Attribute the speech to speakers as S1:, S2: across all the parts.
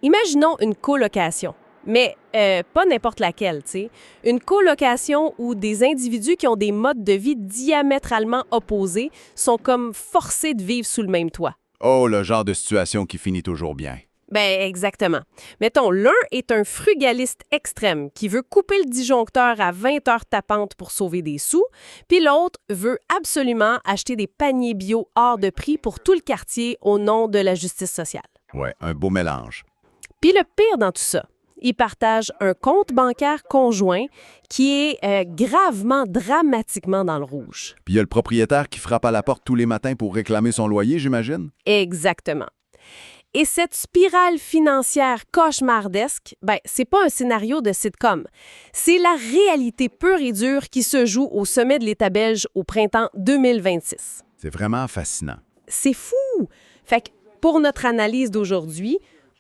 S1: Imaginons une colocation. Mais pas n'importe laquelle, tu sais. Une colocation où des individus qui ont des modes de vie diamétralement opposés sont comme forcés de vivre sous le même toit.
S2: Oh, le genre de situation qui finit toujours bien.
S1: Ben exactement. Mettons, l'un est un frugaliste extrême qui veut couper le disjoncteur à 20 heures tapantes pour sauver des sous, puis l'autre veut absolument acheter des paniers bio hors de prix pour tout le quartier au nom de la justice sociale.
S2: Ouais, un beau mélange.
S1: Puis le pire dans tout ça, ils partagent un compte bancaire conjoint qui est gravement, dramatiquement dans le rouge.
S2: Puis il y a le propriétaire qui frappe à la porte tous les matins pour réclamer son loyer, j'imagine?
S1: Exactement. Et cette spirale financière cauchemardesque, ben, c'est pas un scénario de sitcom. C'est la réalité pure et dure qui se joue au sommet de l'État belge au printemps 2026.
S2: C'est vraiment fascinant.
S1: C'est fou! Fait que pour notre analyse d'aujourd'hui,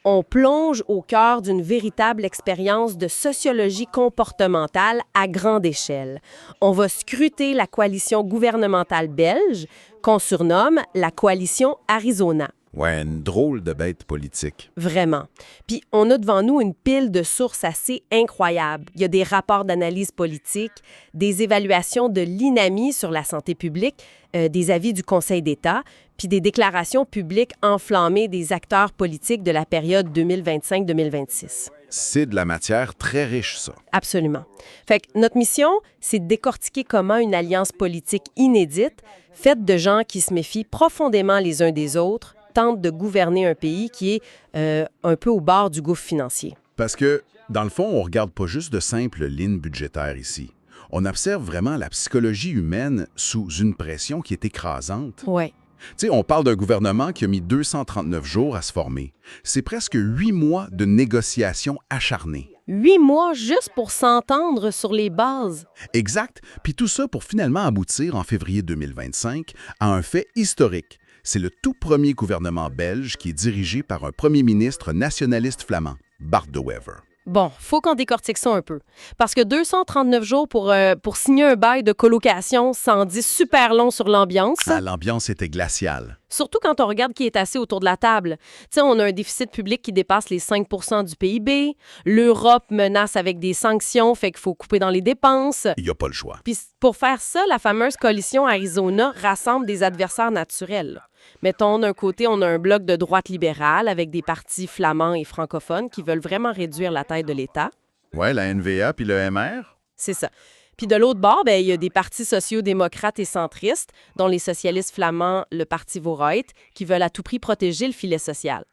S1: on plonge au cœur d'une véritable expérience de sociologie comportementale à grande échelle. On va scruter la coalition gouvernementale belge, qu'on surnomme la coalition Arizona.
S2: Ouais, une drôle de bête politique.
S1: Vraiment. Puis on a devant nous une pile de sources assez incroyables. Il y a des rapports d'analyse politique, des évaluations de l'INAMI sur la santé publique, des avis du Conseil d'État, puis des déclarations publiques enflammées des acteurs politiques de la période 2025-2026.
S2: C'est de la matière très riche, ça.
S1: Absolument. Fait que notre mission, c'est de décortiquer comment une alliance politique inédite, faite de gens qui se méfient profondément les uns des autres, tente de gouverner un pays qui est un peu au bord du gouffre financier.
S2: Parce que, dans le fond, on regarde pas juste de simples lignes budgétaires ici. On observe vraiment la psychologie humaine sous une pression qui est écrasante.
S1: Ouais.
S2: Tu sais, on parle d'un gouvernement qui a mis 239 jours à se former. C'est presque 8 mois de négociations acharnées.
S1: 8 mois juste pour s'entendre sur les bases.
S2: Exact. Puis tout ça pour finalement aboutir en février 2025 à un fait historique. C'est le tout premier gouvernement belge qui est dirigé par un premier ministre nationaliste flamand, Bart De Wever.
S1: Bon, faut qu'on décortique ça un peu. Parce que 239 jours pour signer un bail de colocation, ça en dit super long sur l'ambiance.
S2: Ah, l'ambiance était glaciale.
S1: Surtout quand on regarde qui est assis autour de la table. Tu sais, on a un déficit public qui dépasse les 5 % du PIB. L'Europe menace avec des sanctions, fait qu'il faut couper dans les dépenses.
S2: Il n'y a pas le choix.
S1: Puis pour faire ça, la fameuse coalition Arizona rassemble des adversaires naturels. Mettons, d'un côté, on a un bloc de droite libérale avec des partis flamands et francophones qui veulent vraiment réduire la taille de l'État.
S2: Ouais, la NVA puis le MR.
S1: C'est ça. Puis de l'autre bord, ben, il y a des partis sociaux-démocrates et centristes, dont les socialistes flamands, le Parti Vooruit, qui veulent à tout prix protéger le filet social.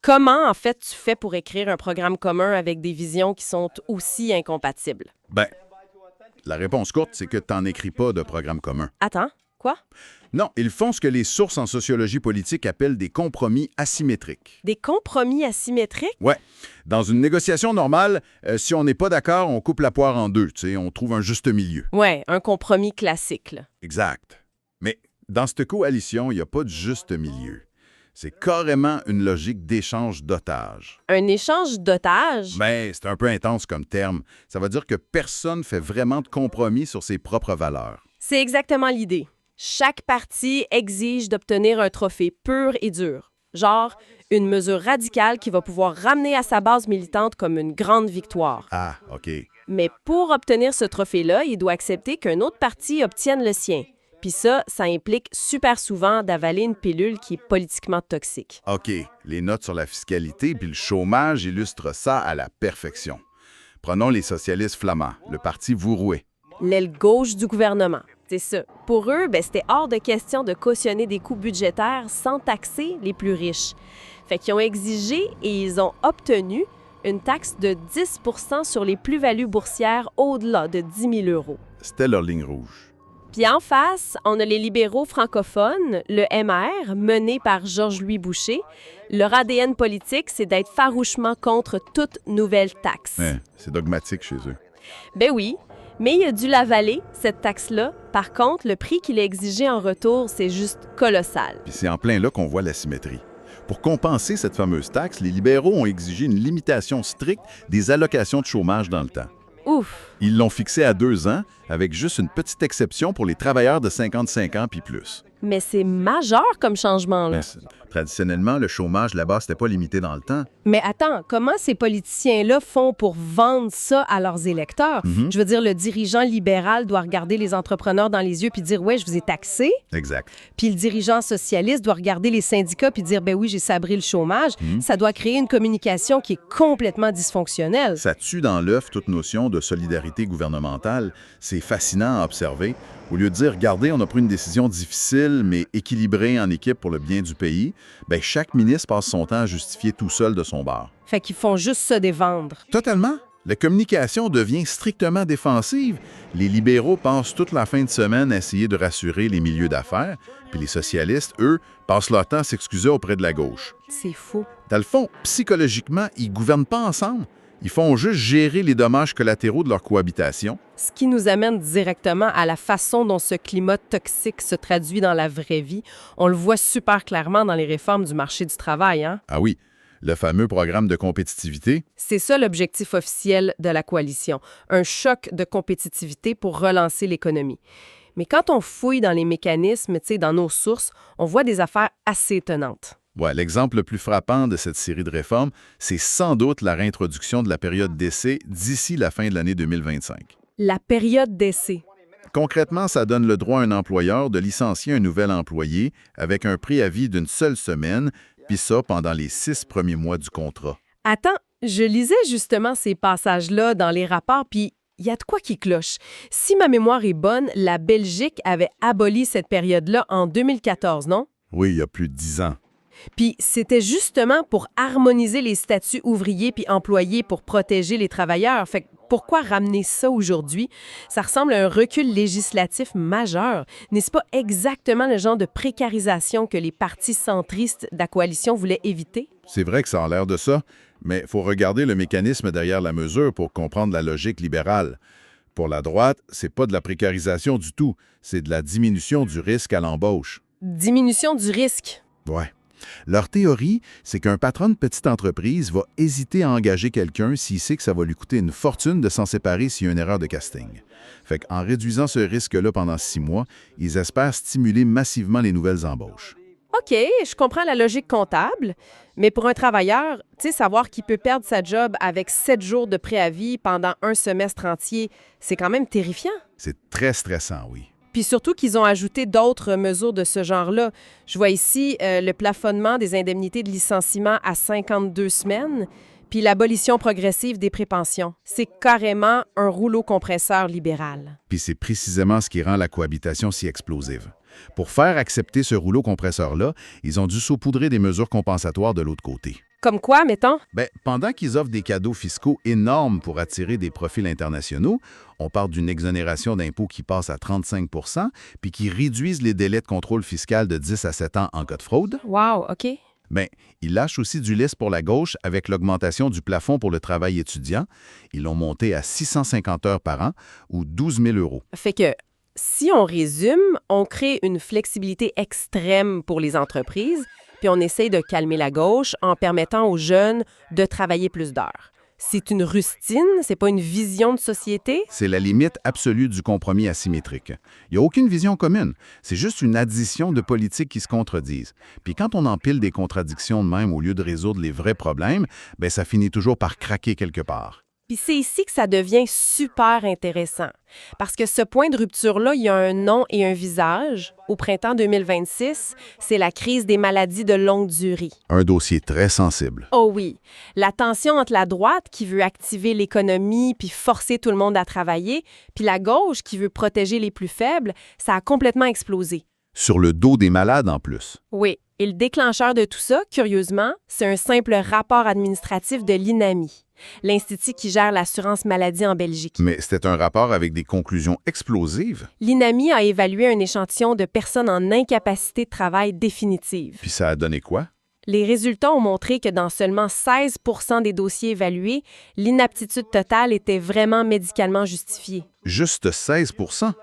S1: Comment, en fait, tu fais pour écrire un programme commun avec des visions qui sont aussi incompatibles?
S2: Ben, la réponse courte, c'est que tu n'en écris pas de programme commun.
S1: Attends, quoi?
S2: Non, ils font ce que les sources en sociologie politique appellent des compromis asymétriques.
S1: Des compromis asymétriques?
S2: Ouais. Dans une négociation normale, si on n'est pas d'accord, on coupe la poire en deux, tu sais, on trouve un juste milieu.
S1: Ouais, un compromis classique, là.
S2: Exact. Mais dans cette coalition, il n'y a pas de juste milieu. C'est carrément une logique d'échange d'otages.
S1: Un échange d'otages?
S2: Ben, c'est un peu intense comme terme. Ça veut dire que personne ne fait vraiment de compromis sur ses propres valeurs.
S1: C'est exactement l'idée. Chaque parti exige d'obtenir un trophée pur et dur, genre une mesure radicale qui va pouvoir ramener à sa base militante comme une grande victoire.
S2: Ah, OK.
S1: Mais pour obtenir ce trophée-là, il doit accepter qu'un autre parti obtienne le sien. Puis ça implique super souvent d'avaler une pilule qui est politiquement toxique.
S2: OK. Les notes sur la fiscalité puis le chômage illustrent ça à la perfection. Prenons les socialistes flamands, le parti Vooruit.
S1: L'aile gauche du gouvernement. C'est ça. Pour eux, c'était hors de question de cautionner des coûts budgétaires sans taxer les plus riches. Fait qu'ils ont exigé et ils ont obtenu une taxe de 10 % sur les plus-values boursières au-delà de 10 000 €.
S2: C'était leur ligne rouge.
S1: Puis en face, on a les libéraux francophones, le MR, mené par Georges-Louis Boucher. Leur ADN politique, c'est d'être farouchement contre toute nouvelle taxe.
S2: Ouais, c'est dogmatique chez eux.
S1: Ben oui. Mais il a dû l'avaler, cette taxe-là. Par contre, le prix qu'il a exigé en retour, c'est juste colossal.
S2: Puis c'est en plein là qu'on voit la symétrie. Pour compenser cette fameuse taxe, les libéraux ont exigé une limitation stricte des allocations de chômage dans le temps.
S1: Ouf!
S2: Ils l'ont fixé à 2 ans, avec juste une petite exception pour les travailleurs de 55 ans puis plus.
S1: Mais c'est majeur comme changement, là.
S2: Traditionnellement, le chômage là-bas, c'était pas limité dans le temps.
S1: Mais attends, comment ces politiciens-là font pour vendre ça à leurs électeurs? Je veux dire, le dirigeant libéral doit regarder les entrepreneurs dans les yeux puis dire « Ouais, je vous ai taxé ».
S2: Exact.
S1: Puis le dirigeant socialiste doit regarder les syndicats puis dire « Ben oui, j'ai sabré le chômage ». Ça doit créer une communication qui est complètement dysfonctionnelle.
S2: Ça tue dans l'œuf toute notion de solidarité gouvernementale. C'est fascinant à observer. Au lieu de dire, regardez, on a pris une décision difficile, mais équilibrée en équipe pour le bien du pays, bien, chaque ministre passe son temps à justifier tout seul de son bord.
S1: Fait qu'ils font juste se dévendre.
S2: Totalement. La communication devient strictement défensive. Les libéraux passent toute la fin de semaine à essayer de rassurer les milieux d'affaires, puis les socialistes, eux, passent leur temps à s'excuser auprès de la gauche.
S1: C'est fou.
S2: Dans le fond, psychologiquement, ils ne gouvernent pas ensemble. Ils font juste gérer les dommages collatéraux de leur cohabitation.
S1: Ce qui nous amène directement à la façon dont ce climat toxique se traduit dans la vraie vie. On le voit super clairement dans les réformes du marché du travail, hein?
S2: Ah oui, le fameux programme de compétitivité.
S1: C'est ça l'objectif officiel de la coalition, un choc de compétitivité pour relancer l'économie. Mais quand on fouille dans les mécanismes, dans nos sources, on voit des affaires assez étonnantes.
S2: Ouais, l'exemple le plus frappant de cette série de réformes, c'est sans doute la réintroduction de la période d'essai d'ici la fin de l'année 2025.
S1: La période d'essai.
S2: Concrètement, ça donne le droit à un employeur de licencier un nouvel employé avec un préavis d'une seule semaine, puis ça pendant les 6 premiers mois du contrat.
S1: Attends, je lisais justement ces passages-là dans les rapports, puis il y a de quoi qui cloche. Si ma mémoire est bonne, la Belgique avait aboli cette période-là en 2014, non?
S2: Oui, il y a plus de 10 ans.
S1: Puis c'était justement pour harmoniser les statuts ouvriers puis employés pour protéger les travailleurs. Fait que pourquoi ramener ça aujourd'hui? Ça ressemble à un recul législatif majeur. N'est-ce pas exactement le genre de précarisation que les partis centristes de la coalition voulaient éviter?
S2: C'est vrai que ça a l'air de ça, mais il faut regarder le mécanisme derrière la mesure pour comprendre la logique libérale. Pour la droite, c'est pas de la précarisation du tout, c'est de la diminution du risque à l'embauche.
S1: Diminution du risque.
S2: Ouais. Leur théorie, c'est qu'un patron de petite entreprise va hésiter à engager quelqu'un s'il sait que ça va lui coûter une fortune de s'en séparer s'il y a une erreur de casting. Fait qu'en réduisant ce risque-là pendant 6 mois, ils espèrent stimuler massivement les nouvelles embauches.
S1: OK, je comprends la logique comptable, mais pour un travailleur, savoir qu'il peut perdre sa job avec 7 jours de préavis pendant un semestre entier, c'est quand même terrifiant.
S2: C'est très stressant, oui.
S1: Puis surtout qu'ils ont ajouté d'autres mesures de ce genre-là. Je vois ici le plafonnement des indemnités de licenciement à 52 semaines, puis l'abolition progressive des prépensions. C'est carrément un rouleau compresseur libéral.
S2: Puis c'est précisément ce qui rend la cohabitation si explosive. Pour faire accepter ce rouleau compresseur-là, ils ont dû saupoudrer des mesures compensatoires de l'autre côté.
S1: Comme quoi, mettons?
S2: Bien, pendant qu'ils offrent des cadeaux fiscaux énormes pour attirer des profils internationaux, on parle d'une exonération d'impôts qui passe à 35 % puis qui réduisent les délais de contrôle fiscal de 10 à 7 ans en cas de fraude.
S1: Wow, OK.
S2: Bien, ils lâchent aussi du lest pour la gauche avec l'augmentation du plafond pour le travail étudiant. Ils l'ont monté à 650 heures par an ou 12 000 €.
S1: Fait que, si on résume, on crée une flexibilité extrême pour les entreprises, puis on essaye de calmer la gauche en permettant aux jeunes de travailler plus d'heures. C'est une rustine, c'est pas une vision de société.
S2: C'est la limite absolue du compromis asymétrique. Il n'y a aucune vision commune. C'est juste une addition de politiques qui se contredisent. Puis quand on empile des contradictions de même au lieu de résoudre les vrais problèmes, bien ça finit toujours par craquer quelque part.
S1: Puis c'est ici que ça devient super intéressant. Parce que ce point de rupture-là, il y a un nom et un visage. Au printemps 2026, c'est la crise des maladies de longue durée.
S2: Un dossier très sensible.
S1: Oh oui. La tension entre la droite qui veut activer l'économie puis forcer tout le monde à travailler, puis la gauche qui veut protéger les plus faibles, ça a complètement explosé.
S2: Sur le dos des malades en plus.
S1: Oui. Et le déclencheur de tout ça, curieusement, c'est un simple rapport administratif de l'INAMI, l'Institut qui gère l'assurance maladie en Belgique.
S2: Mais c'était un rapport avec des conclusions explosives.
S1: L'INAMI a évalué un échantillon de personnes en incapacité de travail définitive.
S2: Puis ça a donné quoi?
S1: Les résultats ont montré que dans seulement 16 % des dossiers évalués, l'inaptitude totale était vraiment médicalement justifiée.
S2: Juste 16 %?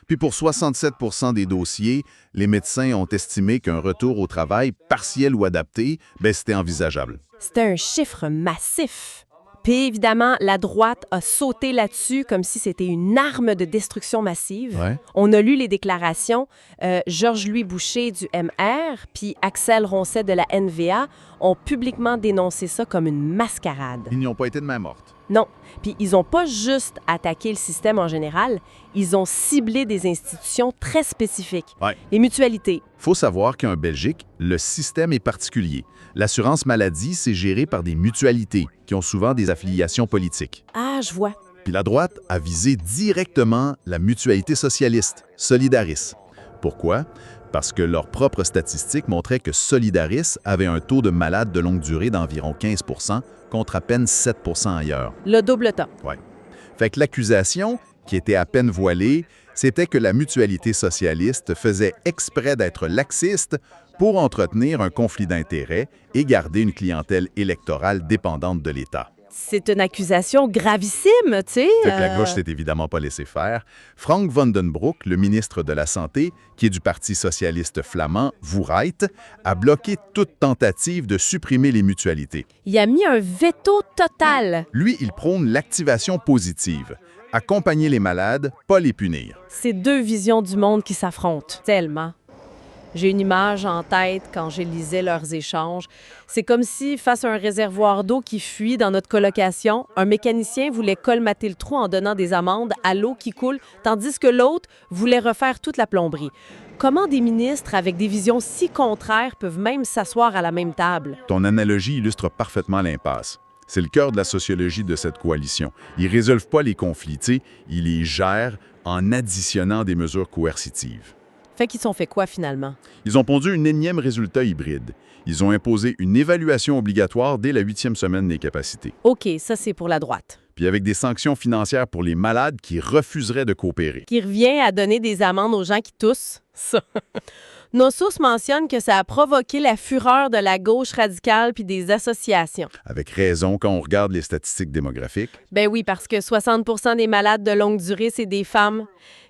S2: Puis pour 67 % des dossiers, les médecins ont estimé qu'un retour au travail partiel ou adapté, c'était envisageable.
S1: C'était un chiffre massif. Puis évidemment, la droite a sauté là-dessus comme si c'était une arme de destruction massive.
S2: Ouais.
S1: On a lu les déclarations. Georges-Louis Boucher du MR puis Axel Roncet de la NVA ont publiquement dénoncé ça comme une mascarade.
S2: Ils n'y ont pas été de main morte.
S1: Non. Puis ils n'ont pas juste attaqué le système en général, ils ont ciblé des institutions très spécifiques.
S2: Ouais.
S1: Les mutualités.
S2: Faut savoir qu'en Belgique, le système est particulier. L'assurance maladie, c'est géré par des mutualités qui ont souvent des affiliations politiques.
S1: Ah, je vois.
S2: Puis la droite a visé directement la mutualité socialiste, Solidaris. Pourquoi? Parce que leurs propres statistiques montraient que Solidaris avait un taux de malades de longue durée d'environ 15 contre à peine 7 ailleurs.
S1: Le double temps.
S2: Ouais. Fait que l'accusation, qui était à peine voilée, c'était que la mutualité socialiste faisait exprès d'être laxiste pour entretenir un conflit d'intérêts et garder une clientèle électorale dépendante de l'État.
S1: C'est une accusation gravissime, tu sais.
S2: Fait que la gauche s'est évidemment pas laissé faire. Frank Vandenbroek, le ministre de la Santé, qui est du Parti socialiste flamand, Vooruit, a bloqué toute tentative de supprimer les mutualités.
S1: Il a mis un veto total.
S2: Lui, il prône l'activation positive. Accompagner les malades, pas les punir.
S1: C'est deux visions du monde qui s'affrontent. Tellement. J'ai une image en tête quand je lisais leurs échanges. C'est comme si, face à un réservoir d'eau qui fuit dans notre colocation, un mécanicien voulait colmater le trou en donnant des amendes à l'eau qui coule, tandis que l'autre voulait refaire toute la plomberie. Comment des ministres avec des visions si contraires peuvent même s'asseoir à la même table?
S2: Ton analogie illustre parfaitement l'impasse. C'est le cœur de la sociologie de cette coalition. Ils ne résolvent pas les conflits, ils les gèrent en additionnant des mesures coercitives.
S1: Fait qu'ils ont fait quoi, finalement?
S2: Ils ont pondu un énième résultat hybride. Ils ont imposé une évaluation obligatoire dès la 8e semaine des capacités.
S1: OK, ça, c'est pour la droite.
S2: Puis avec des sanctions financières pour les malades qui refuseraient de coopérer.
S1: Qui revient à donner des amendes aux gens qui toussent. Ça. Nos sources mentionnent que ça a provoqué la fureur de la gauche radicale puis des associations.
S2: Avec raison quand on regarde les statistiques démographiques.
S1: Ben oui, parce que 60 % des malades de longue durée, c'est des femmes.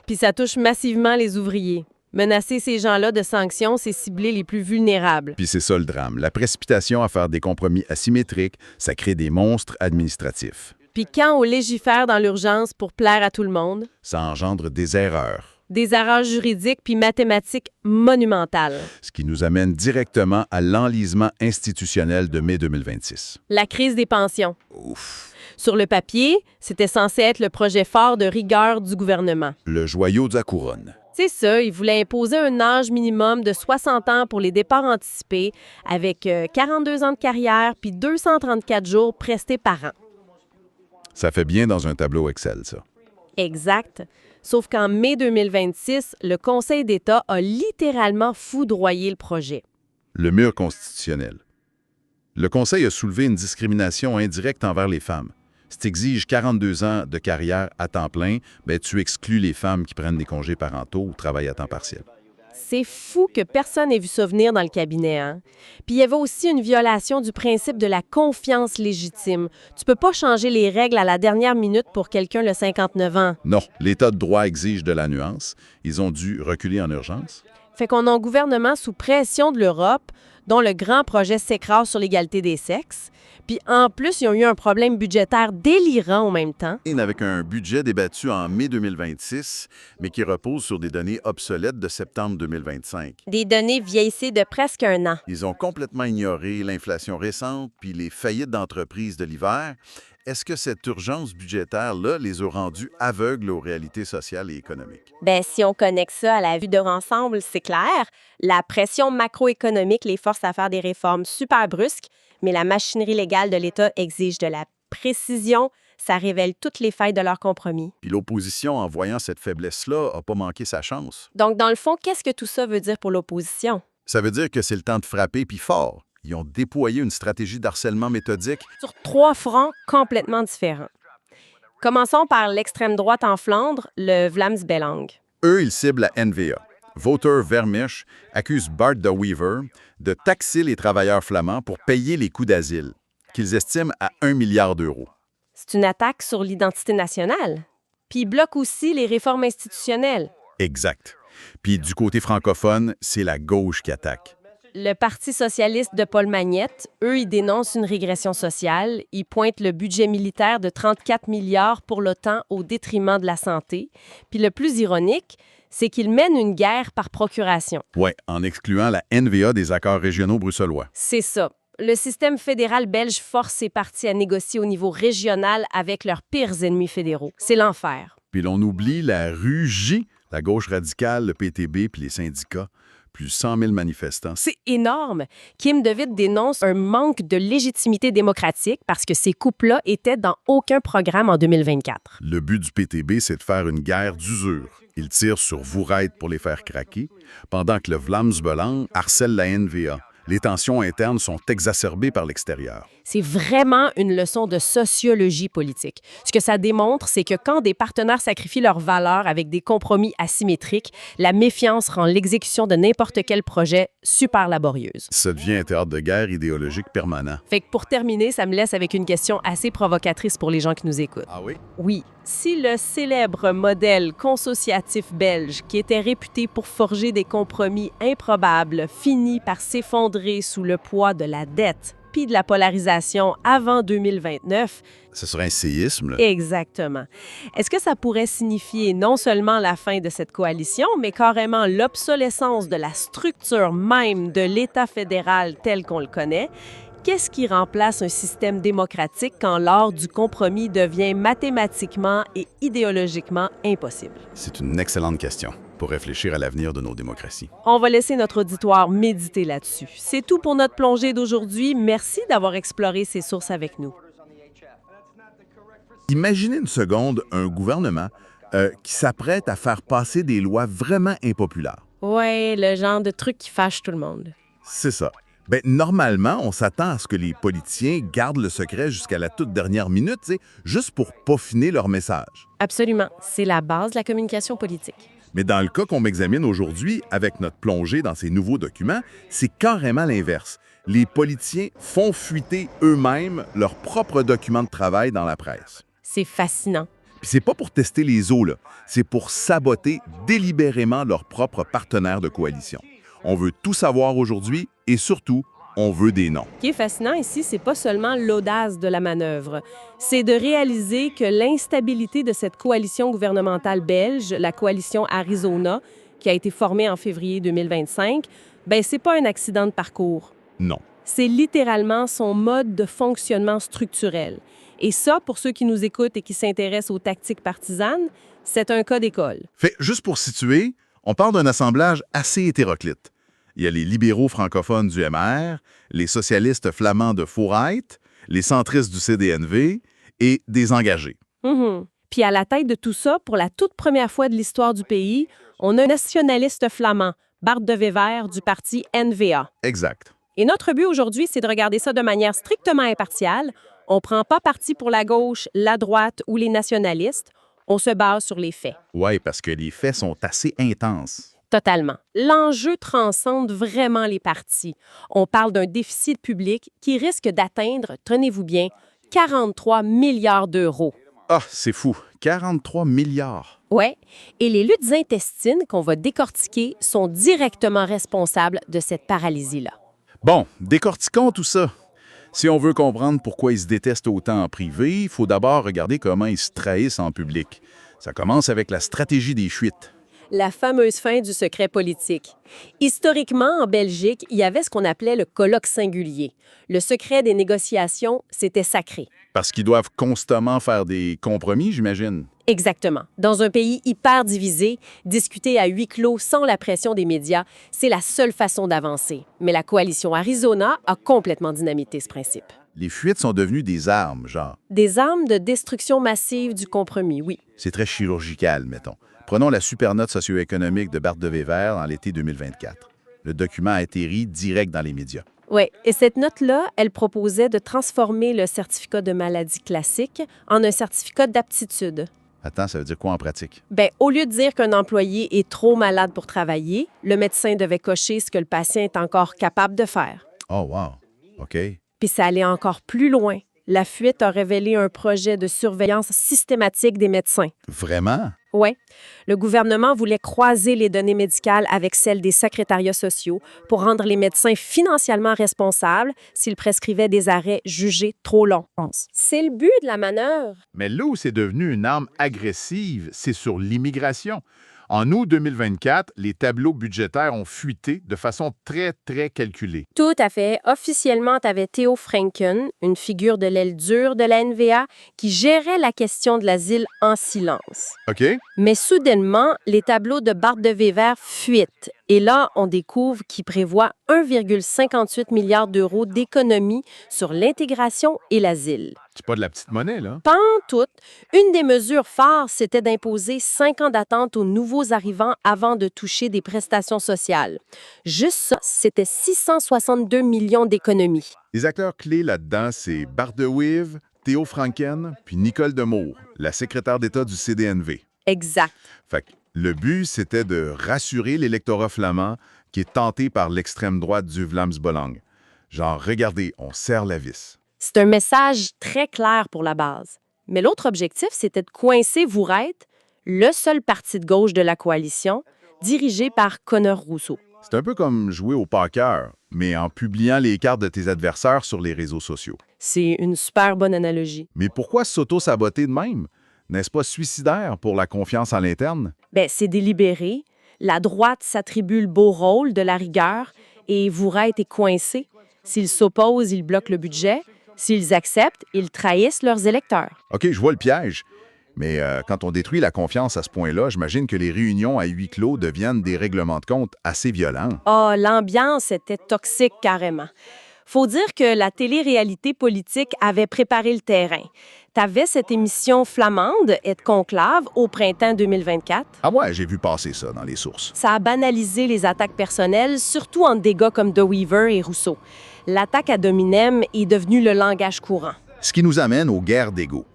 S1: Puis ça touche massivement les ouvriers. Menacer ces gens-là de sanctions, c'est cibler les plus vulnérables.
S2: Puis c'est ça le drame. La précipitation à faire des compromis asymétriques, ça crée des monstres administratifs.
S1: Puis quand on légifère dans l'urgence pour plaire à tout le monde,
S2: Ça engendre des erreurs.
S1: des erreurs juridiques puis mathématiques monumentales.
S2: Ce qui nous amène directement à l'enlisement institutionnel de mai 2026.
S1: La crise des pensions.
S2: Ouf.
S1: Sur le papier, c'était censé être le projet fort de rigueur du gouvernement.
S2: Le joyau de la couronne.
S1: C'est ça, il voulait imposer un âge minimum de 60 ans pour les départs anticipés, avec 42 ans de carrière puis 234 jours prestés par an.
S2: Ça fait bien dans un tableau Excel, ça.
S1: Exact. Sauf qu'en mai 2026, le Conseil d'État a littéralement foudroyé le projet.
S2: Le mur constitutionnel. Le Conseil a soulevé une discrimination indirecte envers les femmes. Si tu exiges 42 ans de carrière à temps plein, ben tu exclus les femmes qui prennent des congés parentaux ou travaillent à temps partiel.
S1: C'est fou que personne n'ait vu ça venir dans le cabinet, hein? Puis il y avait aussi une violation du principe de la confiance légitime. Tu peux pas changer les règles à la dernière minute pour quelqu'un de 59 ans.
S2: Non, l'État de droit exige de la nuance. Ils ont dû reculer en urgence.
S1: Fait qu'on a un gouvernement sous pression de l'Europe, dont le grand projet s'écrase sur l'égalité des sexes. Puis en plus, ils ont eu un problème budgétaire délirant en même temps.
S2: Avec un budget débattu en mai 2026, mais qui repose sur des données obsolètes de septembre 2025.
S1: Des données vieillissées de presque un an.
S2: Ils ont complètement ignoré l'inflation récente puis les faillites d'entreprises de l'hiver. Est-ce que cette urgence budgétaire-là les a rendus aveugles aux réalités sociales et économiques?
S1: Bien, si on connecte ça à la vue de l'ensemble, c'est clair. La pression macroéconomique les force à faire des réformes super brusques, mais la machinerie légale de l'État exige de la précision. Ça révèle toutes les failles de leur compromis.
S2: Puis l'opposition, en voyant cette faiblesse-là, n'a pas manqué sa chance.
S1: Donc, dans le fond, qu'est-ce que tout ça veut dire pour l'opposition?
S2: Ça veut dire que c'est le temps de frapper, puis fort. Ils ont déployé une stratégie d'harcèlement méthodique.
S1: Sur 3 fronts complètement différents. Commençons par l'extrême droite en Flandre, le Vlaams Belang.
S2: Eux, ils ciblent la NVA. Wouter Vermeersch accuse Bart de Wever de taxer les travailleurs flamands pour payer les coûts d'asile, qu'ils estiment à 1 milliard d'euros.
S1: C'est une attaque sur l'identité nationale. Puis il bloque aussi les réformes institutionnelles.
S2: Exact. Puis du côté francophone, c'est la gauche qui attaque.
S1: Le Parti socialiste de Paul Magnette, eux, ils dénoncent une régression sociale. Ils pointent le budget militaire de 34 milliards pour l'OTAN au détriment de la santé. Puis le plus ironique, c'est qu'ils mènent une guerre par procuration.
S2: Oui, en excluant la NVA des accords régionaux bruxellois.
S1: C'est ça. Le système fédéral belge force ses partis à négocier au niveau régional avec leurs pires ennemis fédéraux. C'est l'enfer.
S2: Puis l'on oublie la rue J, la gauche radicale, le PTB puis les syndicats. Plus de 100 000 manifestants.
S1: C'est énorme. Kim DeWitt dénonce un manque de légitimité démocratique parce que ces coupes-là étaient dans aucun programme en 2024.
S2: Le but du PTB, c'est de faire une guerre d'usure. Ils tirent sur Vourait pour les faire craquer, pendant que le Vlaams Belang harcèle la NVA. Les tensions internes sont exacerbées par l'extérieur.
S1: C'est vraiment une leçon de sociologie politique. Ce que ça démontre, c'est que quand des partenaires sacrifient leurs valeurs avec des compromis asymétriques, la méfiance rend l'exécution de n'importe quel projet super laborieuse.
S2: Ça devient un théâtre de guerre idéologique permanent.
S1: Fait que pour terminer, ça me laisse avec une question assez provocatrice pour les gens qui nous écoutent.
S2: Ah oui?
S1: Oui, si le célèbre modèle consociatif belge, qui était réputé pour forger des compromis improbables, finit par s'effondrer sous le poids de la dette puis de la polarisation avant 2029...
S2: Ce serait un séisme, là.
S1: Exactement. Est-ce que ça pourrait signifier non seulement la fin de cette coalition, mais carrément l'obsolescence de la structure même de l'État fédéral tel qu'on le connaît? Qu'est-ce qui remplace un système démocratique quand l'art du compromis devient mathématiquement et idéologiquement impossible?
S2: C'est une excellente question pour réfléchir à l'avenir de nos démocraties.
S1: On va laisser notre auditoire méditer là-dessus. C'est tout pour notre plongée d'aujourd'hui. Merci d'avoir exploré ces sources avec nous.
S2: Imaginez une seconde un gouvernement qui s'apprête à faire passer des lois vraiment impopulaires.
S1: Ouais, le genre de truc qui fâche tout le monde.
S2: C'est ça. Bien, normalement, on s'attend à ce que les politiciens gardent le secret jusqu'à la toute dernière minute, juste pour peaufiner leur message.
S1: Absolument. C'est la base de la communication politique.
S2: Mais dans le cas qu'on m'examine aujourd'hui, avec notre plongée dans ces nouveaux documents, c'est carrément l'inverse. Les politiciens font fuiter eux-mêmes leurs propres documents de travail dans la presse.
S1: C'est fascinant.
S2: Puis c'est pas pour tester les eaux, là. C'est pour saboter délibérément leurs propres partenaires de coalition. On veut tout savoir aujourd'hui et surtout, on veut des noms.
S1: Ce qui est fascinant ici, c'est pas seulement l'audace de la manœuvre. C'est de réaliser que l'instabilité de cette coalition gouvernementale belge, la coalition Arizona, qui a été formée en février 2025, ben c'est pas un accident de parcours.
S2: Non.
S1: C'est littéralement son mode de fonctionnement structurel. Et ça, pour ceux qui nous écoutent et qui s'intéressent aux tactiques partisanes, c'est un cas d'école.
S2: Fait, juste pour situer, on parle d'un assemblage assez hétéroclite. Il y a les libéraux francophones du MR, les socialistes flamands de Fourait, les centristes du CDNV et des engagés.
S1: Puis à la tête de tout ça, pour la toute première fois de l'histoire du pays, on a un nationaliste flamand, Bart de Wever, du parti NVA.
S2: Exact.
S1: Et notre but aujourd'hui, c'est de regarder ça de manière strictement impartiale. On ne prend pas parti pour la gauche, la droite ou les nationalistes. On se base sur les faits.
S2: Oui, parce que les faits sont assez intenses.
S1: Totalement. L'enjeu transcende vraiment les partis. On parle d'un déficit public qui risque d'atteindre, tenez-vous bien, 43 milliards d'euros.
S2: Ah, c'est fou. 43 milliards.
S1: Ouais, et les luttes intestines qu'on va décortiquer sont directement responsables de cette paralysie-là.
S2: Bon, décortiquons tout ça. Si on veut comprendre pourquoi ils se détestent autant en privé, il faut d'abord regarder comment ils se trahissent en public. Ça commence avec la stratégie des fuites.
S1: La fameuse fin du secret politique. Historiquement, en Belgique, il y avait ce qu'on appelait le colloque singulier. Le secret des négociations, c'était sacré.
S2: Parce qu'ils doivent constamment faire des compromis, j'imagine.
S1: Exactement. Dans un pays hyper divisé, discuter à huis clos sans la pression des médias, c'est la seule façon d'avancer. Mais la coalition Arizona a complètement dynamité ce principe.
S2: Les fuites sont devenues des armes, genre.
S1: Des armes de destruction massive du compromis, oui.
S2: C'est très chirurgical, mettons. Prenons la supernote socio-économique de Bart de Wever dans l'été 2024. Le document a atterri direct dans les médias.
S1: Oui, et cette note-là, elle proposait de transformer le certificat de maladie classique en un certificat d'aptitude.
S2: Attends, ça veut dire quoi en pratique?
S1: Bien, au lieu de dire qu'un employé est trop malade pour travailler, le médecin devait cocher ce que le patient est encore capable de faire.
S2: Oh, wow. OK.
S1: Puis ça allait encore plus loin. La fuite a révélé un projet de surveillance systématique des médecins.
S2: Vraiment?
S1: Oui, le gouvernement voulait croiser les données médicales avec celles des secrétariats sociaux pour rendre les médecins financièrement responsables s'ils prescrivaient des arrêts jugés trop longs. C'est le but de la manœuvre.
S3: Mais là où c'est devenu une arme agressive, c'est sur l'immigration. En août 2024, les tableaux budgétaires ont fuité de façon très, très calculée.
S1: Tout à fait. Officiellement, tu avais Theo Franken, une figure de l'aile dure de la NVA, qui gérait la question de l'asile en silence.
S3: OK?
S1: Mais soudainement, les tableaux de Bart de Wever fuitent. Et là, on découvre qu'il prévoit 1,58 milliard d'euros d'économies sur l'intégration et l'asile.
S3: C'est pas de la petite monnaie, là.
S1: Pas en tout. Une des mesures phares, c'était d'imposer 5 ans d'attente aux nouveaux arrivants avant de toucher des prestations sociales. Juste ça, c'était 662 millions d'économies.
S3: Les acteurs clés là-dedans, c'est Bart de Wever, Theo Franken, puis Nicole Demore, la secrétaire d'État du CDNV.
S1: Exact.
S3: Fait que le but, c'était de rassurer l'électorat flamand qui est tenté par l'extrême droite du Vlaams-Belang. Genre, regardez, on serre la vis.
S1: C'est un message très clair pour la base. Mais l'autre objectif, c'était de coincer Wouret, le seul parti de gauche de la coalition, dirigé par Conor Rousseau.
S3: C'est un peu comme jouer au poker, mais en publiant les cartes de tes adversaires sur les réseaux sociaux.
S1: C'est une super bonne analogie.
S3: Mais pourquoi s'auto-saboter de même? N'est-ce pas suicidaire pour la confiance à l'interne?
S1: Ben, c'est délibéré. La droite s'attribue le beau rôle de la rigueur et Wouret est coincé. S'ils s'opposent, ils bloquent le budget. S'ils acceptent, ils trahissent leurs électeurs.
S3: OK, je vois le piège. Mais quand on détruit la confiance à ce point-là, j'imagine que les réunions à huis clos deviennent des règlements de compte assez violents.
S1: Ah, l'ambiance était toxique carrément. Faut dire que la télé-réalité politique avait préparé le terrain. T'avais cette émission flamande, Et Conclave, au printemps 2024.
S3: Ah ouais, j'ai vu passer ça dans les sources.
S1: Ça a banalisé les attaques personnelles, surtout entre des gars comme De Wever et Rousseau. L'attaque à Dominem est devenue le langage courant.
S2: Ce qui nous amène aux guerres d'ego.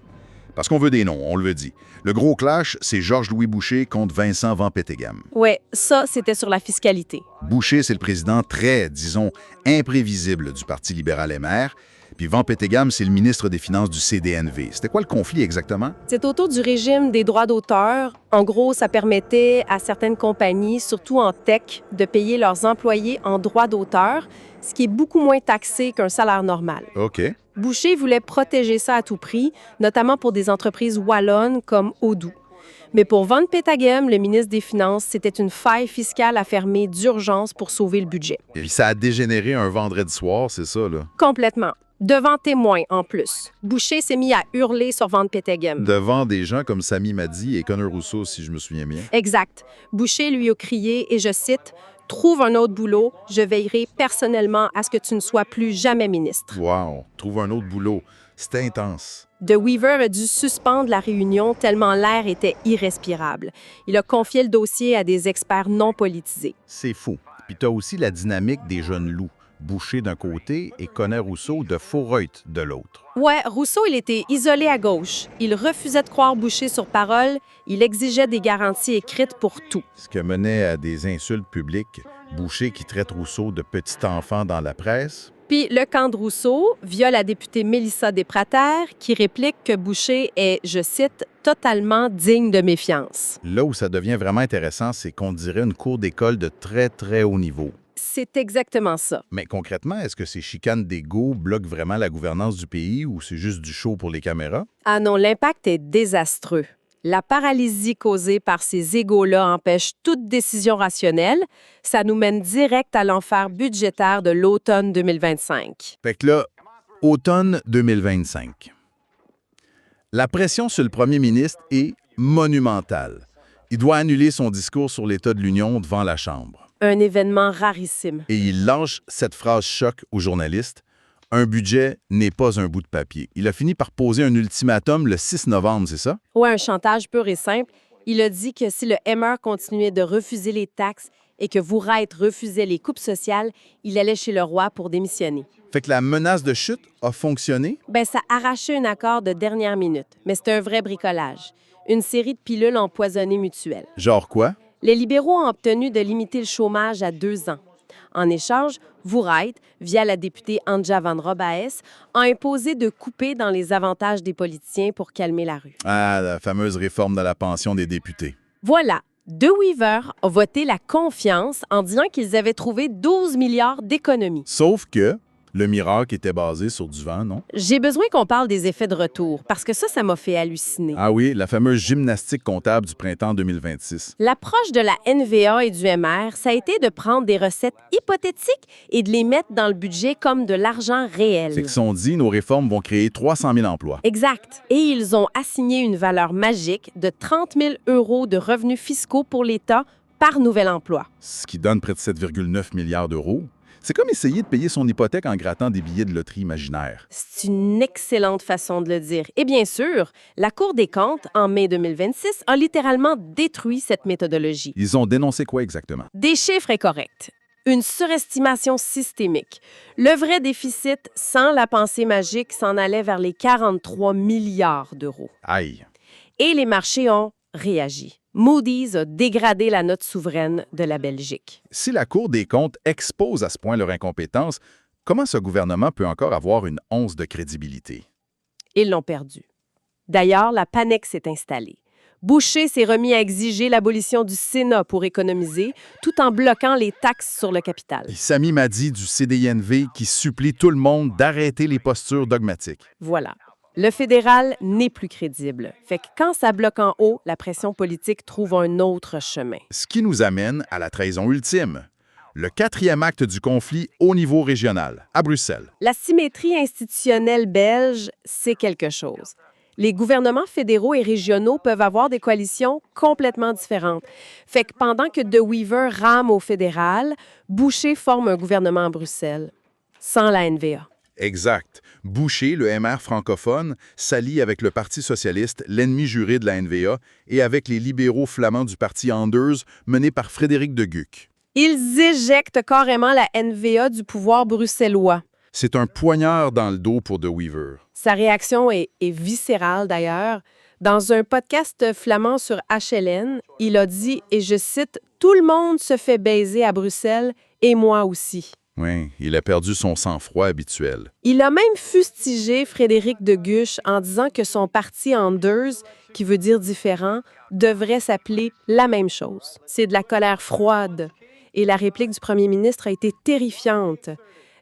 S2: Parce qu'on veut des noms, on le veut dit. Le gros clash, c'est Georges-Louis Boucher contre Vincent Van Peteghem.
S1: Ouais, ça, c'était sur la fiscalité.
S2: Boucher, c'est le président très, disons, imprévisible du Parti libéral-MR. Puis Van Peteghem, c'est le ministre des Finances du CDNV. C'était quoi le conflit exactement?
S1: C'est autour du régime des droits d'auteur. En gros, ça permettait à certaines compagnies, surtout en tech, de payer leurs employés en droits d'auteur, ce qui est beaucoup moins taxé qu'un salaire normal.
S2: OK.
S1: Boucher voulait protéger ça à tout prix, notamment pour des entreprises wallonnes comme Odoo. Mais pour Van Peteghem, le ministre des Finances, c'était une faille fiscale à fermer d'urgence pour sauver le budget.
S2: Et puis ça a dégénéré un vendredi soir, c'est ça, là?
S1: Complètement. Devant témoins, en plus. Boucher s'est mis à hurler sur Van Peteghem.
S2: Devant des gens comme Sami Madi et Conor Rousseau, si je me souviens bien.
S1: Exact. Boucher lui a crié, et je cite, « Trouve un autre boulot, je veillerai personnellement à ce que tu ne sois plus jamais ministre. »
S2: Wow, trouve un autre boulot. C'était intense.
S1: De Wever a dû suspendre la réunion tellement l'air était irrespirable. Il a confié le dossier à des experts non politisés.
S4: C'est fou. Puis t'as aussi la dynamique des jeunes loups. Boucher d'un côté et Conor Rousseau de Fourreut de l'autre.
S1: Ouais, Rousseau, il était isolé à gauche. Il refusait de croire Boucher sur parole. Il exigeait des garanties écrites pour tout.
S4: Ce qui menait à des insultes publiques. Boucher qui traite Rousseau de petit enfant dans la presse.
S1: Puis le camp de Rousseau, via la députée Mélissa Desprater, qui réplique que Boucher est, je cite, « totalement digne de méfiance ».
S4: Là où ça devient vraiment intéressant, c'est qu'on dirait une cour d'école de très, très haut niveau.
S1: C'est exactement ça.
S4: Mais concrètement, est-ce que ces chicanes d'ego bloquent vraiment la gouvernance du pays ou c'est juste du show pour les caméras?
S1: Ah non, l'impact est désastreux. La paralysie causée par ces égos-là empêche toute décision rationnelle. Ça nous mène direct à l'enfer budgétaire de l'automne 2025.
S4: Fait que là, automne 2025. La pression sur le premier ministre est monumentale. Il doit annuler son discours sur l'état de l'Union devant la Chambre.
S1: Un événement rarissime.
S4: Et il lance cette phrase choc aux journalistes. Un budget n'est pas un bout de papier. Il a fini par poser un ultimatum le 6 novembre, c'est ça?
S1: Ouais, un chantage pur et simple. Il a dit que si le MR continuait de refuser les taxes et que Wouret refusait les coupes sociales, il allait chez le roi pour démissionner.
S4: Fait que la menace de chute a fonctionné?
S1: Ben, ça arrachait un accord de dernière minute, mais c'était un vrai bricolage. Une série de pilules empoisonnées mutuelles.
S4: Genre quoi?
S1: Les libéraux ont obtenu de limiter le chômage à 2 ans. En échange, Woereit, via la députée Anja van Robaes, a imposé de couper dans les avantages des politiciens pour calmer la rue.
S4: Ah, la fameuse réforme de la pension des députés.
S1: Voilà, De Wever a voté la confiance en disant qu'ils avaient trouvé 12 milliards d'économies.
S4: Sauf que le miracle était basé sur du vent, non?
S1: J'ai besoin qu'on parle des effets de retour, parce que ça m'a fait halluciner.
S4: Ah oui, la fameuse gymnastique comptable du printemps 2026.
S1: L'approche de la NVA et du MR, ça a été de prendre des recettes hypothétiques et de les mettre dans le budget comme de l'argent réel.
S4: C'est qu'ils sont dit, nos réformes vont créer 300 000 emplois.
S1: Exact. Et ils ont assigné une valeur magique de 30 000 € de revenus fiscaux pour l'État par nouvel emploi.
S4: Ce qui donne près de 7,9 milliards d'euros. C'est comme essayer de payer son hypothèque en grattant des billets de loterie imaginaires.
S1: C'est une excellente façon de le dire. Et bien sûr, la Cour des comptes, en mai 2026, a littéralement détruit cette méthodologie.
S4: Ils ont dénoncé quoi exactement?
S1: Des chiffres incorrects. Une surestimation systémique. Le vrai déficit, sans la pensée magique, s'en allait vers les 43 milliards d'euros.
S4: Aïe!
S1: Et les marchés ont réagi. Moody's a dégradé la note souveraine de la Belgique.
S4: Si la Cour des comptes expose à ce point leur incompétence, comment ce gouvernement peut encore avoir une once de crédibilité?
S1: Ils l'ont perdu. D'ailleurs, la panique s'est installée. Boucher s'est remis à exiger l'abolition du Sénat pour économiser, tout en bloquant les taxes sur le capital.
S4: Et Sami Madi du CDINV qui supplie tout le monde d'arrêter les postures dogmatiques.
S1: Voilà. Le fédéral n'est plus crédible. Fait que quand ça bloque en haut, la pression politique trouve un autre chemin.
S4: Ce qui nous amène à la trahison ultime. Le 4e acte du conflit au niveau régional, à Bruxelles.
S1: La symétrie institutionnelle belge, c'est quelque chose. Les gouvernements fédéraux et régionaux peuvent avoir des coalitions complètement différentes. Fait que pendant que De Wever rame au fédéral, Boucher forme un gouvernement à Bruxelles, sans la NVA.
S4: Exact. Boucher, le MR francophone, s'allie avec le Parti socialiste, l'ennemi juré de la NVA, et avec les libéraux flamands du Parti Anders, mené par Frédéric de Guck.
S1: Ils éjectent carrément la NVA du pouvoir bruxellois.
S4: C'est un poignard dans le dos pour De Wever.
S1: Sa réaction est viscérale d'ailleurs. Dans un podcast flamand sur HLN, il a dit, et je cite, « Tout le monde se fait baiser à Bruxelles, et moi aussi ».
S4: Oui, il a perdu son sang-froid habituel.
S1: Il a même fustigé Frédéric de Guch en disant que son parti Anders, qui veut dire différent, devrait s'appeler la même chose. C'est de la colère froide. Et la réplique du premier ministre a été terrifiante.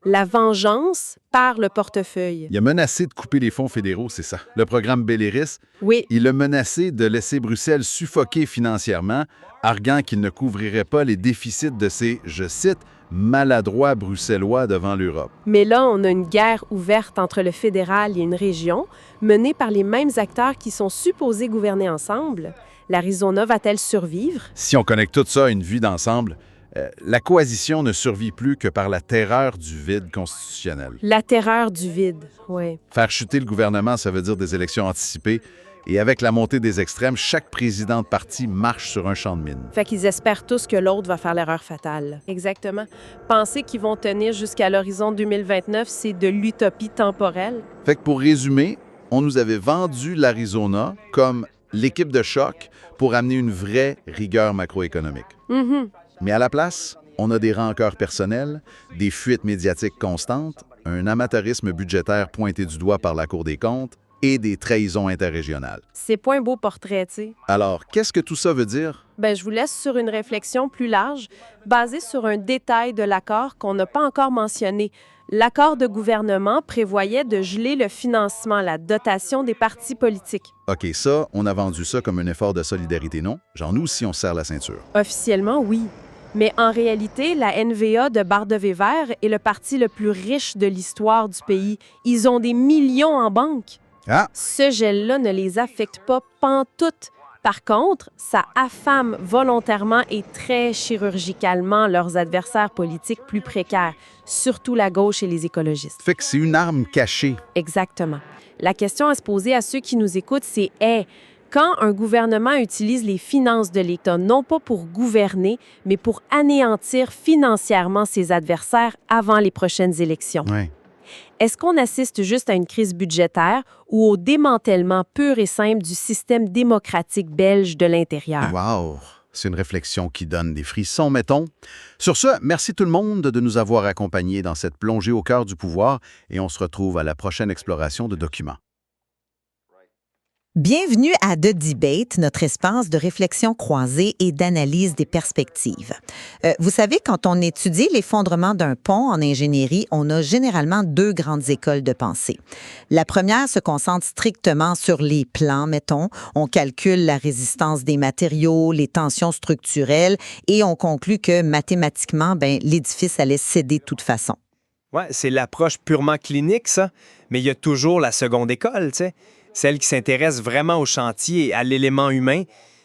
S1: La vengeance par le portefeuille.
S4: Il a menacé de couper les fonds fédéraux, c'est ça. Le programme Belleris,
S1: Oui,
S4: il a menacé de laisser Bruxelles suffoquer financièrement, arguant qu'il ne couvrirait pas les déficits de ses, je cite, maladroits bruxellois devant l'Europe.
S1: mais là, on a une guerre ouverte entre le fédéral et une région, menée par les mêmes acteurs qui sont supposés gouverner ensemble. L'Arizona va-t-elle survivre?
S4: Si on connecte tout ça à une vue d'ensemble, la coalition ne survit plus que par la terreur du vide constitutionnel.
S1: La terreur du vide, oui.
S4: Faire chuter le gouvernement, ça veut dire des élections anticipées. Et avec la montée des extrêmes, chaque président de parti marche sur un champ de mine.
S1: Fait qu'ils espèrent tous que l'autre va faire l'erreur fatale. Exactement. Penser qu'ils vont tenir jusqu'à l'horizon 2029, c'est de l'utopie temporelle.
S4: Fait que pour résumer, on nous avait vendu l'Arizona comme l'équipe de choc pour amener une vraie rigueur macroéconomique.
S1: Mhm.
S4: Mais à la place, on a des rancœurs personnelles, des fuites médiatiques constantes, un amateurisme budgétaire pointé du doigt par la Cour des comptes et des trahisons interrégionales.
S1: C'est pas un beau portrait, tu sais.
S4: Alors, qu'est-ce que tout ça veut dire?
S1: Je vous laisse sur une réflexion plus large, basée sur un détail de l'accord qu'on n'a pas encore mentionné. L'accord de gouvernement prévoyait de geler le financement, la dotation des partis politiques.
S4: OK, ça, on a vendu ça comme un effort de solidarité, non? Genre, nous aussi, on se serre la ceinture.
S1: Officiellement, oui. Mais en réalité, la NVA de Baarde-Wever est le parti le plus riche de l'histoire du pays. Ils ont des millions en banque.
S4: Ah!
S1: Ce gel-là ne les affecte pas pantoute. Par contre, ça affame volontairement et très chirurgicalement leurs adversaires politiques plus précaires, surtout la gauche et les écologistes.
S4: Fait que c'est une arme cachée.
S1: Exactement. La question à se poser à ceux qui nous écoutent, c'est quand un gouvernement utilise les finances de l'État non pas pour gouverner, mais pour anéantir financièrement ses adversaires avant les prochaines élections.
S4: Ouais.
S1: Est-ce qu'on assiste juste à une crise budgétaire ou au démantèlement pur et simple du système démocratique belge de l'intérieur?
S4: Wow!
S2: C'est une réflexion qui donne des frissons, mettons. Sur ce, merci tout le monde de nous avoir accompagnés dans cette plongée au cœur du pouvoir et on se retrouve à la prochaine exploration de documents.
S5: Bienvenue à The Debate, notre espace de réflexion croisée et d'analyse des perspectives. Vous savez, quand on étudie l'effondrement d'un pont en ingénierie, on a généralement deux grandes écoles de pensée. La première se concentre strictement sur les plans, mettons. On calcule la résistance des matériaux, les tensions structurelles et on conclut que mathématiquement, l'édifice allait céder de toute façon.
S6: Ouais, c'est l'approche purement clinique, ça. Mais il y a toujours la seconde école, tu sais. Celle qui s'intéresse vraiment au chantier et à l'élément humain.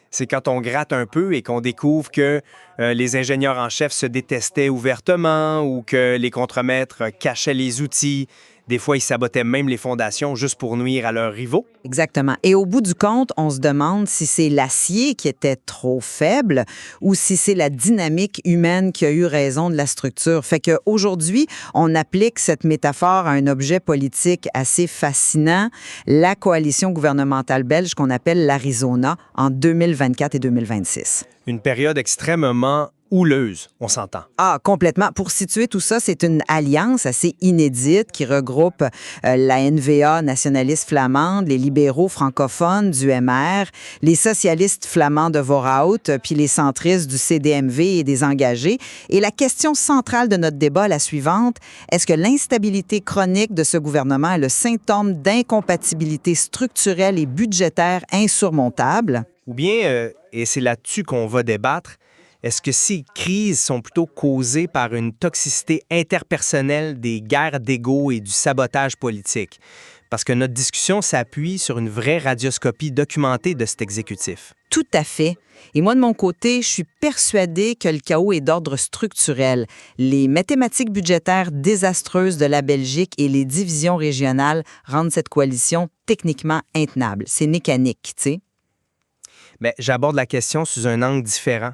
S6: C'est quand on gratte un peu et qu'on découvre que les ingénieurs en chef se détestaient ouvertement ou que les contremaîtres cachaient les outils. Des fois, ils sabotaient même les fondations juste pour nuire à leurs rivaux.
S5: Exactement. Et au bout du compte, on se demande si c'est l'acier qui était trop faible ou si c'est la dynamique humaine qui a eu raison de la structure. Fait qu'aujourd'hui, on applique cette métaphore à un objet politique assez fascinant, la coalition gouvernementale belge qu'on appelle l'Arizona en 2024 et 2026.
S6: Une période extrêmement houleuse, on s'entend.
S5: Ah, complètement. Pour situer tout ça, c'est une alliance assez inédite qui regroupe la NVA nationaliste flamande, les libéraux francophones du MR, les socialistes flamands de Voorhout, puis les centristes du CDMV et des engagés. Et la question centrale de notre débat est la suivante. Est-ce que l'instabilité chronique de ce gouvernement est le symptôme d'incompatibilité structurelle et budgétaire insurmontable?
S6: Ou bien, et c'est là-dessus qu'on va débattre, est-ce que ces crises sont plutôt causées par une toxicité interpersonnelle, des guerres d'ego et du sabotage politique? Parce que notre discussion s'appuie sur une vraie radioscopie documentée de cet exécutif.
S5: Tout à fait. Et moi, de mon côté, je suis persuadée que le chaos est d'ordre structurel. Les mathématiques budgétaires désastreuses de la Belgique et les divisions régionales rendent cette coalition techniquement intenable. C'est mécanique, tu sais.
S6: Mais j'aborde la question sous un angle différent.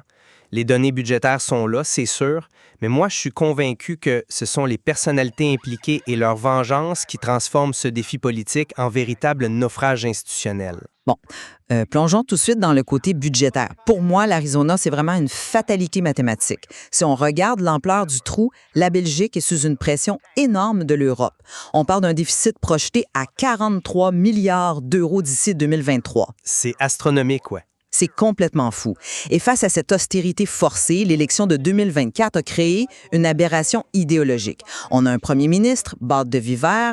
S6: Les données budgétaires sont là, c'est sûr, mais moi, je suis convaincu que ce sont les personnalités impliquées et leur vengeance qui transforment ce défi politique en véritable naufrage institutionnel.
S5: Bon, plongeons tout de suite dans le côté budgétaire. Pour moi, l'Arizona, c'est vraiment une fatalité mathématique. Si on regarde l'ampleur du trou, la Belgique est sous une pression énorme de l'Europe. On parle d'un déficit projeté à 43 milliards d'euros d'ici 2023.
S6: C'est astronomique, ouais.
S5: C'est complètement fou. Et face à cette austérité forcée, l'élection de 2024 a créé une aberration idéologique. On a un premier ministre, Bart de Wever,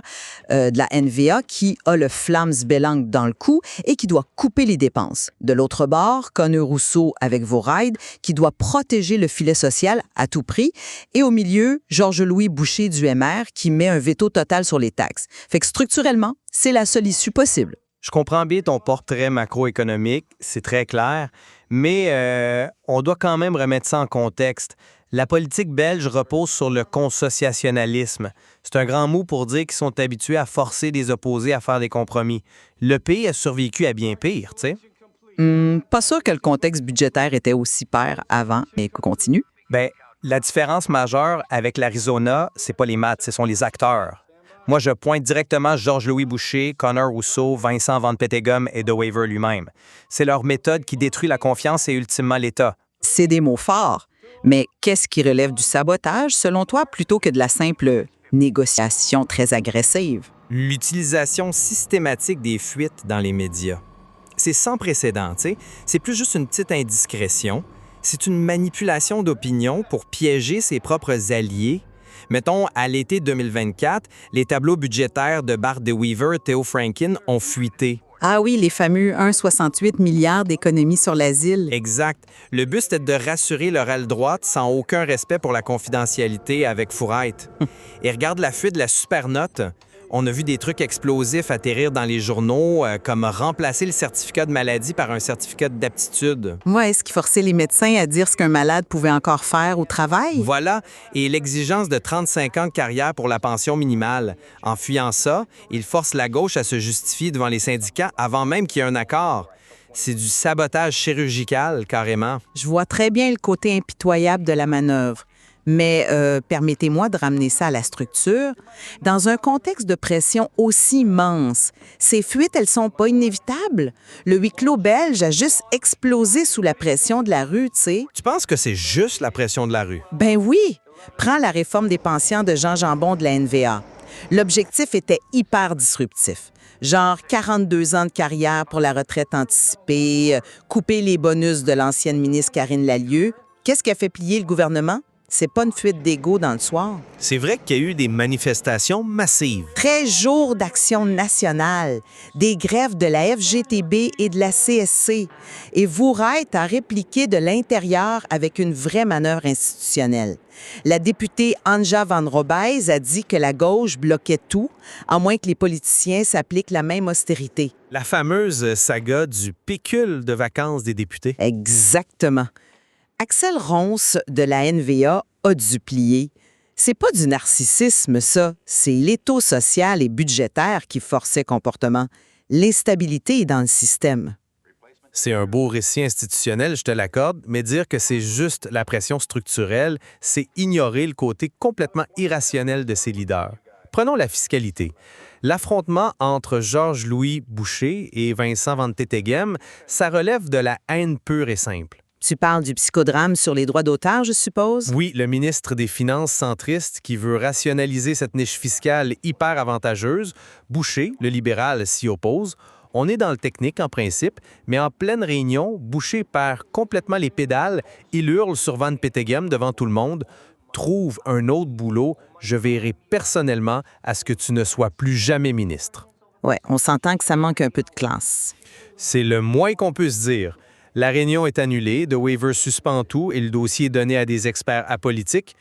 S5: de la NVA, qui a le Vlaams-Belang dans le cou et qui doit couper les dépenses. De l'autre bord, Conor Rousseau avec Voorhout, qui doit protéger le filet social à tout prix. Et au milieu, Georges-Louis Boucher du MR, qui met un veto total sur les taxes. Fait que structurellement, c'est la seule issue possible.
S6: Je comprends bien ton portrait macroéconomique, c'est très clair, mais on doit quand même remettre ça en contexte. La politique belge repose sur le consociationnalisme. C'est un grand mot pour dire qu'ils sont habitués à forcer des opposés à faire des compromis. Le pays a survécu à bien pire, tu sais.
S5: Pas sûr que le contexte budgétaire était aussi pire avant, mais continue.
S6: Bien, la différence majeure avec l'Arizona, c'est pas les maths, ce sont les acteurs. Moi, je pointe directement Georges-Louis Boucher, Conor Rousseau, Vincent Van Peteghem et De Wever lui-même. C'est leur méthode qui détruit la confiance et ultimement l'État.
S5: C'est des mots forts, mais qu'est-ce qui relève du sabotage, selon toi, plutôt que de la simple négociation très agressive?
S6: L'utilisation systématique des fuites dans les médias. C'est sans précédent, tu sais. C'est plus juste une petite indiscrétion. C'est une manipulation d'opinion pour piéger ses propres alliés. Mettons, à l'été 2024, les tableaux budgétaires de Bart de Wever et Theo Franken ont fuité.
S5: Ah oui, les fameux 1,68 milliards d'économies sur l'asile.
S6: Exact. Le but, c'était de rassurer leur aile droite sans aucun respect pour la confidentialité avec Voorhout. Et regarde la fuite de la supernote. On a vu des trucs explosifs atterrir dans les journaux, comme remplacer le certificat de maladie par un certificat d'aptitude.
S5: Ouais, est-ce qui forçait les médecins à dire ce qu'un malade pouvait encore faire au travail?
S6: Voilà, et l'exigence de 35 ans de carrière pour la pension minimale. En fuyant ça, il force la gauche à se justifier devant les syndicats avant même qu'il y ait un accord. C'est du sabotage chirurgical, carrément.
S5: Je vois très bien le côté impitoyable de la manœuvre. Mais permettez-moi de ramener ça à la structure. Dans un contexte de pression aussi immense, ces fuites, elles sont pas inévitables. Le huis clos belge a juste explosé sous la pression de la rue, tu sais.
S7: Tu penses que c'est juste la pression de la rue?
S5: Ben oui! Prends la réforme des pensions de Jean Jambon de la NVA. L'objectif était hyper disruptif. Genre 42 ans de carrière pour la retraite anticipée, couper les bonus de l'ancienne ministre Karine Lallieu. Qu'est-ce qui a fait plier le gouvernement? C'est pas une fuite d'ego dans le soir.
S7: C'est vrai qu'il y a eu des manifestations massives.
S5: 13 jours d'action nationale, des grèves de la FGTB et de la CSC. Et Woereit a répliqué de l'intérieur avec une vraie manœuvre institutionnelle. La députée Anja van Robijs a dit que la gauche bloquait tout, à moins que les politiciens s'appliquent la même austérité.
S7: La fameuse saga du pécule de vacances des députés.
S5: Exactement. Axel Ronce de la NVA a dû plier. C'est pas du narcissisme, ça. C'est l'étau social et budgétaire qui forçait comportement. L'instabilité est dans le système.
S7: C'est un beau récit institutionnel, je te l'accorde, mais dire que c'est juste la pression structurelle, c'est ignorer le côté complètement irrationnel de ces leaders. Prenons la fiscalité. L'affrontement entre Georges-Louis Boucher et Vincent Van Tetteghem, ça relève de la haine pure et simple.
S5: Tu parles du psychodrame sur les droits d'auteur, je suppose?
S7: Oui, le ministre des Finances centriste qui veut rationaliser cette niche fiscale hyper avantageuse, Boucher, le libéral, s'y oppose. On est dans le technique en principe, mais en pleine réunion, Boucher perd complètement les pédales, il hurle sur Van Tetteghem devant tout le monde. Trouve un autre boulot, je veillerai personnellement à ce que tu ne sois plus jamais ministre.
S5: Ouais, on s'entend que ça manque un peu de classe.
S7: C'est le moins qu'on puisse dire. La réunion est annulée, De Wever suspend tout et le dossier est donné à des experts apolitiques.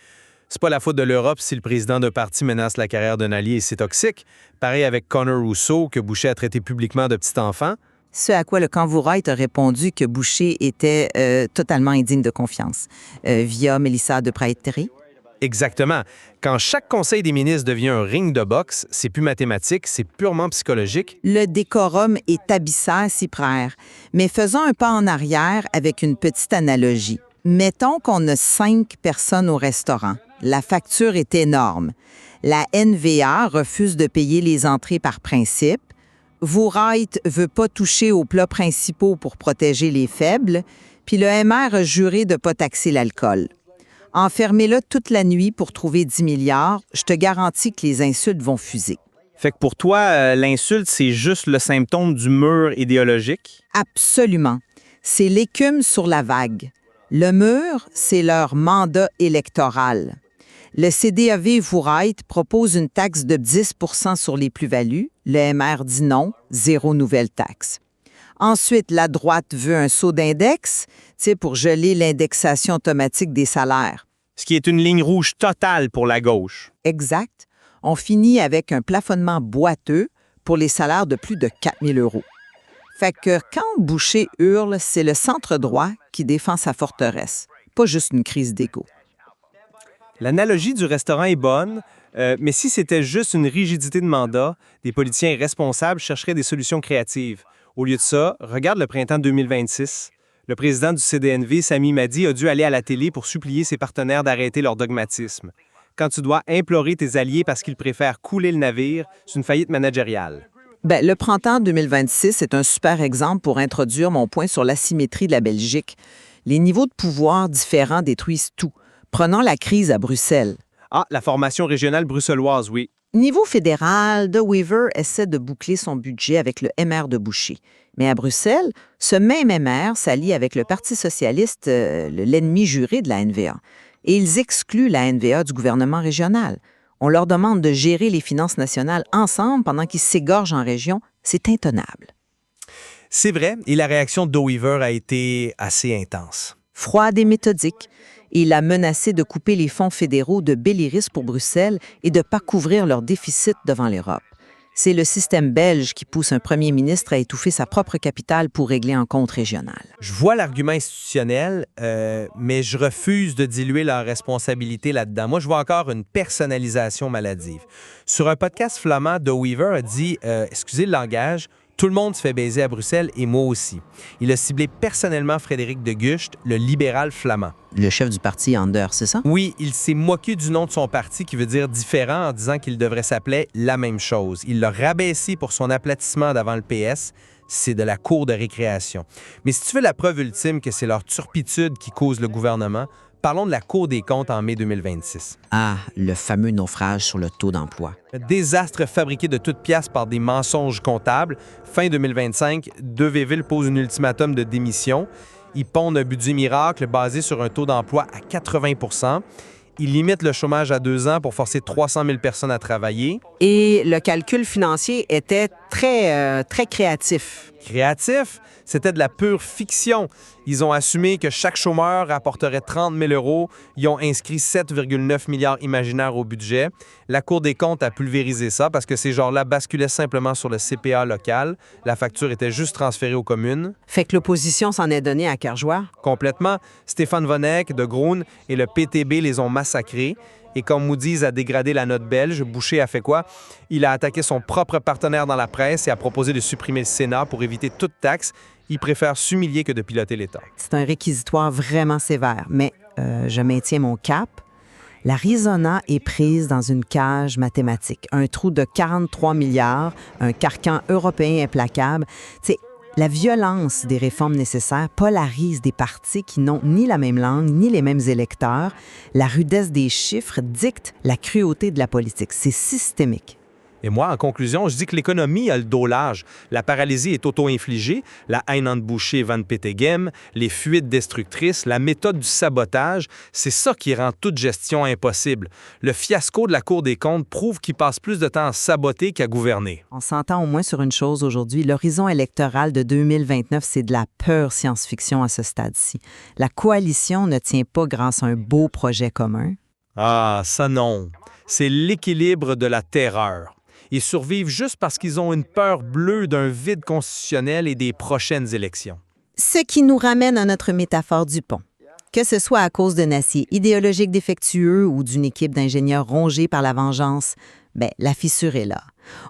S7: C'est pas la faute de l'Europe si le président d'un parti menace la carrière d'un allié et c'est toxique. Pareil avec Conor Rousseau, que Boucher a traité publiquement de petit enfant.
S5: Ce à quoi le camp Woereit a répondu que Boucher était totalement indigne de confiance, via Mélissa de Praet-Terry.
S7: Exactement. Quand chaque conseil des ministres devient un ring de boxe, c'est plus mathématique, c'est purement psychologique.
S5: Le décorum est abyssal, Cypraire. Mais faisons un pas en arrière avec une petite analogie. Mettons qu'on a 5 personnes au restaurant. La facture est énorme. La NVA refuse de payer les entrées par principe. Woereit veut pas toucher aux plats principaux pour protéger les faibles. Puis le MR a juré de pas taxer l'alcool. Enfermez-le toute la nuit pour trouver 10 milliards, je te garantis que les insultes vont fuser.
S6: Fait que pour toi, l'insulte, c'est juste le symptôme du mur idéologique?
S5: Absolument. C'est l'écume sur la vague. Le mur, c'est leur mandat électoral. Le CDAV Woereit propose une taxe de 10 % sur les plus-values. Le MR dit non, 0 nouvelle taxe. Ensuite, la droite veut un saut d'index, pour geler l'indexation automatique des salaires.
S6: Ce qui est une ligne rouge totale pour la gauche.
S5: Exact. On finit avec un plafonnement boiteux pour les salaires de plus de 4 000 €. Fait que quand Boucher hurle, c'est le centre droit qui défend sa forteresse, pas juste une crise d'ego.
S6: L'analogie du restaurant est bonne, mais si c'était juste une rigidité de mandat, des politiciens irresponsables chercheraient des solutions créatives. Au lieu de ça, regarde le printemps 2026. Le président du CDNV, Sami Madi, a dû aller à la télé pour supplier ses partenaires d'arrêter leur dogmatisme. Quand tu dois implorer tes alliés parce qu'ils préfèrent couler le navire, c'est une faillite managériale.
S5: Le printemps 2026 est un super exemple pour introduire mon point sur l'asymétrie de la Belgique. Les niveaux de pouvoir différents détruisent tout. Prenons la crise à Bruxelles.
S6: Ah, la formation régionale bruxelloise, oui.
S5: Niveau fédéral, De Wever essaie de boucler son budget avec le MR de Boucher. Mais à Bruxelles, ce même MR s'allie avec le Parti socialiste, l'ennemi juré de la NVA. Et ils excluent la NVA du gouvernement régional. On leur demande de gérer les finances nationales ensemble pendant qu'ils s'égorgent en région. C'est intenable.
S7: C'est vrai, et la réaction de De Wever a été assez intense.
S5: Froide et méthodique. Il a menacé de couper les fonds fédéraux de Belliris pour Bruxelles et de ne pas couvrir leur déficit devant l'Europe. C'est le système belge qui pousse un premier ministre à étouffer sa propre capitale pour régler un compte régional.
S7: Je vois l'argument institutionnel, mais je refuse de diluer leur responsabilité là-dedans. Moi, je vois encore une personnalisation maladive. Sur un podcast flamand, De Wever a dit, excusez le langage, Tout le monde se fait baiser à Bruxelles et moi aussi. Il a ciblé personnellement Frédéric de Gucht, le libéral flamand.
S5: Le chef du parti Anders, c'est ça?
S7: Oui, il s'est moqué du nom de son parti qui veut dire différent en disant qu'il devrait s'appeler la même chose. Il l'a rabaissé pour son aplatissement devant le PS. C'est de la cour de récréation. Mais si tu veux la preuve ultime que c'est leur turpitude qui cause le gouvernement, parlons de la Cour des comptes en mai 2026.
S5: Ah, le fameux naufrage sur le taux d'emploi.
S7: Un désastre fabriqué de toutes pièces par des mensonges comptables. Fin 2025, Deveville pose un ultimatum de démission. Il pond un budget miracle basé sur un taux d'emploi à 80 %. Il limite le chômage à 2 ans pour forcer 300 000 personnes à travailler.
S8: Et le calcul financier était très créatif.
S7: Créatif, c'était de la pure fiction. Ils ont assumé que chaque chômeur rapporterait 30 000 €. Ils ont inscrit 7,9 milliards imaginaires au budget. La Cour des comptes a pulvérisé ça parce que ces gens-là basculaient simplement sur le CPA local. La facture était juste transférée aux communes.
S8: Fait que l'opposition s'en est donnée à cœur joie.
S7: Complètement. Stéphane Vonneck, De Groen et le PTB les ont massacrés. Et comme Moody's a dégradé la note belge, Boucher a fait quoi? Il a attaqué son propre partenaire dans la presse et a proposé de supprimer le Sénat pour éviter toute taxe. Il préfère s'humilier que de piloter l'État.
S8: C'est un réquisitoire vraiment sévère, mais je maintiens mon cap. L'Arizona est prise dans une cage mathématique, un trou de 43 milliards, un carcan européen implacable. C'est la violence des réformes nécessaires polarise des partis qui n'ont ni la même langue, ni les mêmes électeurs. La rudesse des chiffres dicte la cruauté de la politique. C'est systémique.
S7: Et moi, en conclusion, je dis que l'économie a le dos large. La paralysie est auto-infligée, la haine entre Boucher et Van Petegem, les fuites destructrices, la méthode du sabotage, c'est ça qui rend toute gestion impossible. Le fiasco de la Cour des comptes prouve qu'il passe plus de temps à saboter qu'à gouverner.
S8: On s'entend au moins sur une chose aujourd'hui. L'horizon électoral de 2029, c'est de la pure science-fiction à ce stade-ci. La coalition ne tient pas grâce à un beau projet commun.
S7: Ah, ça non. C'est l'équilibre de la terreur. Ils survivent juste parce qu'ils ont une peur bleue d'un vide constitutionnel et des prochaines élections.
S8: Ce qui nous ramène à notre métaphore du pont. Que ce soit à cause d'un acier idéologique défectueux ou d'une équipe d'ingénieurs rongée par la vengeance, la fissure est là.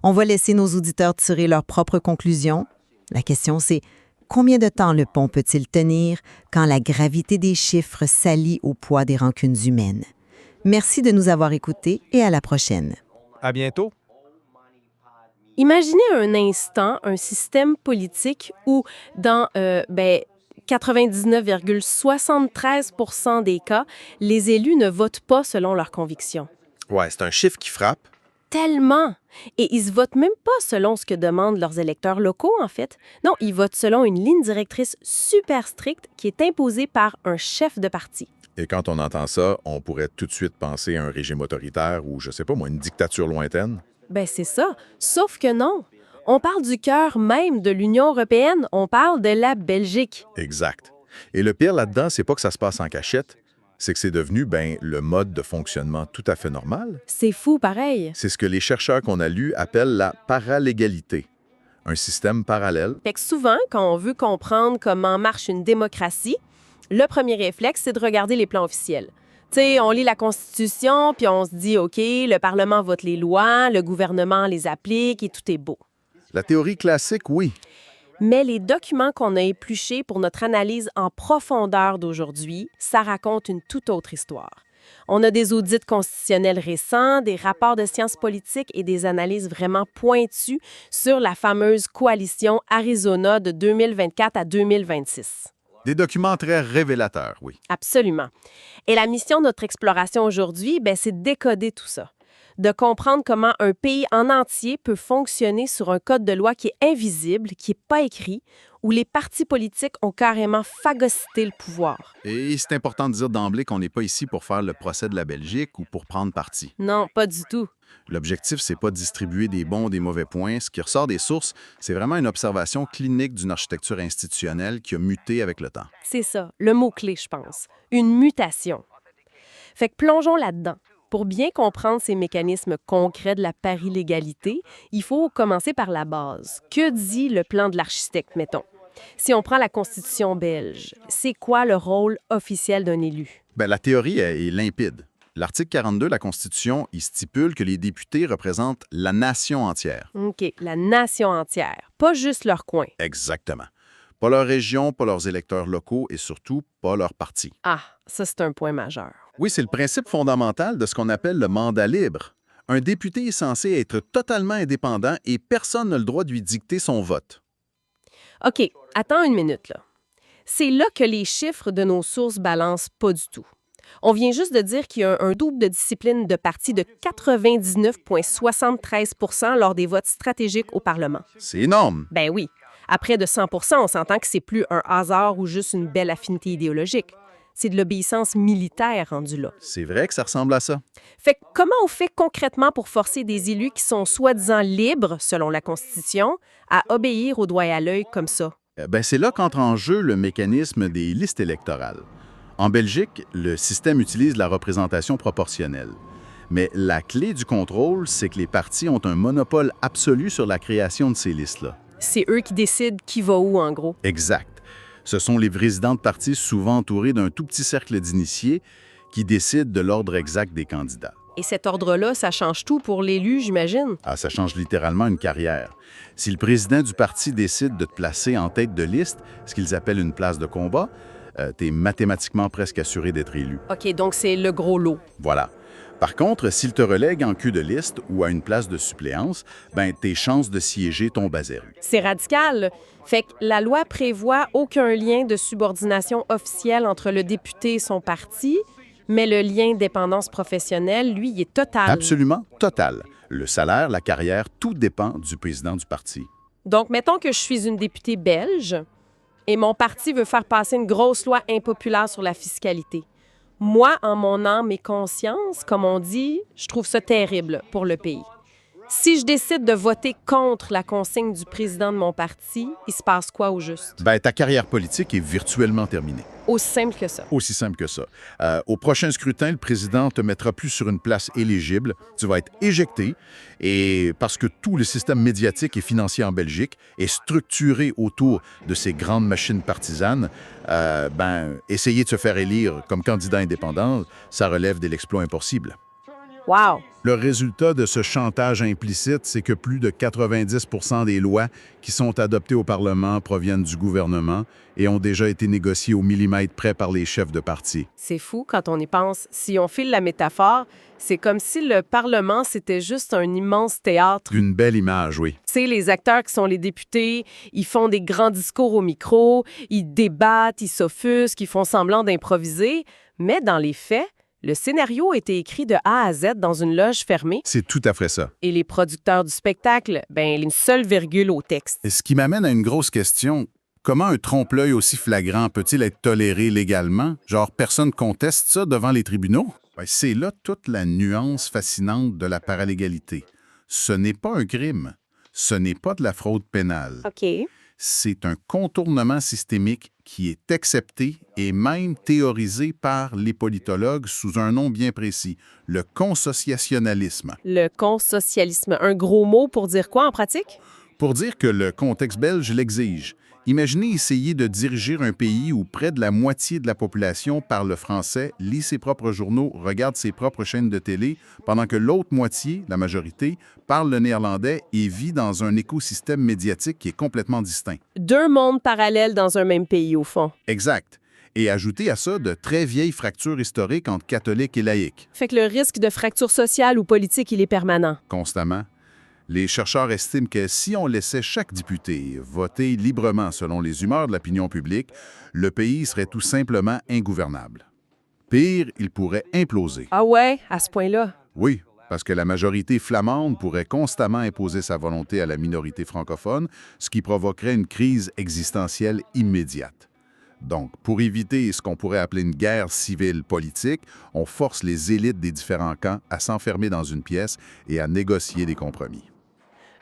S8: On va laisser nos auditeurs tirer leurs propres conclusions. La question, c'est combien de temps le pont peut-il tenir quand la gravité des chiffres s'allie au poids des rancunes humaines? Merci de nous avoir écoutés et à la prochaine.
S7: À bientôt.
S1: Imaginez un instant un système politique où, dans 99,73 % des cas, les élus ne votent pas selon leurs convictions.
S9: Ouais, c'est un chiffre qui frappe.
S1: Tellement! Et ils se votent même pas selon ce que demandent leurs électeurs locaux, en fait. Non, ils votent selon une ligne directrice super stricte qui est imposée par un chef de parti.
S2: Et quand on entend ça, on pourrait tout de suite penser à un régime autoritaire ou, je sais pas moi, une dictature lointaine.
S1: C'est ça. Sauf que non. On parle du cœur même de l'Union européenne. On parle de la Belgique.
S2: Exact. Et le pire là-dedans, c'est pas que ça se passe en cachette, c'est que c'est devenu, le mode de fonctionnement tout à fait normal.
S1: C'est fou, pareil.
S2: C'est ce que les chercheurs qu'on a lus appellent la paralégalité, un système parallèle.
S1: Fait que souvent, quand on veut comprendre comment marche une démocratie, le premier réflexe, c'est de regarder les plans officiels. Tu sais, on lit la Constitution, puis on se dit, OK, le Parlement vote les lois, le gouvernement les applique et tout est beau.
S2: La théorie classique, oui.
S1: Mais les documents qu'on a épluchés pour notre analyse en profondeur d'aujourd'hui, ça raconte une toute autre histoire. On a des audits constitutionnels récents, des rapports de sciences politiques et des analyses vraiment pointues sur la fameuse coalition Arizona de 2024 à 2026.
S2: Des documents très révélateurs, oui.
S1: Absolument. Et la mission de notre exploration aujourd'hui, c'est de décoder tout ça. De comprendre comment un pays en entier peut fonctionner sur un code de loi qui est invisible, qui n'est pas écrit, où les partis politiques ont carrément phagocyté le pouvoir.
S2: Et c'est important de dire d'emblée qu'on n'est pas ici pour faire le procès de la Belgique ou pour prendre parti.
S1: Non, pas du tout.
S2: L'objectif, c'est pas de distribuer des bons ou des mauvais points. Ce qui ressort des sources, c'est vraiment une observation clinique d'une architecture institutionnelle qui a muté avec le temps.
S1: C'est ça, le mot-clé, je pense. Une mutation. Fait que plongeons là-dedans. Pour bien comprendre ces mécanismes concrets de la parilégalité, il faut commencer par la base. Que dit le plan de l'architecte, mettons? Si on prend la Constitution belge, c'est quoi le rôle officiel d'un élu?
S2: La théorie est limpide. L'article 42 de la Constitution, il stipule que les députés représentent la nation entière.
S1: OK, la nation entière, pas juste leur coin.
S2: Exactement. Pas leur région, pas leurs électeurs locaux et surtout pas leur parti.
S1: Ah, ça c'est un point majeur.
S2: Oui, c'est le principe fondamental de ce qu'on appelle le mandat libre. Un député est censé être totalement indépendant et personne n'a le droit de lui dicter son vote.
S1: OK, attends une minute là. C'est là que les chiffres de nos sources balancent pas du tout. On vient juste de dire qu'il y a un double de discipline de parti de 99,73 % lors des votes stratégiques au Parlement.
S2: C'est énorme.
S1: Ben oui. À près de 100 on s'entend que c'est plus un hasard ou juste une belle affinité idéologique. C'est de l'obéissance militaire rendue là.
S2: C'est vrai que ça ressemble à ça.
S1: Fait que comment on fait concrètement pour forcer des élus qui sont soi-disant libres, selon la Constitution, à obéir au doigt et à l'œil comme ça?
S2: C'est là qu'entre en jeu le mécanisme des listes électorales. En Belgique, le système utilise la représentation proportionnelle. Mais la clé du contrôle, c'est que les partis ont un monopole absolu sur la création de ces listes-là.
S1: C'est eux qui décident qui va où, en gros.
S2: Exact. Ce sont les présidents de partis souvent entourés d'un tout petit cercle d'initiés qui décident de l'ordre exact des candidats.
S1: Et cet ordre-là, ça change tout pour l'élu, j'imagine?
S2: Ah, ça change littéralement une carrière. Si le président du parti décide de te placer en tête de liste, ce qu'ils appellent une place de combat, t'es mathématiquement presque assuré d'être élu.
S1: OK, donc c'est le gros lot.
S2: Voilà. Par contre, s'il te relègue en queue de liste ou à une place de suppléance, tes chances de siéger tombent à zéro.
S1: C'est radical. Fait que la loi prévoit aucun lien de subordination officielle entre le député et son parti, mais le lien dépendance professionnelle, lui, il est total.
S2: Absolument total. Le salaire, la carrière, tout dépend du président du parti.
S1: Donc, mettons que je suis une députée belge et mon parti veut faire passer une grosse loi impopulaire sur la fiscalité. Moi, en mon âme et conscience, comme on dit, je trouve ça terrible pour le pays. Si je décide de voter contre la consigne du président de mon parti, il se passe quoi au juste?
S2: Ta carrière politique est virtuellement terminée.
S1: Aussi simple que ça.
S2: Aussi simple que ça. Au prochain scrutin, le président ne te mettra plus sur une place éligible. Tu vas être éjecté. Et parce que tout le système médiatique et financier en Belgique est structuré autour de ces grandes machines partisanes, essayer de se faire élire comme candidat indépendant, ça relève de l'exploit impossible.
S1: Wow!
S4: Le résultat de ce chantage implicite, c'est que plus de 90 % des lois qui sont adoptées au Parlement proviennent du gouvernement et ont déjà été négociées au millimètre près par les chefs de parti.
S1: C'est fou quand on y pense. Si on file la métaphore, c'est comme si le Parlement, c'était juste un immense théâtre.
S4: Une belle image, oui.
S1: Tu sais, les acteurs qui sont les députés, ils font des grands discours au micro, ils débattent, ils s'offusquent, ils font semblant d'improviser. Mais dans les faits, le scénario a été écrit de A à Z dans une loge fermée.
S4: C'est tout à fait ça.
S1: Et les producteurs du spectacle, une seule virgule au texte.
S4: Et ce qui m'amène à une grosse question. Comment un trompe-l'œil aussi flagrant peut-il être toléré légalement? Genre, personne conteste ça devant les tribunaux? C'est là toute la nuance fascinante de la paralégalité. Ce n'est pas un crime. Ce n'est pas de la fraude pénale.
S1: OK.
S4: C'est un contournement systémique qui est accepté et même théorisé par les politologues sous un nom bien précis, le consociationalisme.
S1: Le consocialisme, un gros mot pour dire quoi en pratique?
S4: Pour dire que le contexte belge l'exige. Imaginez essayer de diriger un pays où près de la moitié de la population parle français, lit ses propres journaux, regarde ses propres chaînes de télé, pendant que l'autre moitié, la majorité, parle le néerlandais et vit dans un écosystème médiatique qui est complètement distinct.
S1: Deux mondes parallèles dans un même pays, au fond.
S4: Exact. Et ajouter à ça de très vieilles fractures historiques entre catholiques et laïcs.
S1: Fait que le risque de fracture sociale ou politique, il est permanent.
S4: Constamment. Les chercheurs estiment que si on laissait chaque député voter librement selon les humeurs de l'opinion publique, le pays serait tout simplement ingouvernable. Pire, il pourrait imploser.
S1: Ah ouais, à ce point-là?
S4: Oui, parce que la majorité flamande pourrait constamment imposer sa volonté à la minorité francophone, ce qui provoquerait une crise existentielle immédiate. Donc, pour éviter ce qu'on pourrait appeler une guerre civile politique, on force les élites des différents camps à s'enfermer dans une pièce et à négocier des compromis.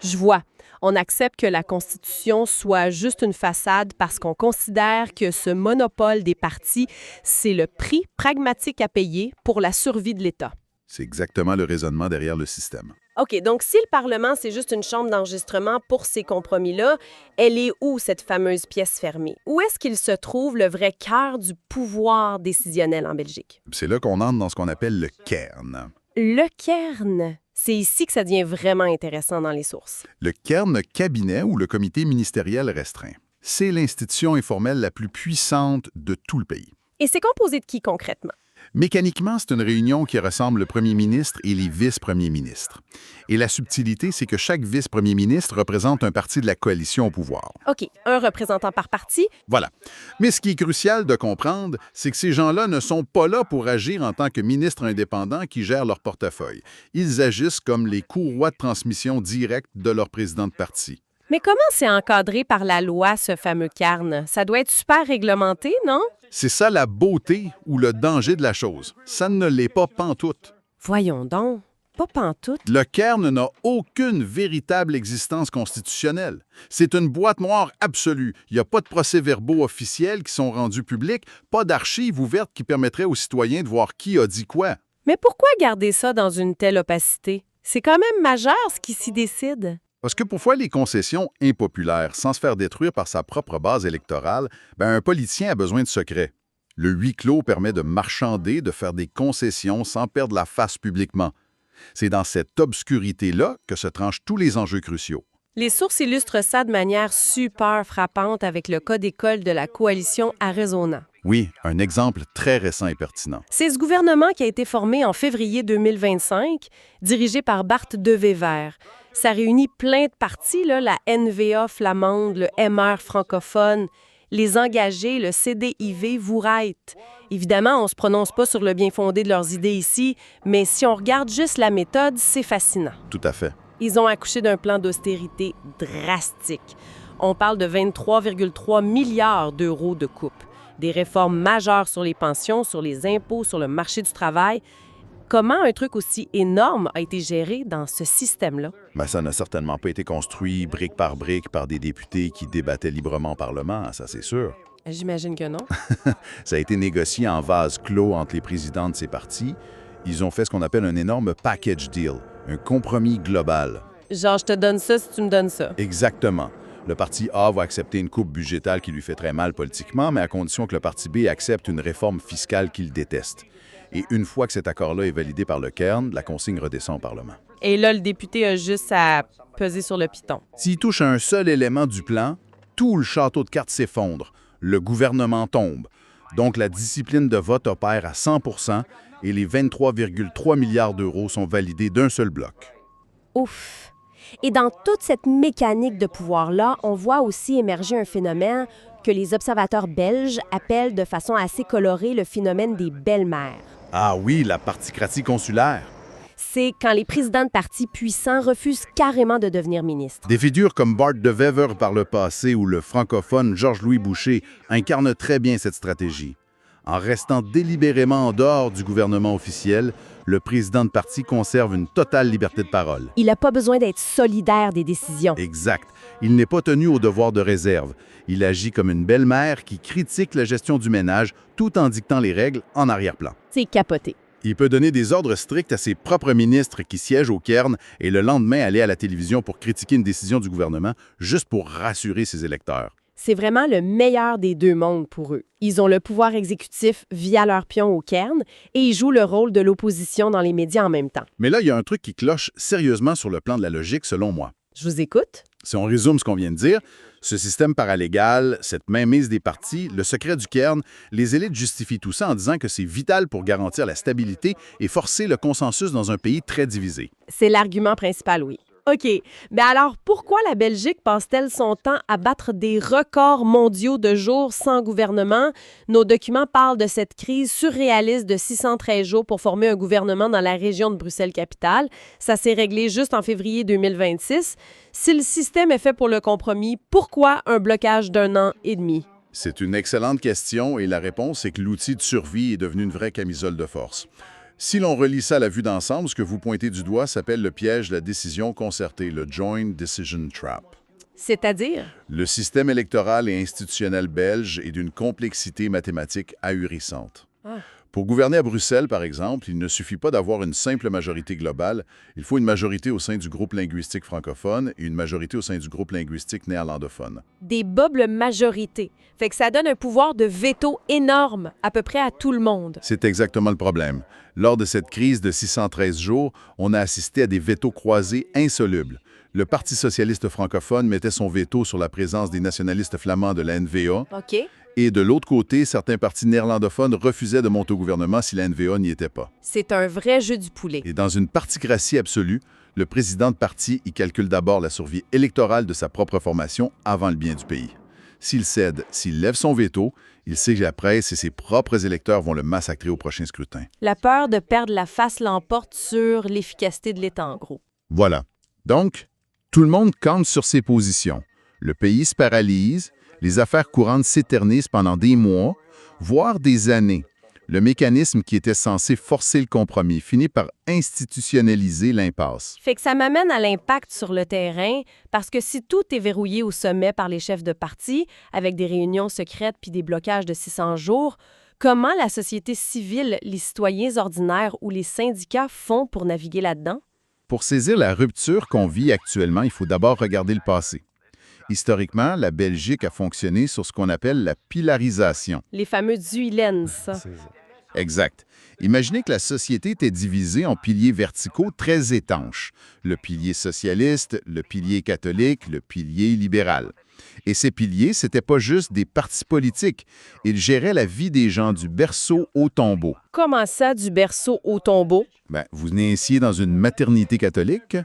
S1: Je vois. On accepte que la Constitution soit juste une façade parce qu'on considère que ce monopole des partis, c'est le prix pragmatique à payer pour la survie de l'État.
S4: C'est exactement le raisonnement derrière le système.
S1: OK, donc si le Parlement, c'est juste une chambre d'enregistrement pour ces compromis-là, elle est où, cette fameuse pièce fermée? Où est-ce qu'il se trouve le vrai cœur du pouvoir décisionnel en Belgique?
S4: C'est là qu'on entre dans ce qu'on appelle le cairn.
S1: Le cairn. C'est ici que ça devient vraiment intéressant dans les sources.
S4: Le cairn cabinet ou le comité ministériel restreint. C'est l'institution informelle la plus puissante de tout le pays.
S1: Et c'est composé de qui concrètement?
S4: Mécaniquement, c'est une réunion qui ressemble le premier ministre et les vice-premiers ministres. Et la subtilité, c'est que chaque vice-premier ministre représente un parti de la coalition au pouvoir.
S1: OK, un représentant par parti.
S4: Voilà. Mais ce qui est crucial de comprendre, c'est que ces gens-là ne sont pas là pour agir en tant que ministres indépendants qui gèrent leur portefeuille. Ils agissent comme les courroies de transmission directe de leur président de parti.
S1: Mais comment c'est encadré par la loi, ce fameux cairn? Ça doit être super réglementé, non?
S4: C'est ça la beauté ou le danger de la chose. Ça ne l'est pas pantoute.
S1: Voyons donc, pas pantoute.
S4: Le cairn n'a aucune véritable existence constitutionnelle. C'est une boîte noire absolue. Il n'y a pas de procès-verbaux officiels qui sont rendus publics, pas d'archives ouvertes qui permettraient aux citoyens de voir qui a dit quoi.
S1: Mais pourquoi garder ça dans une telle opacité? C'est quand même majeur ce qui s'y décide.
S4: Parce que pour faire les concessions impopulaires sans se faire détruire par sa propre base électorale, un politicien a besoin de secret. Le huis clos permet de marchander, de faire des concessions sans perdre la face publiquement. C'est dans cette obscurité-là que se tranchent tous les enjeux cruciaux.
S1: Les sources illustrent ça de manière super frappante avec le cas d'école de la coalition Arizona.
S4: Oui, un exemple très récent et pertinent.
S1: C'est ce gouvernement qui a été formé en février 2025, dirigé par Bart De Wever. Ça réunit plein de partis, là, la NVA flamande, le MR francophone, les engagés, le CDIV Voerait. Évidemment, on ne se prononce pas sur le bien fondé de leurs idées ici, mais si on regarde juste la méthode, c'est fascinant.
S4: Tout à fait.
S1: Ils ont accouché d'un plan d'austérité drastique. On parle de 23,3 milliards d'euros de coupe. Des réformes majeures sur les pensions, sur les impôts, sur le marché du travail. Comment un truc aussi énorme a été géré dans ce système-là?
S4: Ça n'a certainement pas été construit brique par des députés qui débattaient librement au Parlement, ça c'est sûr.
S1: J'imagine que non.
S4: Ça a été négocié en vase clos entre les présidents de ces partis. Ils ont fait ce qu'on appelle un énorme package deal, un compromis global.
S1: Genre, je te donne ça si tu me donnes ça.
S4: Exactement. Le parti A va accepter une coupe budgétale qui lui fait très mal politiquement, mais à condition que le parti B accepte une réforme fiscale qu'il déteste. Et une fois que cet accord-là est validé par le cairn, la consigne redescend au Parlement.
S1: Et là, le député a juste à peser sur le piton.
S4: S'il touche à un seul élément du plan, tout le château de cartes s'effondre. Le gouvernement tombe. Donc, la discipline de vote opère à 100 % et les 23,3 milliards d'euros sont validés d'un seul bloc.
S1: Ouf! Et dans toute cette mécanique de pouvoir-là, on voit aussi émerger un phénomène que les observateurs belges appellent de façon assez colorée le phénomène des belles-mères.
S4: Ah oui, la particratie consulaire.
S1: C'est quand les présidents de partis puissants refusent carrément de devenir ministres.
S4: Des figures comme Bart De Wever par le passé ou le francophone Georges-Louis Boucher incarnent très bien cette stratégie. En restant délibérément en dehors du gouvernement officiel, le président de parti conserve une totale liberté de parole.
S1: Il n'a pas besoin d'être solidaire des décisions.
S4: Exact. Il n'est pas tenu au devoir de réserve. Il agit comme une belle-mère qui critique la gestion du ménage tout en dictant les règles en arrière-plan.
S1: C'est capoté.
S4: Il peut donner des ordres stricts à ses propres ministres qui siègent au cairn et le lendemain aller à la télévision pour critiquer une décision du gouvernement juste pour rassurer ses électeurs.
S1: C'est vraiment le meilleur des deux mondes pour eux. Ils ont le pouvoir exécutif via leur pion au cairn et ils jouent le rôle de l'opposition dans les médias en même temps.
S4: Mais là, il y a un truc qui cloche sérieusement sur le plan de la logique, selon moi.
S1: Je vous écoute.
S4: Si on résume ce qu'on vient de dire, ce système paralégal, cette mainmise des partis, le secret du cairn, les élites justifient tout ça en disant que c'est vital pour garantir la stabilité et forcer le consensus dans un pays très divisé.
S1: C'est l'argument principal, oui. OK. Mais alors, pourquoi la Belgique passe-t-elle son temps à battre des records mondiaux de jours sans gouvernement? Nos documents parlent de cette crise surréaliste de 613 jours pour former un gouvernement dans la région de Bruxelles-Capitale. Ça s'est réglé juste en février 2026. Si le système est fait pour le compromis, pourquoi un blocage d'1 an et demi?
S4: C'est une excellente question et la réponse est que l'outil de survie est devenu une vraie camisole de force. Si l'on relie ça à la vue d'ensemble, ce que vous pointez du doigt s'appelle le piège de la décision concertée, le Joint Decision Trap.
S1: C'est-à-dire?
S4: Le système électoral et institutionnel belge est d'une complexité mathématique ahurissante. Pour gouverner à Bruxelles, par exemple, il ne suffit pas d'avoir une simple majorité globale. Il faut une majorité au sein du groupe linguistique francophone et une majorité au sein du groupe linguistique néerlandophone.
S1: Des doubles majorités. Fait que ça donne un pouvoir de veto énorme, à peu près à tout le monde.
S4: C'est exactement le problème. Lors de cette crise de 613 jours, on a assisté à des vétos croisés insolubles. Le Parti socialiste francophone mettait son veto sur la présence des nationalistes flamands de la NVA.
S1: OK.
S4: Et de l'autre côté, certains partis néerlandophones refusaient de monter au gouvernement si la NVA n'y était pas.
S1: C'est un vrai jeu du poulet.
S4: Et dans une particratie absolue, le président de parti y calcule d'abord la survie électorale de sa propre formation avant le bien du pays. S'il cède, s'il lève son veto, il sait que la presse et ses propres électeurs vont le massacrer au prochain scrutin.
S1: La peur de perdre la face l'emporte sur l'efficacité de l'État, en gros.
S4: Voilà. Donc, tout le monde campe sur ses positions. Le pays se paralyse, les affaires courantes s'éternisent pendant des mois, voire des années. Le mécanisme qui était censé forcer le compromis finit par institutionnaliser l'impasse.
S1: Fait que ça m'amène à l'impact sur le terrain, parce que si tout est verrouillé au sommet par les chefs de parti, avec des réunions secrètes puis des blocages de 600 jours, comment la société civile, les citoyens ordinaires ou les syndicats font pour naviguer là-dedans?
S4: Pour saisir la rupture qu'on vit actuellement, il faut d'abord regarder le passé. Historiquement, la Belgique a fonctionné sur ce qu'on appelle la pilarisation.
S1: Les fameux duilens, ça.
S4: Exact. Imaginez que la société était divisée en piliers verticaux très étanches. Le pilier socialiste, le pilier catholique, le pilier libéral. Et ces piliers, ce n'étaient pas juste des partis politiques. Ils géraient la vie des gens du berceau au tombeau.
S1: Comment ça, du berceau au tombeau?
S4: Vous naissiez dans une maternité catholique,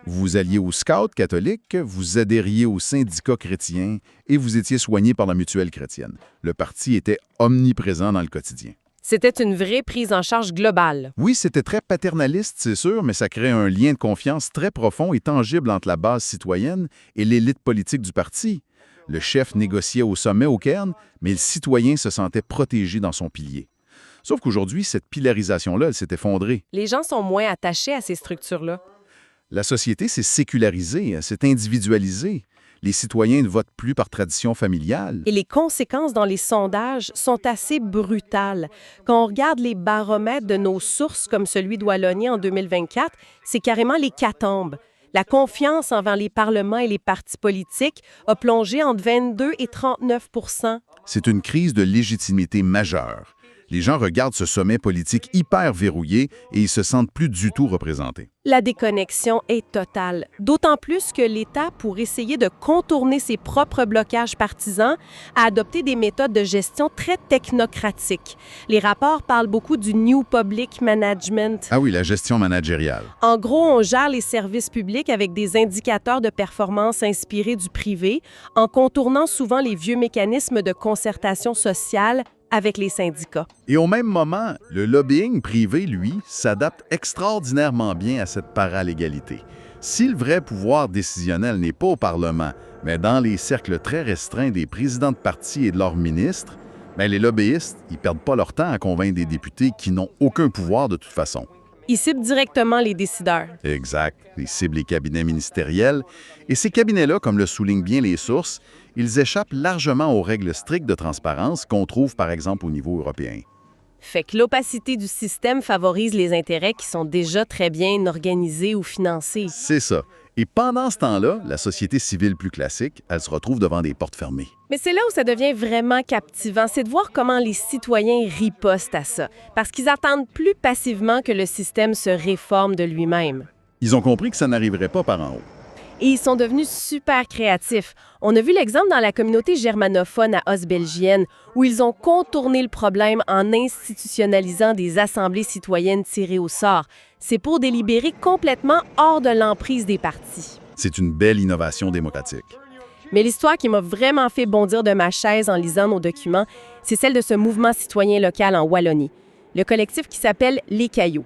S4: vous alliez au scout catholique, vous adhériez au syndicat chrétien et vous étiez soigné par la mutuelle chrétienne. Le parti était omniprésent dans le quotidien.
S1: C'était une vraie prise en charge globale.
S4: Oui, c'était très paternaliste, c'est sûr, mais ça crée un lien de confiance très profond et tangible entre la base citoyenne et l'élite politique du parti. Le chef négociait au sommet au Cairn, mais le citoyen se sentait protégé dans son pilier. Sauf qu'aujourd'hui, cette pilarisation-là, elle s'est effondrée.
S1: Les gens sont moins attachés à ces structures-là.
S4: La société s'est sécularisée, s'est individualisée. Les citoyens ne votent plus par tradition familiale.
S1: Et les conséquences dans les sondages sont assez brutales. Quand on regarde les baromètres de nos sources, comme celui de Wallonie en 2024, c'est carrément l'hécatombe. La confiance envers les parlements et les partis politiques a plongé entre 22 et 39 %.
S4: C'est une crise de légitimité majeure. Les gens regardent ce sommet politique hyper verrouillé et ils se sentent plus du tout représentés.
S1: La déconnexion est totale, d'autant plus que l'État, pour essayer de contourner ses propres blocages partisans, a adopté des méthodes de gestion très technocratiques. Les rapports parlent beaucoup du New Public Management.
S4: Ah oui, la gestion managériale.
S1: En gros, on gère les services publics avec des indicateurs de performance inspirés du privé, en contournant souvent les vieux mécanismes de concertation sociale avec les syndicats.
S4: Et au même moment, le lobbying privé, lui, s'adapte extraordinairement bien à cette paralégalité. Si le vrai pouvoir décisionnel n'est pas au Parlement, mais dans les cercles très restreints des présidents de partis et de leurs ministres, les lobbyistes, ils perdent pas leur temps à convaincre des députés qui n'ont aucun pouvoir de toute façon.
S1: Ils ciblent directement les décideurs.
S4: Exact. Ils ciblent les cabinets ministériels. Et ces cabinets-là, comme le soulignent bien les sources, ils échappent largement aux règles strictes de transparence qu'on trouve, par exemple, au niveau européen.
S1: Fait que l'opacité du système favorise les intérêts qui sont déjà très bien organisés ou financés.
S4: C'est ça. Et pendant ce temps-là, la société civile plus classique, elle se retrouve devant des portes fermées.
S1: Mais c'est là où ça devient vraiment captivant, c'est de voir comment les citoyens ripostent à ça, parce qu'ils attendent plus passivement que le système se réforme de lui-même.
S4: Ils ont compris que ça n'arriverait pas par en haut.
S1: Et ils sont devenus super créatifs. On a vu l'exemple dans la communauté germanophone à Ostbelgienne, où ils ont contourné le problème en institutionnalisant des assemblées citoyennes tirées au sort. C'est pour délibérer complètement hors de l'emprise des partis.
S4: C'est une belle innovation démocratique.
S1: Mais l'histoire qui m'a vraiment fait bondir de ma chaise en lisant nos documents, c'est celle de ce mouvement citoyen local en Wallonie, le collectif qui s'appelle Les Cailloux.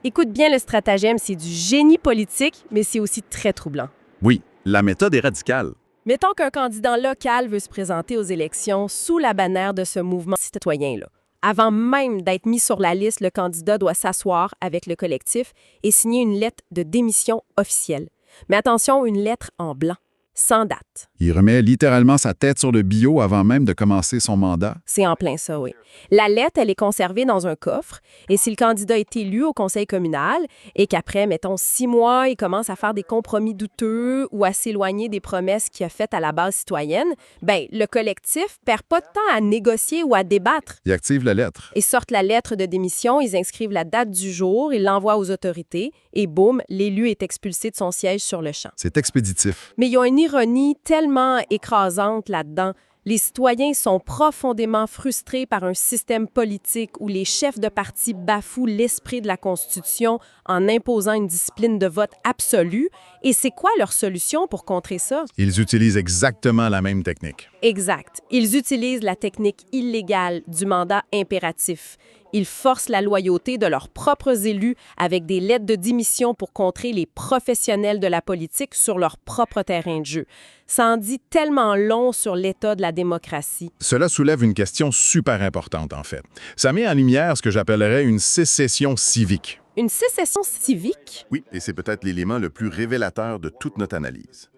S1: Écoute bien le stratagème, c'est du génie politique, mais c'est aussi très troublant.
S4: Oui, la méthode est radicale.
S1: Mettons qu'un candidat local veut se présenter aux élections sous la bannière de ce mouvement citoyen-là. Avant même d'être mis sur la liste, le candidat doit s'asseoir avec le collectif et signer une lettre de démission officielle. Mais attention, une lettre en blanc. sans date.
S4: Il remet littéralement sa tête sur le bio avant même de commencer son mandat.
S1: C'est en plein ça, oui. La lettre, elle est conservée dans un coffre, et si le candidat est élu au conseil communal et qu'après, mettons, 6 mois, il commence à faire des compromis douteux ou à s'éloigner des promesses qu'il a faites à la base citoyenne, ben le collectif perd pas de temps à négocier ou à débattre.
S4: Il active la lettre.
S1: Ils sortent la lettre de démission, ils inscrivent la date du jour, ils l'envoient aux autorités, et boum, l'élu est expulsé de son siège sur le champ.
S4: C'est expéditif.
S1: Mais il y a une ironie tellement écrasante là-dedans. Les citoyens sont profondément frustrés par un système politique où les chefs de parti bafouent l'esprit de la Constitution en imposant une discipline de vote absolue. Et c'est quoi leur solution pour contrer ça?
S4: Ils utilisent exactement la même technique.
S1: Exact. Ils utilisent la technique illégale du mandat impératif. Ils forcent la loyauté de leurs propres élus avec des lettres de démission pour contrer les professionnels de la politique sur leur propre terrain de jeu. Ça en dit tellement long sur l'état de la démocratie.
S2: Cela soulève une question super importante, en fait. Ça met en lumière ce que j'appellerais une sécession civique.
S1: Une sécession civique?
S9: Oui, et c'est peut-être l'élément le plus révélateur de toute notre analyse.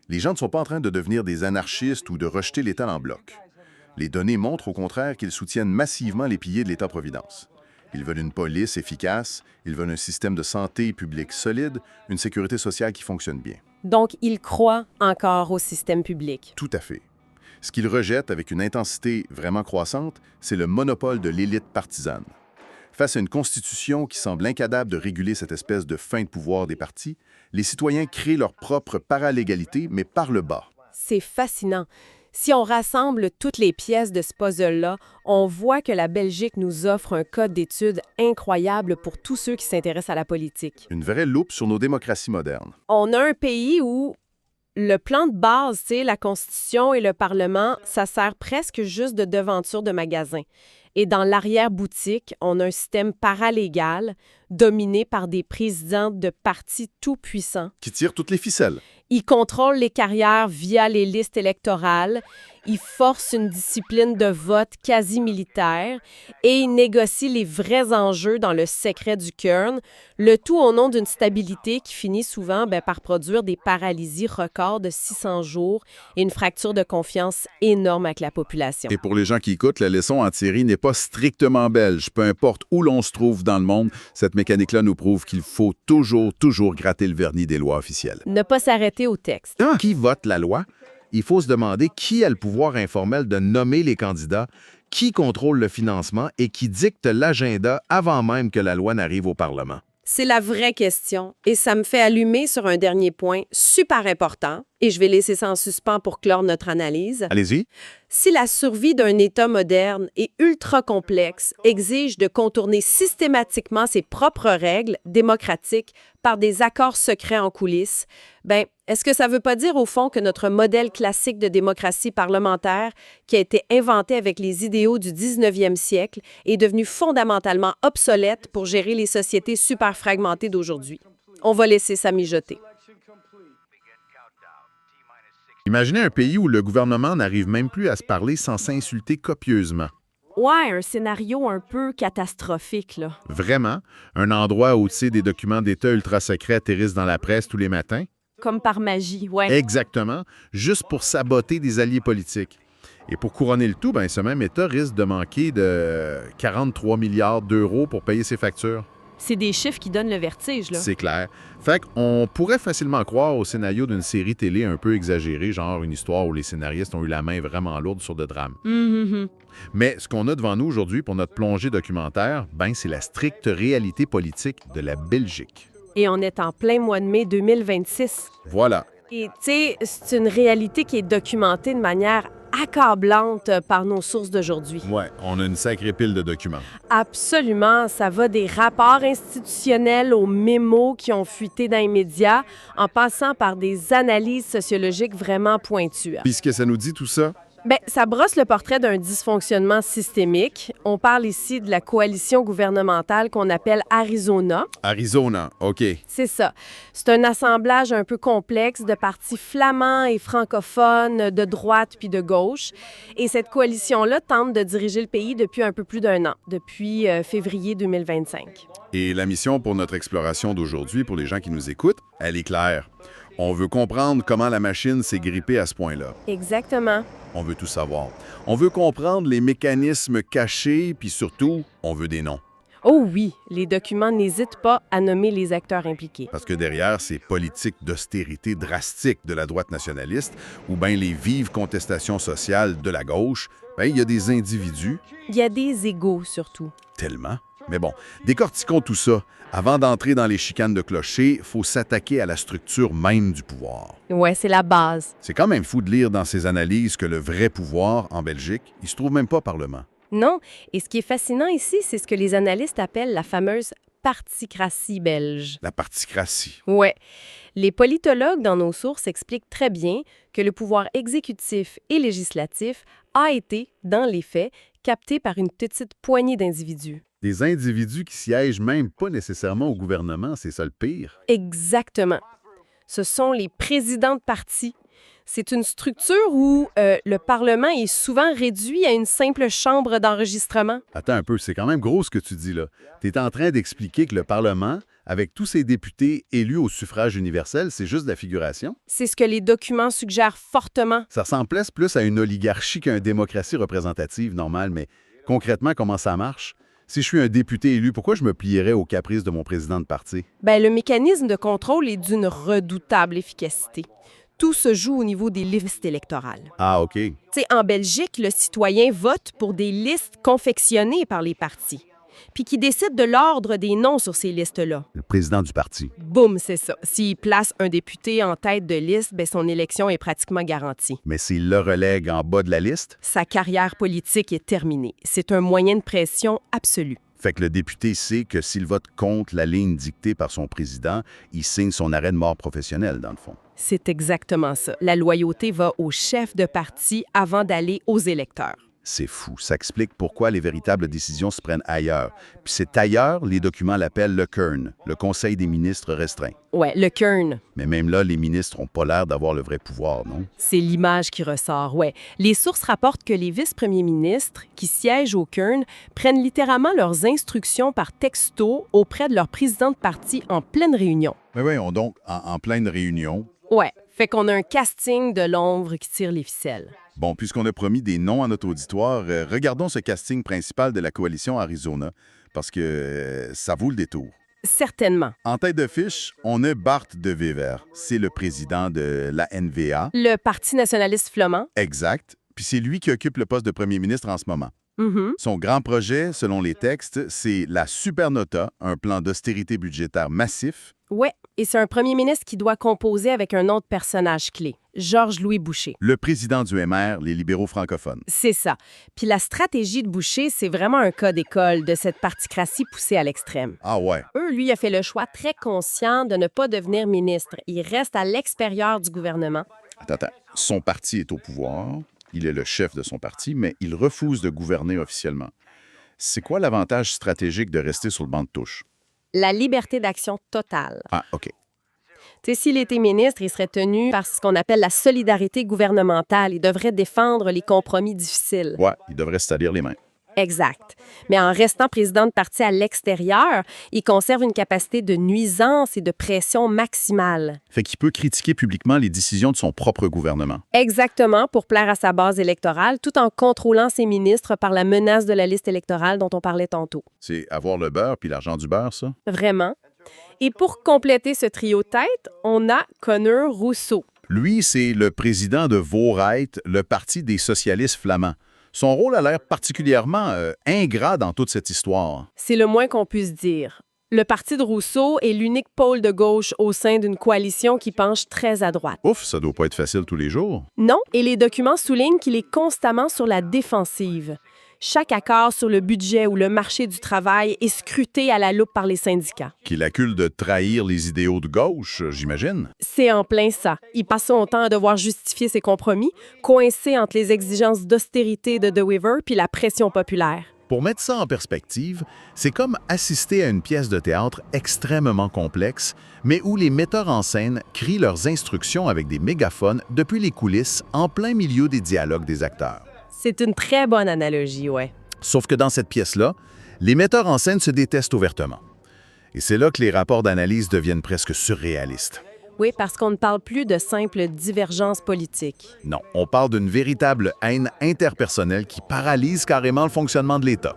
S9: Les gens ne sont pas en train de devenir des anarchistes ou de rejeter l'État en bloc. Les données montrent au contraire qu'ils soutiennent massivement les piliers de l'État-providence. Ils veulent une police efficace, ils veulent un système de santé publique solide, une sécurité sociale qui fonctionne bien.
S1: Donc, ils croient encore au système public.
S9: Tout à fait. Ce qu'ils rejettent avec une intensité vraiment croissante, c'est le monopole de l'élite partisane. Face à une constitution qui semble incapable de réguler cette espèce de fin de pouvoir des partis, les citoyens créent leur propre paralégalité, mais par le bas.
S1: C'est fascinant. Si on rassemble toutes les pièces de ce puzzle-là, on voit que la Belgique nous offre un code d'étude incroyable pour tous ceux qui s'intéressent à la politique.
S9: Une vraie loupe sur nos démocraties modernes.
S1: On a un pays où le plan de base, la Constitution et le Parlement, ça sert presque juste de devanture de magasin. Et dans l'arrière-boutique, on a un système paralégal dominé par des présidents de partis tout-puissants.
S9: Qui tirent toutes les ficelles.
S1: Ils contrôlent les carrières via les listes électorales, ils forcent une discipline de vote quasi militaire et ils négocient les vrais enjeux dans le secret du Kern, le tout au nom d'une stabilité qui finit souvent par produire des paralysies records de 600 jours et une fracture de confiance énorme avec la population.
S4: Et pour les gens qui écoutent, la leçon en Thierry n'est pas strictement belge. Peu importe où l'on se trouve dans le monde, cette mécanique-là nous prouve qu'il faut toujours gratter le vernis des lois officielles.
S1: Ne pas s'arrêter au texte.
S10: Qui vote la loi? Il faut se demander qui a le pouvoir informel de nommer les candidats, qui contrôle le financement et qui dicte l'agenda avant même que la loi n'arrive au Parlement.
S1: C'est la vraie question et ça me fait allumer sur un dernier point super important et je vais laisser ça en suspens pour clore notre analyse.
S10: Allez-y.
S1: Si la survie d'un État moderne et ultra complexe exige de contourner systématiquement ses propres règles démocratiques par des accords secrets en coulisses, est-ce que ça ne veut pas dire au fond que notre modèle classique de démocratie parlementaire, qui a été inventé avec les idéaux du 19e siècle, est devenu fondamentalement obsolète pour gérer les sociétés super fragmentées d'aujourd'hui? On va laisser ça mijoter.
S10: Imaginez un pays où le gouvernement n'arrive même plus à se parler sans s'insulter copieusement.
S1: Ouais, un scénario un peu catastrophique, là.
S10: Vraiment? Un endroit où, des documents d'État ultra secrets atterrissent dans la presse tous les matins?
S1: Comme par magie, ouais.
S10: Exactement, juste pour saboter des alliés politiques. Et pour couronner le tout, ce même État risque de manquer de 43 milliards d'euros pour payer ses factures.
S1: C'est des chiffres qui donnent le vertige, là.
S10: C'est clair. Fait qu'on pourrait facilement croire au scénario d'une série télé un peu exagérée, genre une histoire où les scénaristes ont eu la main vraiment lourde sur de drames. Mais ce qu'on a devant nous aujourd'hui pour notre plongée documentaire, c'est la stricte réalité politique de la Belgique.
S1: Et on est en plein mois de mai 2026.
S10: Voilà.
S1: Et tu sais, c'est une réalité qui est documentée de manière accablante par nos sources d'aujourd'hui.
S10: Ouais, on a une sacrée pile de documents.
S1: Absolument, ça va des rapports institutionnels aux mémos qui ont fuité dans les médias, en passant par des analyses sociologiques vraiment pointues.
S10: Puis ce que ça nous dit tout ça?
S1: Ça brosse le portrait d'un dysfonctionnement systémique. On parle ici de la coalition gouvernementale qu'on appelle Arizona.
S10: Arizona, OK.
S1: C'est ça. C'est un assemblage un peu complexe de partis flamands et francophones, de droite puis de gauche. Et cette coalition-là tente de diriger le pays depuis un peu plus d'1 an, depuis février 2025.
S4: Et la mission pour notre exploration d'aujourd'hui, pour les gens qui nous écoutent, elle est claire. On veut comprendre comment la machine s'est grippée à ce point-là.
S1: Exactement.
S4: On veut tout savoir. On veut comprendre les mécanismes cachés, puis surtout, on veut des noms.
S1: Oh oui, les documents n'hésitent pas à nommer les acteurs impliqués.
S4: Parce que derrière ces politiques d'austérité drastiques de la droite nationaliste, ou bien les vives contestations sociales de la gauche, ben, il y a des individus.
S1: Il y a des égos surtout.
S4: Tellement. Mais bon, décortiquons tout ça. Avant d'entrer dans les chicanes de clocher, il faut s'attaquer à la structure même du pouvoir.
S1: Ouais, c'est la base.
S4: C'est quand même fou de lire dans ces analyses que le vrai pouvoir, en Belgique, il se trouve même pas au Parlement.
S1: Non, et ce qui est fascinant ici, c'est ce que les analystes appellent la fameuse particratie belge.
S4: La particratie.
S1: Ouais. Les politologues dans nos sources expliquent très bien que le pouvoir exécutif et législatif a été, dans les faits, capté par une petite poignée d'individus.
S4: Des individus qui siègent même pas nécessairement au gouvernement, c'est ça le pire.
S1: Exactement. Ce sont les présidents de partis. C'est une structure où le Parlement est souvent réduit à une simple chambre d'enregistrement.
S4: Attends un peu, c'est quand même gros ce que tu dis là. Tu es en train d'expliquer que le Parlement, avec tous ses députés élus au suffrage universel, c'est juste de la figuration?
S1: C'est ce que les documents suggèrent fortement.
S4: Ça ressemble plus à une oligarchie qu'à une démocratie représentative normale, mais concrètement, comment ça marche? Si je suis un député élu, pourquoi je me plierais aux caprices de mon président de parti?
S1: Bien, le mécanisme de contrôle est d'une redoutable efficacité. Tout se joue au niveau des listes électorales.
S4: Ah, OK.
S1: T'sais, en Belgique, le citoyen vote pour des listes confectionnées par les partis, puis qui décide de l'ordre des noms sur ces listes-là.
S4: Le président du parti.
S1: Boum, c'est ça. S'il place un député en tête de liste, bien, son élection est pratiquement garantie.
S4: Mais s'il le relègue en bas de la liste?
S1: Sa carrière politique est terminée. C'est un moyen de pression absolu.
S4: Fait que le député sait que s'il vote contre la ligne dictée par son président, il signe son arrêt de mort professionnel, dans le fond.
S1: C'est exactement ça. La loyauté va au chef de parti avant d'aller aux électeurs.
S4: C'est fou. Ça explique pourquoi les véritables décisions se prennent ailleurs. Puis c'est ailleurs, les documents l'appellent le KERN, le Conseil des ministres restreint.
S1: Ouais, le KERN.
S4: Mais même là, les ministres n'ont pas l'air d'avoir le vrai pouvoir, non?
S1: C'est l'image qui ressort, ouais. Les sources rapportent que les vice-premiers ministres qui siègent au KERN prennent littéralement leurs instructions par texto auprès de leur président de parti en pleine réunion.
S4: Mais voyons donc, en pleine réunion.
S1: Ouais, fait qu'on a un casting de l'ombre qui tire les ficelles.
S4: Bon, puisqu'on a promis des noms à notre auditoire, regardons ce casting principal de la coalition Arizona, parce que ça vaut le détour.
S1: Certainement.
S4: En tête de fiche, on a Bart de Wever. C'est le président de la NVA.
S1: Le Parti nationaliste flamand.
S4: Exact. Puis c'est lui qui occupe le poste de premier ministre en ce moment. Son grand projet, selon les textes, c'est la Supernota, un plan d'austérité budgétaire massif.
S1: Ouais, et c'est un premier ministre qui doit composer avec un autre personnage clé, Georges-Louis Boucher.
S4: Le président du MR, les libéraux francophones.
S1: C'est ça. Puis la stratégie de Boucher, c'est vraiment un cas d'école de cette particratie poussée à l'extrême.
S4: Ah ouais.
S1: Lui, a fait le choix très conscient de ne pas devenir ministre. Il reste à l'extérieur du gouvernement.
S4: Attends. Son parti est au pouvoir. Il est le chef de son parti, mais il refuse de gouverner officiellement. C'est quoi l'avantage stratégique de rester sur le banc de touche?
S1: La liberté d'action totale.
S4: Ah, OK.
S1: Tu sais, s'il était ministre, il serait tenu par ce qu'on appelle la solidarité gouvernementale. Il devrait défendre les compromis difficiles.
S4: Ouais, il devrait se salir les mains.
S1: Exact. Mais en restant président de parti à l'extérieur, il conserve une capacité de nuisance et de pression maximale.
S4: Fait qu'il peut critiquer publiquement les décisions de son propre gouvernement.
S1: Exactement, pour plaire à sa base électorale, tout en contrôlant ses ministres par la menace de la liste électorale dont on parlait tantôt.
S4: C'est avoir le beurre puis l'argent du beurre, ça?
S1: Vraiment. Et pour compléter ce trio de tête, on a Conor Rousseau.
S4: Lui, c'est le président de Voorheit, le parti des socialistes flamands. Son rôle a l'air particulièrement ingrat dans toute cette histoire.
S1: C'est le moins qu'on puisse dire. Le parti de Rousseau est l'unique pôle de gauche au sein d'une coalition qui penche très à droite.
S4: Ouf, ça doit pas être facile tous les jours.
S1: Non, et les documents soulignent qu'il est constamment sur la défensive. Chaque accord sur le budget ou le marché du travail est scruté à la loupe par les syndicats.
S4: Qu'il accule de trahir les idéaux de gauche, j'imagine.
S1: C'est en plein ça. Il passe son temps à devoir justifier ses compromis, coincé entre les exigences d'austérité de De Wever puis la pression populaire.
S4: Pour mettre ça en perspective, c'est comme assister à une pièce de théâtre extrêmement complexe, mais où les metteurs en scène crient leurs instructions avec des mégaphones depuis les coulisses en plein milieu des dialogues des acteurs.
S1: C'est une très bonne analogie, ouais.
S4: Sauf que dans cette pièce-là, les metteurs en scène se détestent ouvertement. Et c'est là que les rapports d'analyse deviennent presque surréalistes.
S1: Oui, parce qu'on ne parle plus de simples divergences politiques.
S2: Non, on parle d'une véritable haine interpersonnelle qui paralyse carrément le fonctionnement de l'État.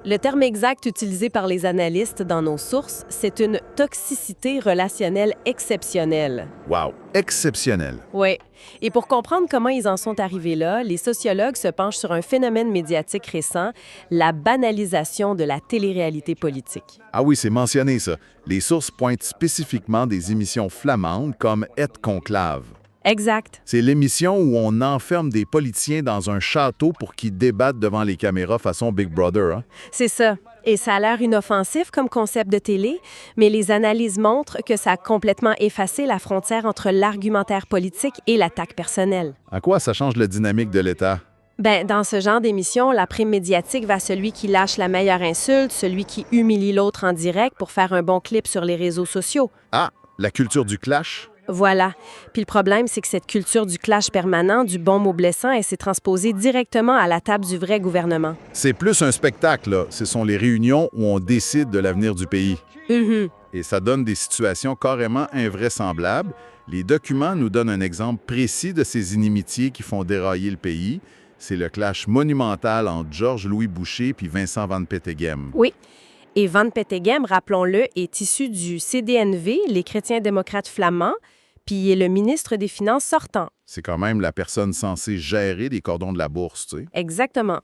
S1: Le terme exact utilisé par les analystes dans nos sources, c'est une toxicité relationnelle exceptionnelle.
S2: Wow, exceptionnel.
S1: Oui. Et pour comprendre comment ils en sont arrivés là, les sociologues se penchent sur un phénomène médiatique récent, la banalisation de la télé-réalité politique.
S2: Ah oui, c'est mentionné ça. Les sources pointent spécifiquement des émissions flamandes comme Et Conclave.
S1: Exact.
S2: C'est l'émission où on enferme des politiciens dans un château pour qu'ils débattent devant les caméras façon Big Brother. Hein?
S1: C'est ça. Et ça a l'air inoffensif comme concept de télé, mais les analyses montrent que ça a complètement effacé la frontière entre l'argumentaire politique et l'attaque personnelle.
S2: À quoi ça change la dynamique de l'État?
S1: Ben, dans ce genre d'émission, la prime médiatique va à celui qui lâche la meilleure insulte, celui qui humilie l'autre en direct pour faire un bon clip sur les réseaux sociaux.
S2: Ah, la culture du clash?
S1: Voilà. Puis le problème, c'est que cette culture du clash permanent, du bon mot blessant, elle s'est transposée directement à la table du vrai gouvernement.
S2: C'est plus un spectacle, là. Ce sont les réunions où on décide de l'avenir du pays. Et ça donne des situations carrément invraisemblables. Les documents nous donnent un exemple précis de ces inimitiés qui font dérailler le pays. C'est le clash monumental entre Georges-Louis Boucher puis Vincent Van Petegem.
S1: Oui. Et Van Petegem, rappelons-le, est issu du CDNV, les chrétiens démocrates flamands, puis il est le ministre des Finances sortant.
S2: C'est quand même la personne censée gérer les cordons de la bourse, tu sais.
S1: Exactement.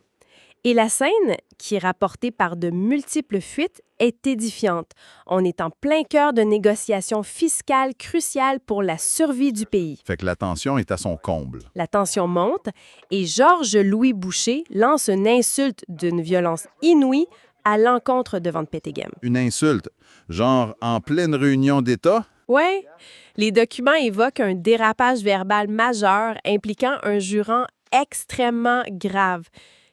S1: Et la scène, qui est rapportée par de multiples fuites, est édifiante. On est en plein cœur de négociations fiscales cruciales pour la survie du pays.
S2: Fait que la tension est à son comble.
S1: La tension monte et Georges-Louis Boucher lance une insulte d'une violence inouïe à l'encontre de Van Petegem.
S2: Une insulte, genre en pleine réunion d'État?
S1: Oui. Les documents évoquent un dérapage verbal majeur impliquant un jurant extrêmement grave.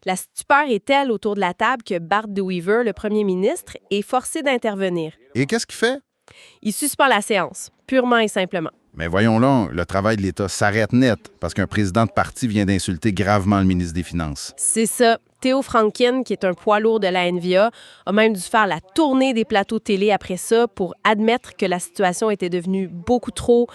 S1: La stupeur est telle autour de la table que Bart de Wever, le premier ministre, est forcé d'intervenir.
S2: Et qu'est-ce qu'il fait?
S1: Il suspend la séance, purement et simplement.
S2: Mais voyons-le, le travail de l'État s'arrête net parce qu'un président de parti vient d'insulter gravement le ministre des Finances.
S1: C'est ça. Theo Franken, qui est un poids lourd de la NVA, a même dû faire la tournée des plateaux télé après ça pour admettre que la situation était devenue beaucoup trop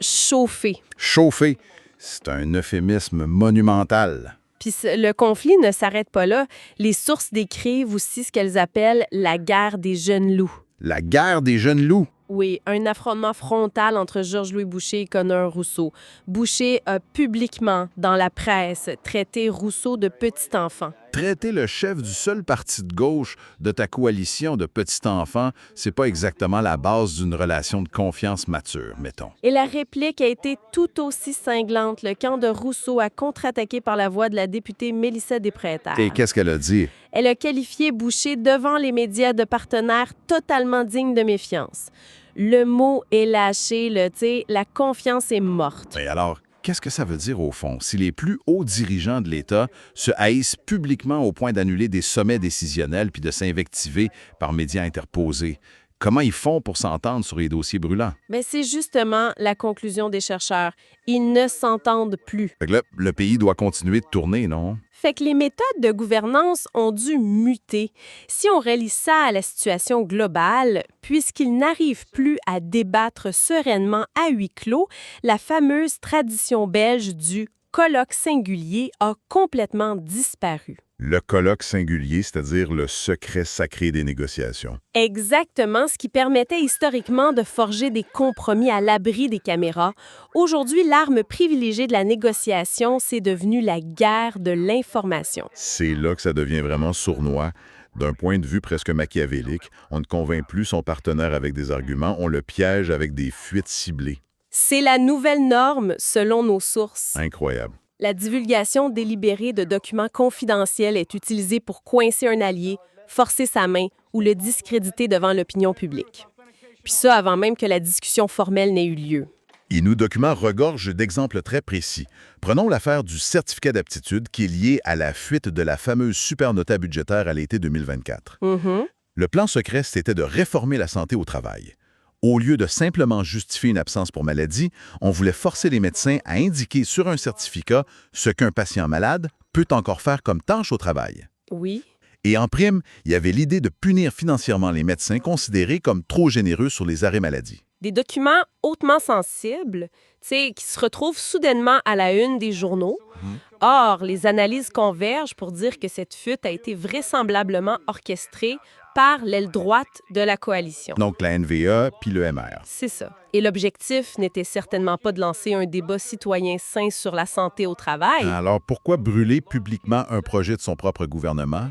S1: chauffée.
S2: Chauffée, c'est un euphémisme monumental.
S1: Puis le conflit ne s'arrête pas là. Les sources décrivent aussi ce qu'elles appellent la guerre des jeunes loups.
S2: La guerre des jeunes loups?
S1: Oui, un affrontement frontal entre Georges-Louis Boucher et Conor Rousseau. Boucher a publiquement, dans la presse, traité Rousseau de petit enfant.
S2: Traiter le chef du seul parti de gauche de ta coalition de petit enfant, c'est pas exactement la base d'une relation de confiance mature, mettons.
S1: Et la réplique a été tout aussi cinglante. Le camp de Rousseau a contre-attaqué par la voix de la députée Mélissa Desprétère.
S2: Et qu'est-ce qu'elle a dit?
S1: Elle a qualifié Boucher devant les médias de partenaire totalement digne de méfiance. Le mot est lâché, la confiance est morte.
S2: Et alors, qu'est-ce que ça veut dire au fond? Si les plus hauts dirigeants de l'État se haïssent publiquement au point d'annuler des sommets décisionnels puis de s'invectiver par médias interposés, comment ils font pour s'entendre sur les dossiers brûlants?
S1: Mais c'est justement la conclusion des chercheurs. Ils ne s'entendent plus.
S2: Fait que là, le pays doit continuer de tourner, non?
S1: Fait que les méthodes de gouvernance ont dû muter. Si on relie ça à la situation globale, puisqu'ils n'arrivent plus à débattre sereinement à huis clos, la fameuse tradition belge du colloque singulier a complètement disparu.
S10: Le colloque singulier, c'est-à-dire le secret sacré des négociations.
S1: Exactement, ce qui permettait historiquement de forger des compromis à l'abri des caméras. Aujourd'hui, l'arme privilégiée de la négociation, c'est devenu la guerre de l'information.
S10: C'est là que ça devient vraiment sournois. D'un point de vue presque machiavélique, on ne convainc plus son partenaire avec des arguments, on le piège avec des fuites ciblées.
S1: C'est la nouvelle norme, selon nos sources.
S10: Incroyable.
S1: La divulgation délibérée de documents confidentiels est utilisée pour coincer un allié, forcer sa main ou le discréditer devant l'opinion publique. Puis ça, avant même que la discussion formelle n'ait eu lieu.
S2: Et nos documents regorgent d'exemples très précis. Prenons l'affaire du certificat d'aptitude qui est lié à la fuite de la fameuse supernota budgétaire à l'été 2024. Le plan secret, c'était de réformer la santé au travail. Au lieu de simplement justifier une absence pour maladie, on voulait forcer les médecins à indiquer sur un certificat ce qu'un patient malade peut encore faire comme tâche au travail.
S1: Oui.
S2: Et en prime, il y avait l'idée de punir financièrement les médecins considérés comme trop généreux sur les arrêts maladie.
S1: Des documents hautement sensibles, qui se retrouvent soudainement à la une des journaux. Or, les analyses convergent pour dire que cette fuite a été vraisemblablement orchestrée par l'aile droite de la coalition.
S2: Donc la NVA puis le MR.
S1: C'est ça. Et l'objectif n'était certainement pas de lancer un débat citoyen sain sur la santé au travail.
S2: Alors pourquoi brûler publiquement un projet de son propre gouvernement?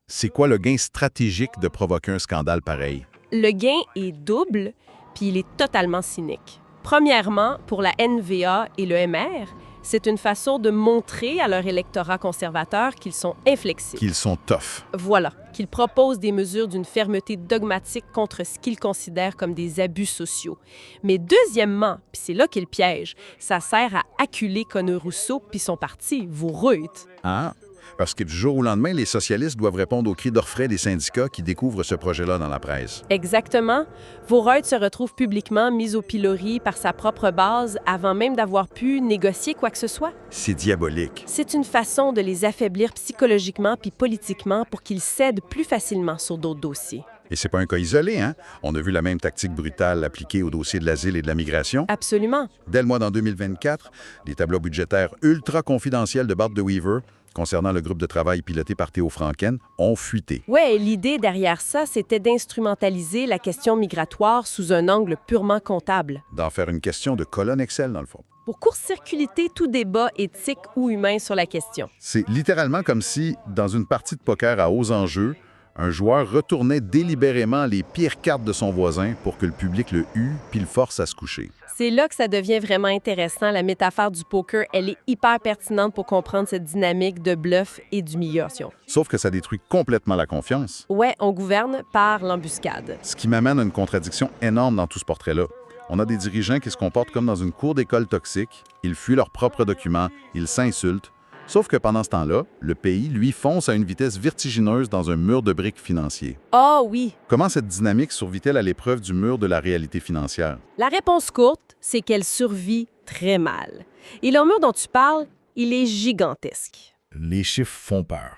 S2: C'est quoi le gain stratégique de provoquer un scandale pareil?
S1: Le gain est double, puis il est totalement cynique. Premièrement, pour la NVA et le MR, c'est une façon de montrer à leur électorat conservateur qu'ils sont inflexibles.
S2: Qu'ils sont tough.
S1: Voilà, qu'ils proposent des mesures d'une fermeté dogmatique contre ce qu'ils considèrent comme des abus sociaux. Mais deuxièmement, puis c'est là qu'est le piège, ça sert à acculer Conor Rousseau puis son parti, vous reut.
S2: Ah, parce que du jour au lendemain, les socialistes doivent répondre aux cris d'orfraie des syndicats qui découvrent ce projet-là dans la presse.
S1: Exactement. Voreut se retrouve publiquement mis au pilori par sa propre base avant même d'avoir pu négocier quoi que ce soit.
S2: C'est diabolique.
S1: C'est une façon de les affaiblir psychologiquement puis politiquement pour qu'ils cèdent plus facilement sur d'autres dossiers.
S2: Et c'est pas un cas isolé, hein? On a vu la même tactique brutale appliquée au dossier de l'asile et de la migration.
S1: Absolument.
S2: Dès le mois d'en 2024, les tableaux budgétaires ultra confidentiels de Bart de Wever concernant le groupe de travail piloté par Théo Franken ont fuité.
S1: Ouais, l'idée derrière ça, c'était d'instrumentaliser la question migratoire sous un angle purement comptable.
S2: D'en faire une question de colonne Excel, dans le fond.
S1: Pour court-circuiter tout débat éthique ou humain sur la question.
S2: C'est littéralement comme si, dans une partie de poker à hauts enjeux, un joueur retournait délibérément les pires cartes de son voisin pour que le public le hue puis le force à se coucher.
S1: C'est là que ça devient vraiment intéressant. La métaphore du poker, elle est hyper pertinente pour comprendre cette dynamique de bluff et d'humiliation.
S2: Sauf que ça détruit complètement la confiance.
S1: Ouais, on gouverne par l'embuscade.
S2: Ce qui m'amène à une contradiction énorme dans tout ce portrait-là. On a des dirigeants qui se comportent comme dans une cour d'école toxique. Ils fuient leurs propres documents, ils s'insultent. Sauf que pendant ce temps-là, le pays, lui, fonce à une vitesse vertigineuse dans un mur de briques financier.
S1: Ah oui!
S2: Comment cette dynamique survit-elle à l'épreuve du mur de la réalité financière?
S1: La réponse courte, c'est qu'elle survit très mal. Et le mur dont tu parles, il est gigantesque.
S2: Les chiffres font peur.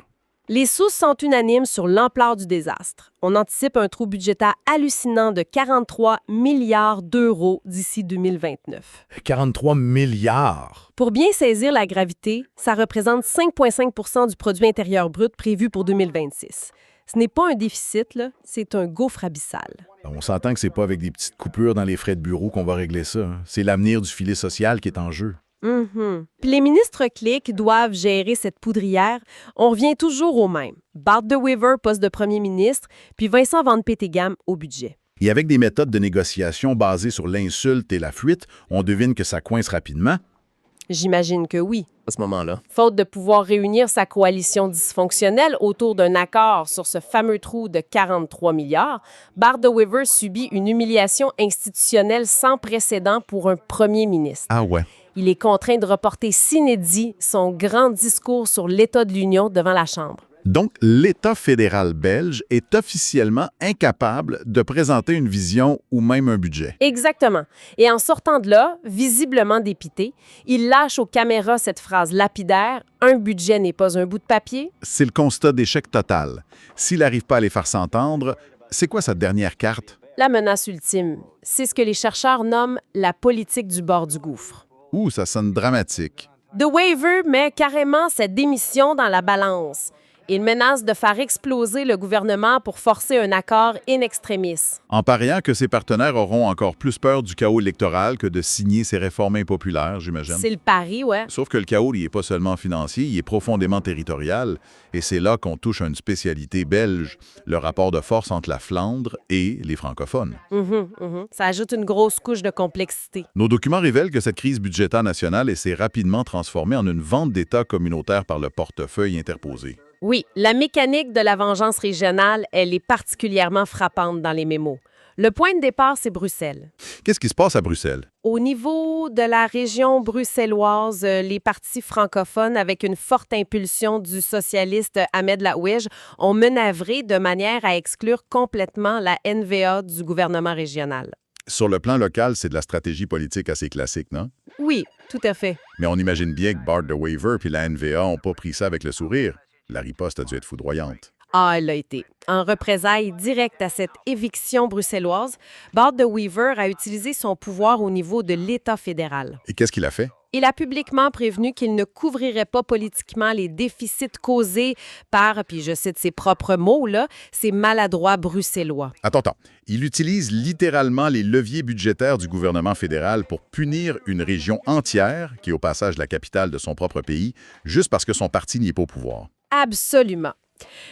S1: Les sources sont unanimes sur l'ampleur du désastre. On anticipe un trou budgétaire hallucinant de 43 milliards d'euros d'ici 2029.
S2: 43 milliards!
S1: Pour bien saisir la gravité, ça représente 5,5 % du produit intérieur brut prévu pour 2026. Ce n'est pas un déficit, là, c'est un gouffre abyssal.
S2: On s'entend que c'est pas avec des petites coupures dans les frais de bureau qu'on va régler ça. Hein. C'est l'avenir du filet social qui est en jeu.
S1: Puis les ministres clics doivent gérer cette poudrière. On revient toujours au même. Bart de Wever, poste de premier ministre, puis Vincent Van Peteghem au budget.
S2: Et avec des méthodes de négociation basées sur l'insulte et la fuite, on devine que ça coince rapidement.
S1: J'imagine que oui.
S6: À ce moment-là.
S1: Faute de pouvoir réunir sa coalition dysfonctionnelle autour d'un accord sur ce fameux trou de 43 milliards, Bart de Wever subit une humiliation institutionnelle sans précédent pour un premier ministre.
S2: Ah ouais.
S1: Il est contraint de reporter sine die son grand discours sur l'état de l'Union devant la Chambre.
S2: Donc, l'État fédéral belge est officiellement incapable de présenter une vision ou même un budget.
S1: Exactement. Et en sortant de là, visiblement dépité, il lâche aux caméras cette phrase lapidaire « Un budget n'est pas un bout de papier ».
S2: C'est le constat d'échec total. S'il n'arrive pas à les faire s'entendre, c'est quoi sa dernière carte?
S1: La menace ultime, c'est ce que les chercheurs nomment la politique du bord du gouffre.
S2: Ouh, ça sonne dramatique.
S1: De Wever met carrément sa démission dans la balance. Il menace de faire exploser le gouvernement pour forcer un accord in extremis.
S2: En pariant que ses partenaires auront encore plus peur du chaos électoral que de signer ces réformes impopulaires, j'imagine.
S1: C'est le pari, ouais.
S2: Sauf que le chaos, il n'est pas seulement financier, il est profondément territorial. Et c'est là qu'on touche à une spécialité belge, le rapport de force entre la Flandre et les francophones.
S1: Ça ajoute une grosse couche de complexité.
S2: Nos documents révèlent que cette crise budgétaire nationale s'est rapidement transformée en une vente d'État communautaire par le portefeuille interposé.
S1: Oui, la mécanique de la vengeance régionale, elle est particulièrement frappante dans les mémos. Le point de départ, c'est Bruxelles.
S2: Qu'est-ce qui se passe à Bruxelles?
S1: Au niveau de la région bruxelloise, les partis francophones, avec une forte impulsion du socialiste Ahmed Laouij, ont manœuvré de manière à exclure complètement la NVA du gouvernement régional.
S2: Sur le plan local, c'est de la stratégie politique assez classique, non?
S1: Oui, tout à fait.
S2: Mais on imagine bien que Bart de Wever puis la NVA n'ont pas pris ça avec le sourire. La riposte a dû être foudroyante.
S1: Ah, elle l'a été. En représailles directes à cette éviction bruxelloise, Bart de Wever a utilisé son pouvoir au niveau de l'État fédéral.
S2: Et qu'est-ce qu'il a fait?
S1: Il a publiquement prévenu qu'il ne couvrirait pas politiquement les déficits causés par, puis je cite ses propres mots, là, ces maladroits bruxellois.
S2: Attends. Il utilise littéralement les leviers budgétaires du gouvernement fédéral pour punir une région entière, qui est au passage la capitale de son propre pays, juste parce que son parti n'y est pas au pouvoir.
S1: Absolument.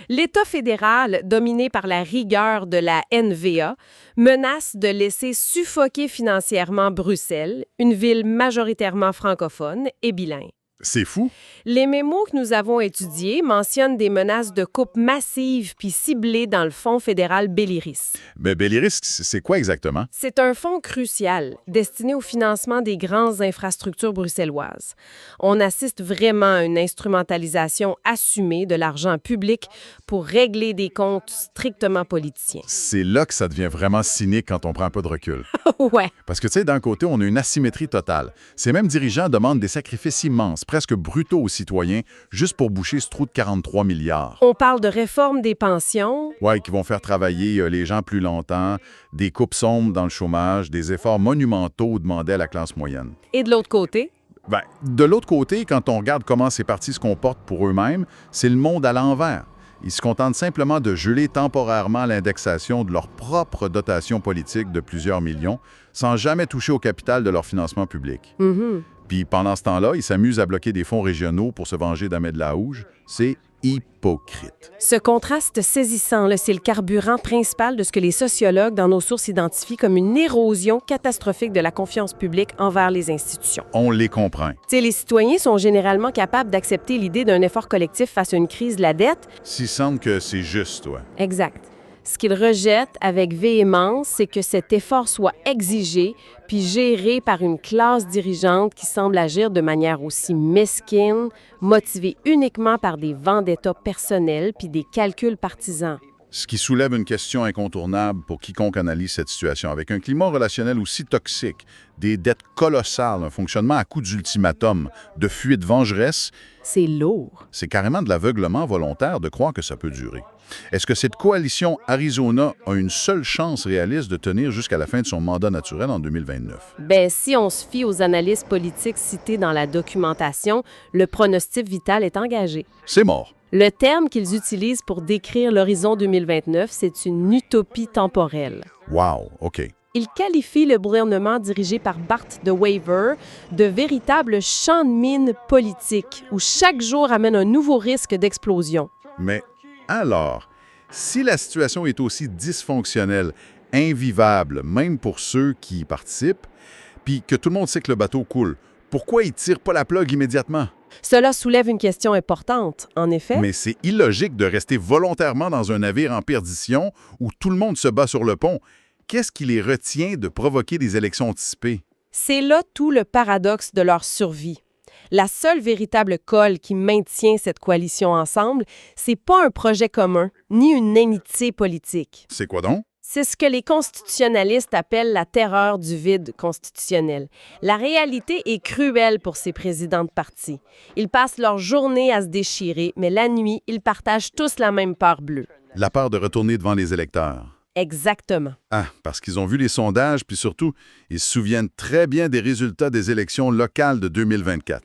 S1: L'État fédéral, dominé par la rigueur de la NVA, menace de laisser suffoquer financièrement Bruxelles, une ville majoritairement francophone et bilingue.
S2: C'est fou.
S1: Les mémos que nous avons étudiés mentionnent des menaces de coupe massives puis ciblées dans le Fonds fédéral Belliris.
S2: Mais Belliris, c'est quoi exactement?
S1: C'est un fonds crucial destiné au financement des grandes infrastructures bruxelloises. On assiste vraiment à une instrumentalisation assumée de l'argent public pour régler des comptes strictement politiciens.
S2: C'est là que ça devient vraiment cynique quand on prend un peu de recul.
S1: Ouais.
S2: Parce que, tu sais, d'un côté, on a une asymétrie totale. Ces mêmes dirigeants demandent des sacrifices immenses, presque brutaux aux citoyens, juste pour boucher ce trou de 43 milliards.
S1: On parle de réforme des pensions.
S2: Ouais, qui vont faire travailler les gens plus longtemps, des coupes sombres dans le chômage, des efforts monumentaux demandés à la classe moyenne.
S1: Et de l'autre côté?
S2: De l'autre côté, quand on regarde comment ces partis se comportent pour eux-mêmes, c'est le monde à l'envers. Ils se contentent simplement de geler temporairement l'indexation de leur propre dotation politique de plusieurs millions, sans jamais toucher au capital de leur financement public. Puis pendant ce temps-là, ils s'amusent à bloquer des fonds régionaux pour se venger d'Ahmed Laouche. C'est hypocrite.
S1: Ce contraste saisissant, là, c'est le carburant principal de ce que les sociologues dans nos sources identifient comme une érosion catastrophique de la confiance publique envers les institutions.
S2: On les comprend.
S1: Les citoyens sont généralement capables d'accepter l'idée d'un effort collectif face à une crise de la dette.
S2: S'ils sentent que c'est juste, ouais.
S1: Exact. Ce qu'ils rejettent avec véhémence, c'est que cet effort soit exigé puis géré par une classe dirigeante qui semble agir de manière aussi mesquine, motivée uniquement par des vendettas personnels puis des calculs partisans.
S2: Ce qui soulève une question incontournable pour quiconque analyse cette situation. Avec un climat relationnel aussi toxique, des dettes colossales, un fonctionnement à coups d'ultimatum, de fuite vengeresse,
S1: c'est lourd.
S2: C'est carrément de l'aveuglement volontaire de croire que ça peut durer. Est-ce que cette coalition Arizona a une seule chance réaliste de tenir jusqu'à la fin de son mandat naturel en 2029?
S1: Si on se fie aux analyses politiques citées dans la documentation, le pronostic vital est engagé.
S2: C'est mort.
S1: Le terme qu'ils utilisent pour décrire l'horizon 2029, c'est une utopie temporelle.
S2: Wow, OK.
S1: Ils qualifient le gouvernement dirigé par Bart de Wever de véritable champ de mine politique, où chaque jour amène un nouveau risque d'explosion.
S2: Mais alors, si la situation est aussi dysfonctionnelle, invivable, même pour ceux qui y participent, puis que tout le monde sait que le bateau coule, pourquoi ils ne tirent pas la plug immédiatement?
S1: Cela soulève une question importante, en effet.
S2: Mais c'est illogique de rester volontairement dans un navire en perdition où tout le monde se bat sur le pont. Qu'est-ce qui les retient de provoquer des élections anticipées?
S1: C'est là tout le paradoxe de leur survie. La seule véritable colle qui maintient cette coalition ensemble, c'est pas un projet commun, ni une amitié politique.
S2: C'est quoi donc?
S1: C'est ce que les constitutionnalistes appellent la terreur du vide constitutionnel. La réalité est cruelle pour ces présidents de parti. Ils passent leur journée à se déchirer, mais la nuit, ils partagent tous la même peur bleue.
S2: La peur de retourner devant les électeurs.
S1: Exactement.
S2: Ah, parce qu'ils ont vu les sondages, puis surtout, ils se souviennent très bien des résultats des élections locales de 2024.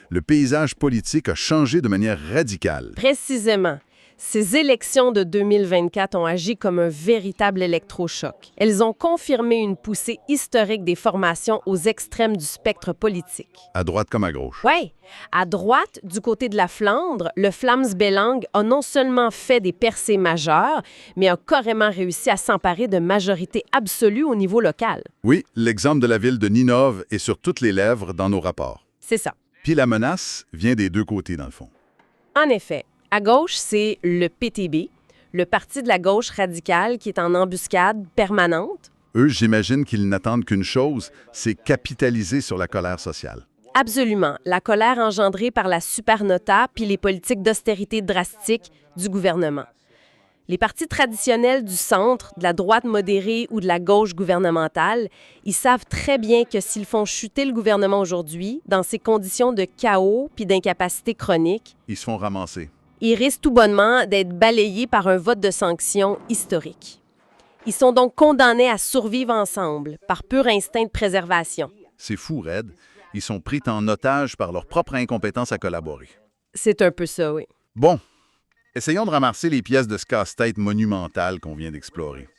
S2: Le paysage politique a changé de manière radicale.
S1: Précisément. Ces élections de 2024 ont agi comme un véritable électrochoc. Elles ont confirmé une poussée historique des formations aux extrêmes du spectre politique.
S2: À droite comme à gauche.
S1: Oui. À droite, du côté de la Flandre, le Vlaams Belang a non seulement fait des percées majeures, mais a carrément réussi à s'emparer de majorité absolue au niveau local.
S2: Oui, l'exemple de la ville de Ninove est sur toutes les lèvres dans nos rapports.
S1: C'est ça.
S2: Puis la menace vient des deux côtés, dans le fond.
S1: En effet. À gauche, c'est le PTB, le parti de la gauche radicale qui est en embuscade permanente.
S2: Eux, j'imagine qu'ils n'attendent qu'une chose, c'est capitaliser sur la colère sociale.
S1: Absolument. La colère engendrée par la supernota puis les politiques d'austérité drastiques du gouvernement. Les partis traditionnels du centre, de la droite modérée ou de la gauche gouvernementale, ils savent très bien que s'ils font chuter le gouvernement aujourd'hui, dans ces conditions de chaos puis d'incapacité chronique,
S2: ils se font ramasser.
S1: Ils risquent tout bonnement d'être balayés par un vote de sanction historique. Ils sont donc condamnés à survivre ensemble, par pur instinct de préservation.
S4: C'est fou, Red. Ils sont pris en otage par leur propre incompétence à collaborer.
S1: C'est un peu ça, oui.
S4: Bon, essayons de ramasser les pièces de ce casse-tête monumental qu'on vient d'explorer.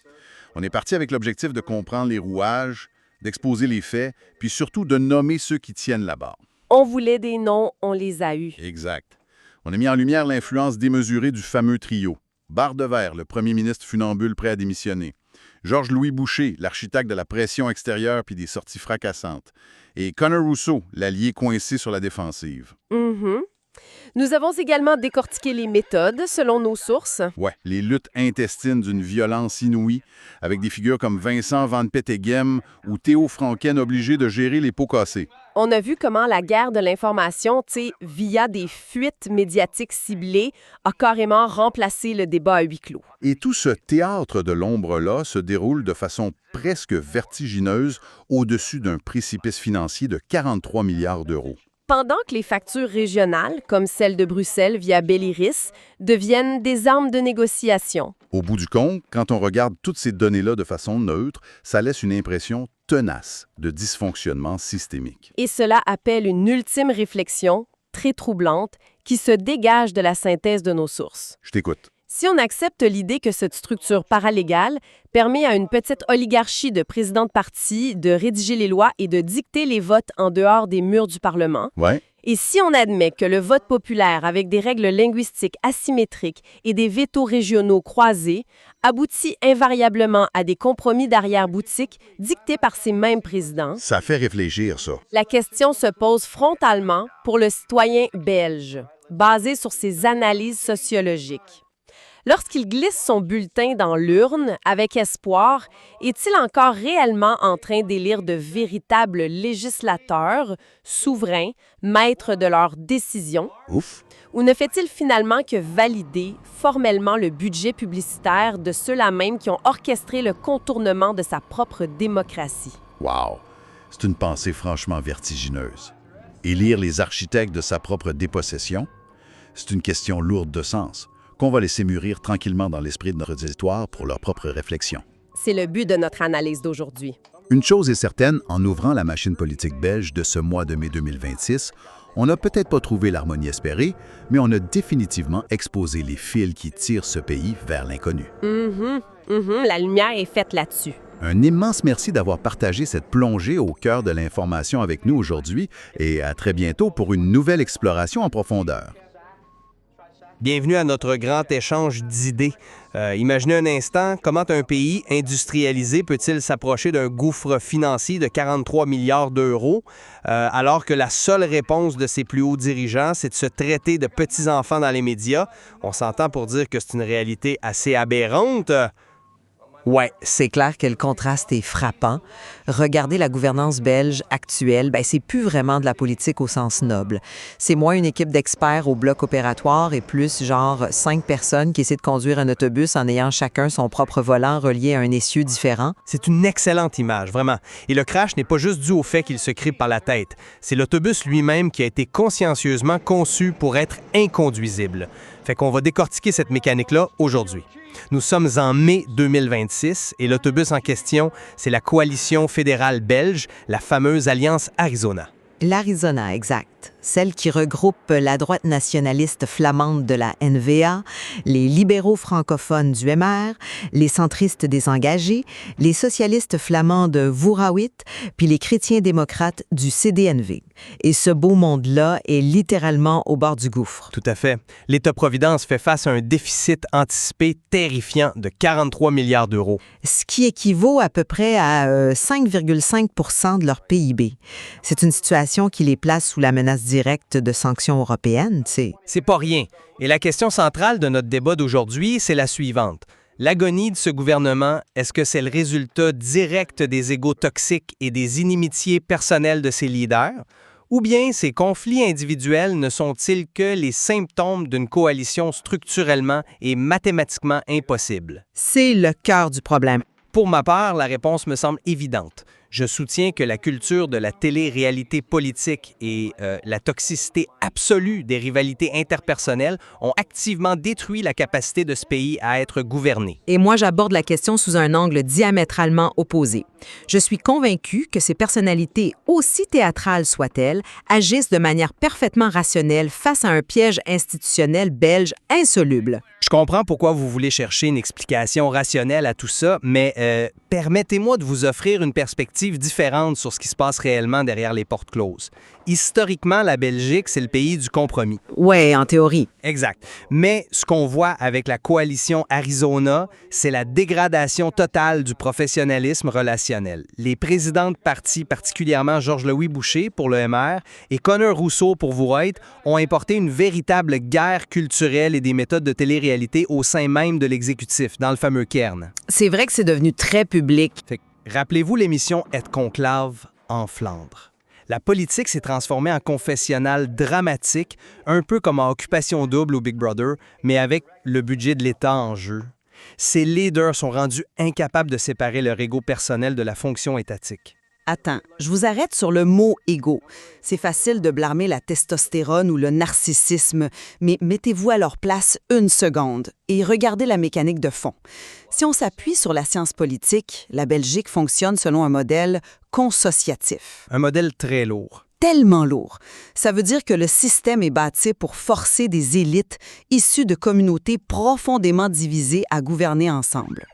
S4: On est parti avec l'objectif de comprendre les rouages, d'exposer les faits, puis surtout de nommer ceux qui tiennent la barre.
S1: On voulait des noms, on les a eus.
S4: Exact. On a mis en lumière l'influence démesurée du fameux trio. Bardevert, le premier ministre funambule prêt à démissionner. Georges-Louis Boucher, l'architecte de la pression extérieure puis des sorties fracassantes. Et Conor Rousseau, l'allié coincé sur la défensive.
S1: Nous avons également décortiqué les méthodes selon nos sources.
S4: Ouais, les luttes intestines d'une violence inouïe, avec des figures comme Vincent Van Peteghem ou Théo Franken obligés de gérer les pots cassés.
S1: On a vu comment la guerre de l'information, via des fuites médiatiques ciblées, a carrément remplacé le débat à huis clos.
S4: Et tout ce théâtre de l'ombre-là se déroule de façon presque vertigineuse au-dessus d'un précipice financier de 43 milliards d'euros.
S1: Pendant que les factures régionales, comme celle de Bruxelles via Belliris, deviennent des armes de négociation.
S4: Au bout du compte, quand on regarde toutes ces données-là de façon neutre, ça laisse une impression tenace de dysfonctionnement systémique.
S1: Et cela appelle une ultime réflexion, très troublante, qui se dégage de la synthèse de nos sources.
S4: Je t'écoute.
S1: Si on accepte l'idée que cette structure paralégale permet à une petite oligarchie de présidents de partis de rédiger les lois et de dicter les votes en dehors des murs du Parlement,
S4: Ouais.
S1: et si on admet que le vote populaire avec des règles linguistiques asymétriques et des vétos régionaux croisés aboutit invariablement à des compromis d'arrière-boutique dictés par ces mêmes présidents,
S4: Ça fait réfléchir, ça.
S1: la question se pose frontalement pour le citoyen belge, basée sur ses analyses sociologiques. Lorsqu'il glisse son bulletin dans l'urne avec espoir, est-il encore réellement en train d'élire de véritables législateurs, souverains, maîtres de leurs décisions?
S4: Ouf.
S1: Ou ne fait-il finalement que valider formellement le budget publicitaire de ceux-là même qui ont orchestré le contournement de sa propre démocratie?
S4: Wow. C'est une pensée franchement vertigineuse. Élire les architectes de sa propre dépossession, c'est une question lourde de sens, qu'on va laisser mûrir tranquillement dans l'esprit de notre auditoire pour leur propre réflexion.
S1: C'est le but de notre analyse d'aujourd'hui.
S4: Une chose est certaine, en ouvrant la machine politique belge de ce mois de mai 2026, on n'a peut-être pas trouvé l'harmonie espérée, mais on a définitivement exposé les fils qui tirent ce pays vers l'inconnu.
S1: La lumière est faite là-dessus.
S4: Un immense merci d'avoir partagé cette plongée au cœur de l'information avec nous aujourd'hui et à très bientôt pour une nouvelle exploration en profondeur.
S6: Bienvenue à notre grand échange d'idées. Imaginez un instant, comment un pays industrialisé peut-il s'approcher d'un gouffre financier de 43 milliards d'euros, alors que la seule réponse de ses plus hauts dirigeants, c'est de se traiter de petits-enfants dans les médias? On s'entend pour dire que c'est une réalité assez aberrante.
S5: Ouais, c'est clair que le contraste est frappant. Regardez la gouvernance belge actuelle, c'est plus vraiment de la politique au sens noble. C'est moins une équipe d'experts au bloc opératoire et plus genre 5 personnes qui essaient de conduire un autobus en ayant chacun son propre volant relié à un essieu différent.
S6: C'est une excellente image, vraiment. Et le crash n'est pas juste dû au fait qu'il se crée par la tête. C'est l'autobus lui-même qui a été consciencieusement conçu pour être inconduisible. Fait qu'on va décortiquer cette mécanique-là aujourd'hui. Nous sommes en mai 2026 et l'autobus en question, c'est la coalition fédérale belge, la fameuse Alliance Arizona.
S8: L'Arizona, exact. Celle qui regroupe la droite nationaliste flamande de la NVA, les libéraux francophones du MR, les centristes désengagés, les socialistes flamands de Voorhout, puis les chrétiens démocrates du CDNV. Et ce beau monde-là est littéralement au bord du gouffre.
S6: Tout à fait. L'État-providence fait face à un déficit anticipé terrifiant de 43 milliards d'euros.
S8: Ce qui équivaut à peu près à 5,5 % de leur PIB. C'est une situation qui les place sous la menace directe de sanctions européennes,
S6: C'est pas rien. Et la question centrale de notre débat d'aujourd'hui, c'est la suivante. L'agonie de ce gouvernement, est-ce que c'est le résultat direct des égos toxiques et des inimitiés personnelles de ses leaders? Ou bien ces conflits individuels ne sont-ils que les symptômes d'une coalition structurellement et mathématiquement impossible?
S8: C'est le cœur du problème.
S6: Pour ma part, la réponse me semble évidente.
S7: Je soutiens que la culture de la télé-réalité politique et la toxicité absolue des rivalités interpersonnelles ont activement détruit la capacité de ce pays à être gouverné.
S8: Et moi, j'aborde la question sous un angle diamétralement opposé. Je suis convaincue que ces personnalités, aussi théâtrales soient-elles, agissent de manière parfaitement rationnelle face à un piège institutionnel belge insoluble.
S7: Je comprends pourquoi vous voulez chercher une explication rationnelle à tout ça, mais permettez-moi de vous offrir une perspective différente sur ce qui se passe réellement derrière les portes closes. Historiquement, la Belgique, c'est le pays du compromis.
S8: Ouais, en théorie.
S7: Exact. Mais ce qu'on voit avec la coalition Arizona, c'est la dégradation totale du professionnalisme relationnel. Les présidents de partis, particulièrement Georges-Louis Boucher pour le MR et Conor Rousseau pour Wright, ont importé une véritable guerre culturelle et des méthodes de télé-réalité au sein même de l'exécutif, dans le fameux cairn.
S8: C'est vrai que c'est devenu très public.
S7: Rappelez-vous l'émission Et conclave en Flandre. La politique s'est transformée en confessionnal dramatique, un peu comme en Occupation double ou Big Brother, mais avec le budget de l'État en jeu. Ces leaders sont rendus incapables de séparer leur ego personnel de la fonction étatique.
S5: Attends, je vous arrête sur le mot égo. C'est facile de blâmer la testostérone ou le narcissisme, mais mettez-vous à leur place une seconde et regardez la mécanique de fond. Si on s'appuie sur la science politique, la Belgique fonctionne selon un modèle consociatif.
S7: Un modèle très lourd.
S5: Tellement lourd. Ça veut dire que le système est bâti pour forcer des élites issues de communautés profondément divisées à gouverner ensemble.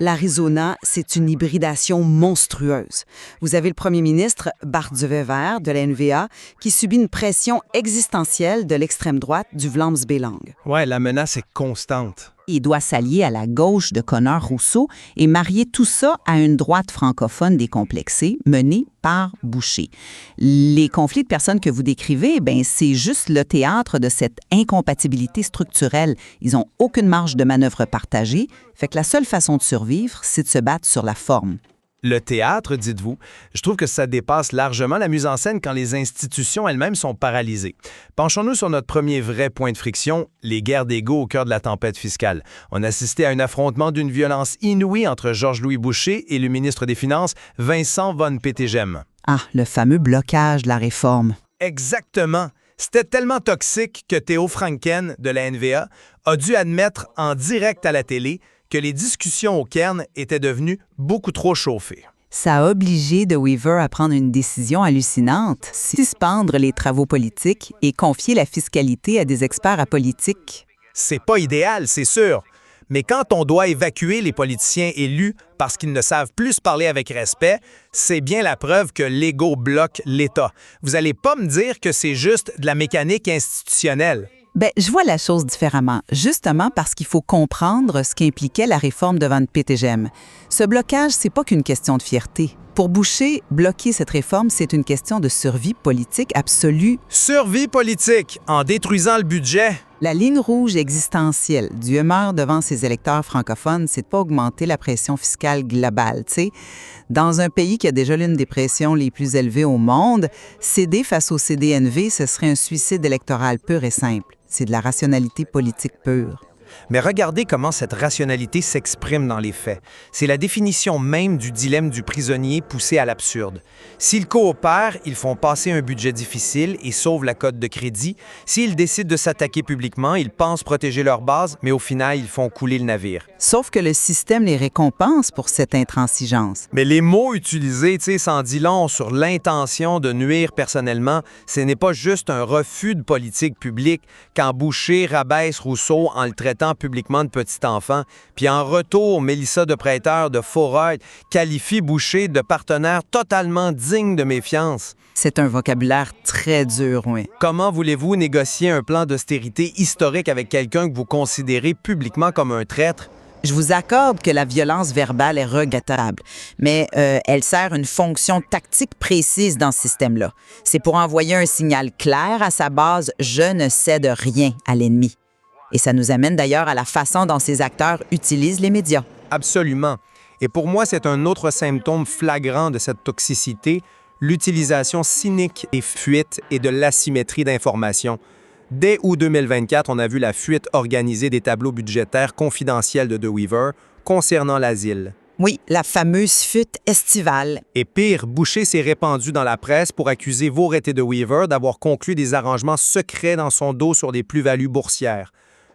S5: L'Arizona, c'est une hybridation monstrueuse. Vous avez le premier ministre, Bart De Wever, de la NVA, qui subit une pression existentielle de l'extrême droite du Vlaams-Belang.
S7: Ouais, la menace est constante.
S11: Il doit s'allier à la gauche de Conor Rousseau et marier tout ça à une droite francophone décomplexée menée par Boucher. Les conflits de personnes que vous décrivez, c'est juste le théâtre de cette incompatibilité structurelle. Ils n'ont aucune marge de manœuvre partagée, fait que la seule façon de survivre, c'est de se battre sur la forme.
S7: Le théâtre, dites-vous, je trouve que ça dépasse largement la mise en scène quand les institutions elles-mêmes sont paralysées. Penchons-nous sur notre premier vrai point de friction, les guerres d'ego au cœur de la tempête fiscale. On assistait à un affrontement d'une violence inouïe entre Georges-Louis Boucher et le ministre des Finances, Vincent Von Petegem.
S11: Ah, le fameux blocage de la réforme.
S7: Exactement. C'était tellement toxique que Théo Franken, de la NVA, a dû admettre en direct à la télé que les discussions au cairn étaient devenues beaucoup trop chauffées.
S11: Ça a obligé De Wever à prendre une décision hallucinante, suspendre les travaux politiques et confier la fiscalité à des experts apolitiques.
S7: C'est pas idéal, c'est sûr. Mais quand on doit évacuer les politiciens élus parce qu'ils ne savent plus se parler avec respect, c'est bien la preuve que l'ego bloque l'État. Vous allez pas me dire que c'est juste de la mécanique institutionnelle.
S11: Je vois la chose différemment, justement parce qu'il faut comprendre ce qu'impliquait la réforme de Van Petegem. Ce blocage, c'est pas qu'une question de fierté. Pour Boucher, bloquer cette réforme, c'est une question de survie politique absolue.
S7: Survie politique, en détruisant le budget.
S11: La ligne rouge existentielle du MR devant ses électeurs francophones, c'est de pas augmenter la pression fiscale globale. Dans un pays qui a déjà l'une des pressions les plus élevées au monde, céder face au CDNV, ce serait un suicide électoral pur et simple. C'est de la rationalité politique pure.
S7: Mais regardez comment cette rationalité s'exprime dans les faits. C'est la définition même du dilemme du prisonnier poussé à l'absurde. S'ils coopèrent, ils font passer un budget difficile et sauvent la cote de crédit. S'ils décident de s'attaquer publiquement, ils pensent protéger leur base, mais au final, ils font couler le navire.
S11: Sauf que le système les récompense pour cette intransigeance.
S7: Mais les mots utilisés, s'en dit long sur l'intention de nuire personnellement. Ce n'est pas juste un refus de politique publique quand Boucher rabaisse Rousseau en le traitant publiquement de petit enfant, puis en retour, Mélissa de Prêteur de Foreuil qualifie Boucher de partenaire totalement digne de méfiance.
S11: C'est un vocabulaire très dur, oui.
S7: Comment voulez-vous négocier un plan d'austérité historique avec quelqu'un que vous considérez publiquement comme un traître?
S5: Je vous accorde que la violence verbale est regrettable, mais elle sert une fonction tactique précise dans ce système-là. C'est pour envoyer un signal clair à sa base « je ne cède rien à l'ennemi ». Et ça nous amène d'ailleurs à la façon dont ces acteurs utilisent les médias.
S7: Absolument. Et pour moi, c'est un autre symptôme flagrant de cette toxicité, l'utilisation cynique des fuites et de l'asymétrie d'information. Dès août 2024, on a vu la fuite organisée des tableaux budgétaires confidentiels de De Wever concernant l'asile.
S5: Oui, la fameuse fuite estivale.
S7: Et pire, Boucher s'est répandu dans la presse pour accuser Vaurette de Weaver d'avoir conclu des arrangements secrets dans son dos sur des plus-values boursières.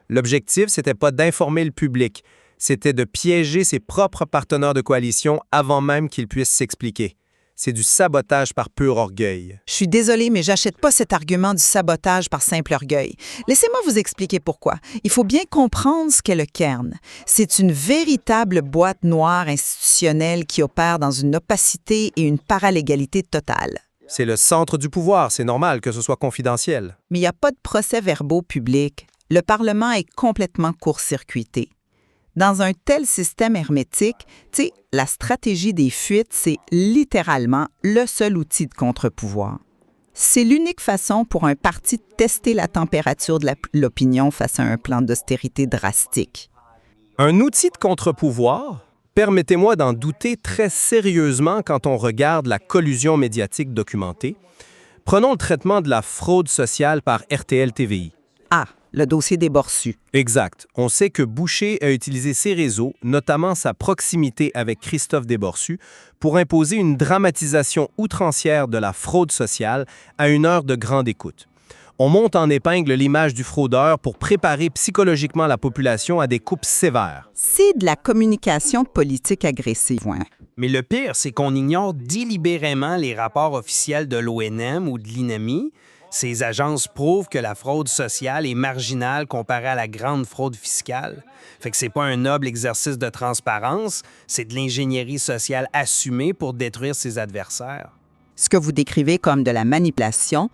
S7: L'objectif, c'était pas d'informer le public, c'était de piéger ses propres partenaires de coalition avant même qu'ils puissent s'expliquer. C'est du sabotage par pur orgueil.
S5: Je suis désolée, mais j'achète pas cet argument du sabotage par simple orgueil. Laissez-moi vous expliquer pourquoi. Il faut bien comprendre ce qu'est le Cairn. C'est une véritable boîte noire institutionnelle qui opère dans une opacité et une paralégalité totale.
S7: C'est le centre du pouvoir, c'est normal que ce soit confidentiel.
S5: Mais il n'y a pas de procès-verbaux publics. Le Parlement est complètement court-circuité. Dans un tel système hermétique, la stratégie des fuites, c'est littéralement le seul outil de contre-pouvoir. C'est l'unique façon pour un parti de tester la température de l'opinion face à un plan d'austérité drastique.
S7: Un outil de contre-pouvoir? Permettez-moi d'en douter très sérieusement quand on regarde la collusion médiatique documentée. Prenons le traitement de la fraude sociale par RTL-TVI.
S5: Ah, le dossier des Borsus.
S7: Exact. On sait que Boucher a utilisé ses réseaux, notamment sa proximité avec Christophe Desborsus, pour imposer une dramatisation outrancière de la fraude sociale à une heure de grande écoute. On monte en épingle l'image du fraudeur pour préparer psychologiquement la population à des coupes sévères.
S5: C'est de la communication politique agressive. Ouais.
S12: Mais le pire, c'est qu'on ignore délibérément les rapports officiels de l'ONM ou de l'INAMI. Ces agences prouvent que la fraude sociale est marginale comparée à la grande fraude fiscale. Fait que c'est pas un noble exercice de transparence, c'est de l'ingénierie sociale assumée pour détruire ses adversaires.
S5: Ce que vous décrivez comme de la manipulation,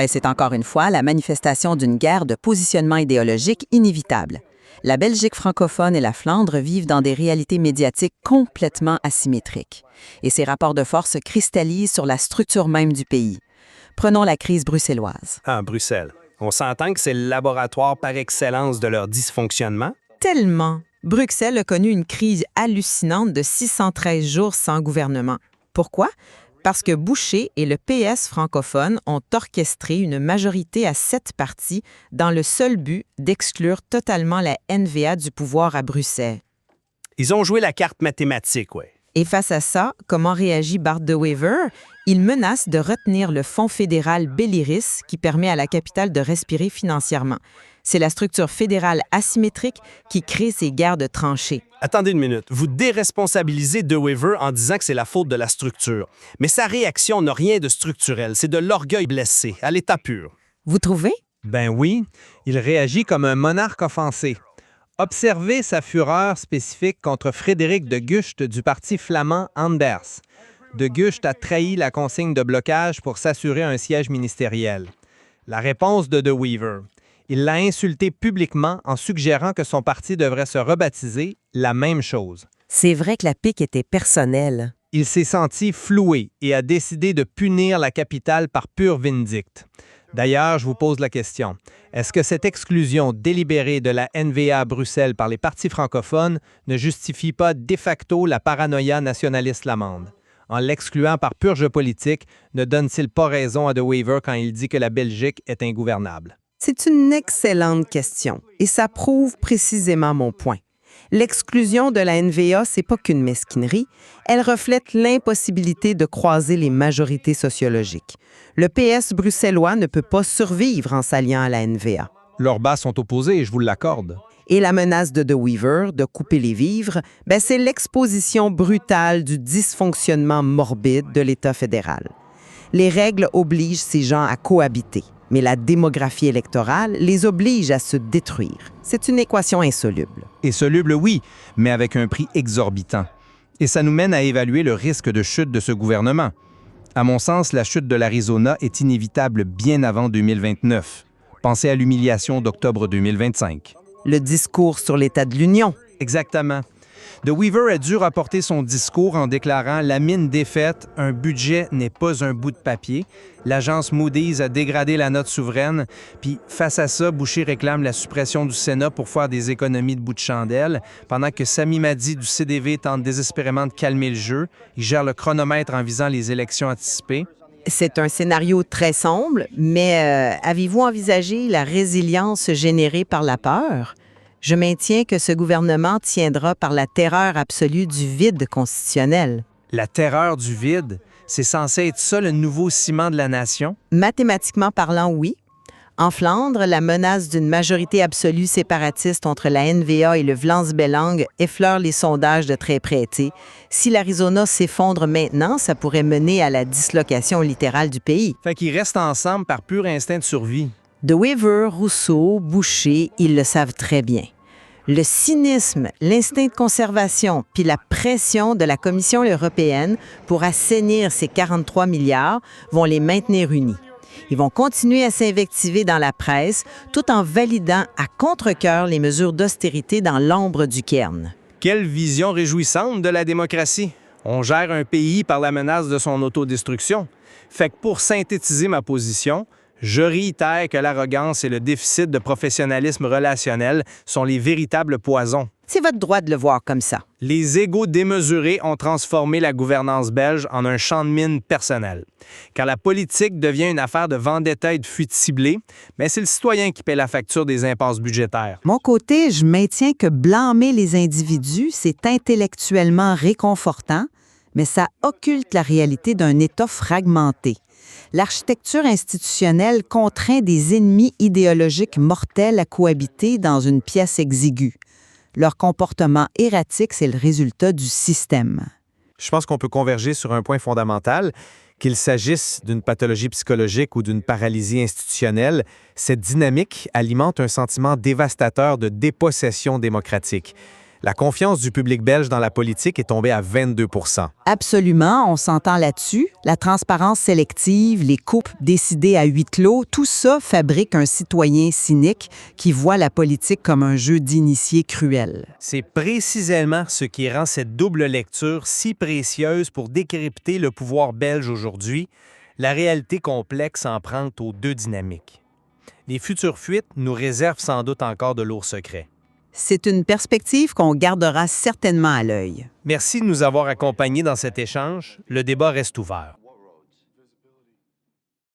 S5: c'est encore une fois la manifestation d'une guerre de positionnement idéologique inévitable. La Belgique francophone et la Flandre vivent dans des réalités médiatiques complètement asymétriques. Et ces rapports de force cristallisent sur la structure même du pays. Prenons la crise bruxelloise.
S12: Ah, Bruxelles. On s'entend que c'est le laboratoire par excellence de leur dysfonctionnement?
S8: Tellement! Bruxelles a connu une crise hallucinante de 613 jours sans gouvernement. Pourquoi? Parce que Boucher et le PS francophone ont orchestré une majorité à 7 partis dans le seul but d'exclure totalement la NVA du pouvoir à Bruxelles.
S12: Ils ont joué la carte mathématique, oui.
S8: Et face à ça, comment réagit Bart de Weaver? Il menace de retenir le fonds fédéral Belliris qui permet à la capitale de respirer financièrement. C'est la structure fédérale asymétrique qui crée ces guerres de tranchées.
S12: Attendez une minute. Vous déresponsabilisez De Weaver en disant que c'est la faute de la structure. Mais sa réaction n'a rien de structurel. C'est de l'orgueil blessé, à l'état pur.
S8: Vous trouvez?
S7: Ben oui, il réagit comme un monarque offensé. Observez sa fureur spécifique contre Frédéric de Gucht du parti flamand Anders. De Gucht a trahi la consigne de blocage pour s'assurer un siège ministériel. La réponse de Weaver. Il l'a insulté publiquement en suggérant que son parti devrait se rebaptiser la même chose.
S1: C'est vrai que la pique était personnelle.
S7: Il s'est senti floué et a décidé de punir la capitale par pure vindicte. D'ailleurs, je vous pose la question. Est-ce que cette exclusion délibérée de la NVA à Bruxelles par les partis francophones ne justifie pas de facto la paranoïa nationaliste flamande? En l'excluant par purge politique, ne donne-t-il pas raison à De Weaver quand il dit que la Belgique est ingouvernable?
S1: C'est une excellente question et ça prouve précisément mon point. L'exclusion de la NVA, c'est pas qu'une mesquinerie, elle reflète l'impossibilité de croiser les majorités sociologiques. Le PS bruxellois ne peut pas survivre en s'alliant à la NVA.
S7: Leurs bas sont opposés, je vous l'accorde.
S1: Et la menace de Weaver de couper les vivres, c'est l'exposition brutale du dysfonctionnement morbide de l'État fédéral. Les règles obligent ces gens à cohabiter, mais la démographie électorale les oblige à se détruire. C'est une équation insoluble.
S7: Insoluble, oui, mais avec un prix exorbitant. Et ça nous mène à évaluer le risque de chute de ce gouvernement. À mon sens, la chute de l'Arizona est inévitable bien avant 2029. Pensez à l'humiliation d'octobre 2025.
S1: Le discours sur l'état de l'Union.
S7: Exactement. De Weaver a dû rapporter son discours en déclarant « La mine défaite, un budget n'est pas un bout de papier ». L'agence Moody's a dégradé la note souveraine. Puis face à ça, Boucher réclame la suppression du Sénat pour faire des économies de bout de chandelle, pendant que Sami Madi du CDV tente désespérément de calmer le jeu. Il gère le chronomètre en visant les élections anticipées.
S1: C'est un scénario très sombre, mais avez-vous envisagé la résilience générée par la peur?
S8: Je maintiens que ce gouvernement tiendra par la terreur absolue du vide constitutionnel.
S7: La terreur du vide, c'est censé être ça le nouveau ciment de la nation?
S8: Mathématiquement parlant, oui. En Flandre, la menace d'une majorité absolue séparatiste entre la NVA et le Vlaams-Belang effleure les sondages de très près. Si l'Arizona s'effondre maintenant, ça pourrait mener à la dislocation littérale du pays.
S7: Fait qu'ils restent ensemble par pur instinct de survie.
S8: De Wever, Rousseau, Boucher, ils le savent très bien. Le cynisme, l'instinct de conservation, puis la pression de la Commission européenne pour assainir ces 43 milliards vont les maintenir unis. Ils vont continuer à s'invectiver dans la presse tout en validant à contre-cœur les mesures d'austérité dans l'ombre du cairn.
S7: Quelle vision réjouissante de la démocratie! On gère un pays par la menace de son autodestruction. Fait que pour synthétiser ma position, je réitère que l'arrogance et le déficit de professionnalisme relationnel sont les véritables poisons.
S8: C'est votre droit de le voir comme ça.
S7: Les égos démesurés ont transformé la gouvernance belge en un champ de mine personnel. Quand la politique devient une affaire de vendetta et de fuite ciblée, mais c'est le citoyen qui paie la facture des impasses budgétaires.
S11: Mon côté, je maintiens que blâmer les individus, c'est intellectuellement réconfortant, mais ça occulte la réalité d'un État fragmenté. L'architecture institutionnelle contraint des ennemis idéologiques mortels à cohabiter dans une pièce exiguë. Leur comportement erratique, c'est le résultat du système.
S7: Je pense qu'on peut converger sur un point fondamental, qu'il s'agisse d'une pathologie psychologique ou d'une paralysie institutionnelle, cette dynamique alimente un sentiment dévastateur de dépossession démocratique. La confiance du public belge dans la politique est tombée à 22 %.
S11: Absolument, on s'entend là-dessus. La transparence sélective, les coupes décidées à huis clos, tout ça fabrique un citoyen cynique qui voit la politique comme un jeu d'initiés cruel.
S7: C'est précisément ce qui rend cette double lecture si précieuse pour décrypter le pouvoir belge aujourd'hui. La réalité complexe emprunte aux deux dynamiques. Les futures fuites nous réservent sans doute encore de lourds secrets.
S11: C'est une perspective qu'on gardera certainement à l'œil.
S7: Merci de nous avoir accompagnés dans cet échange. Le débat reste ouvert.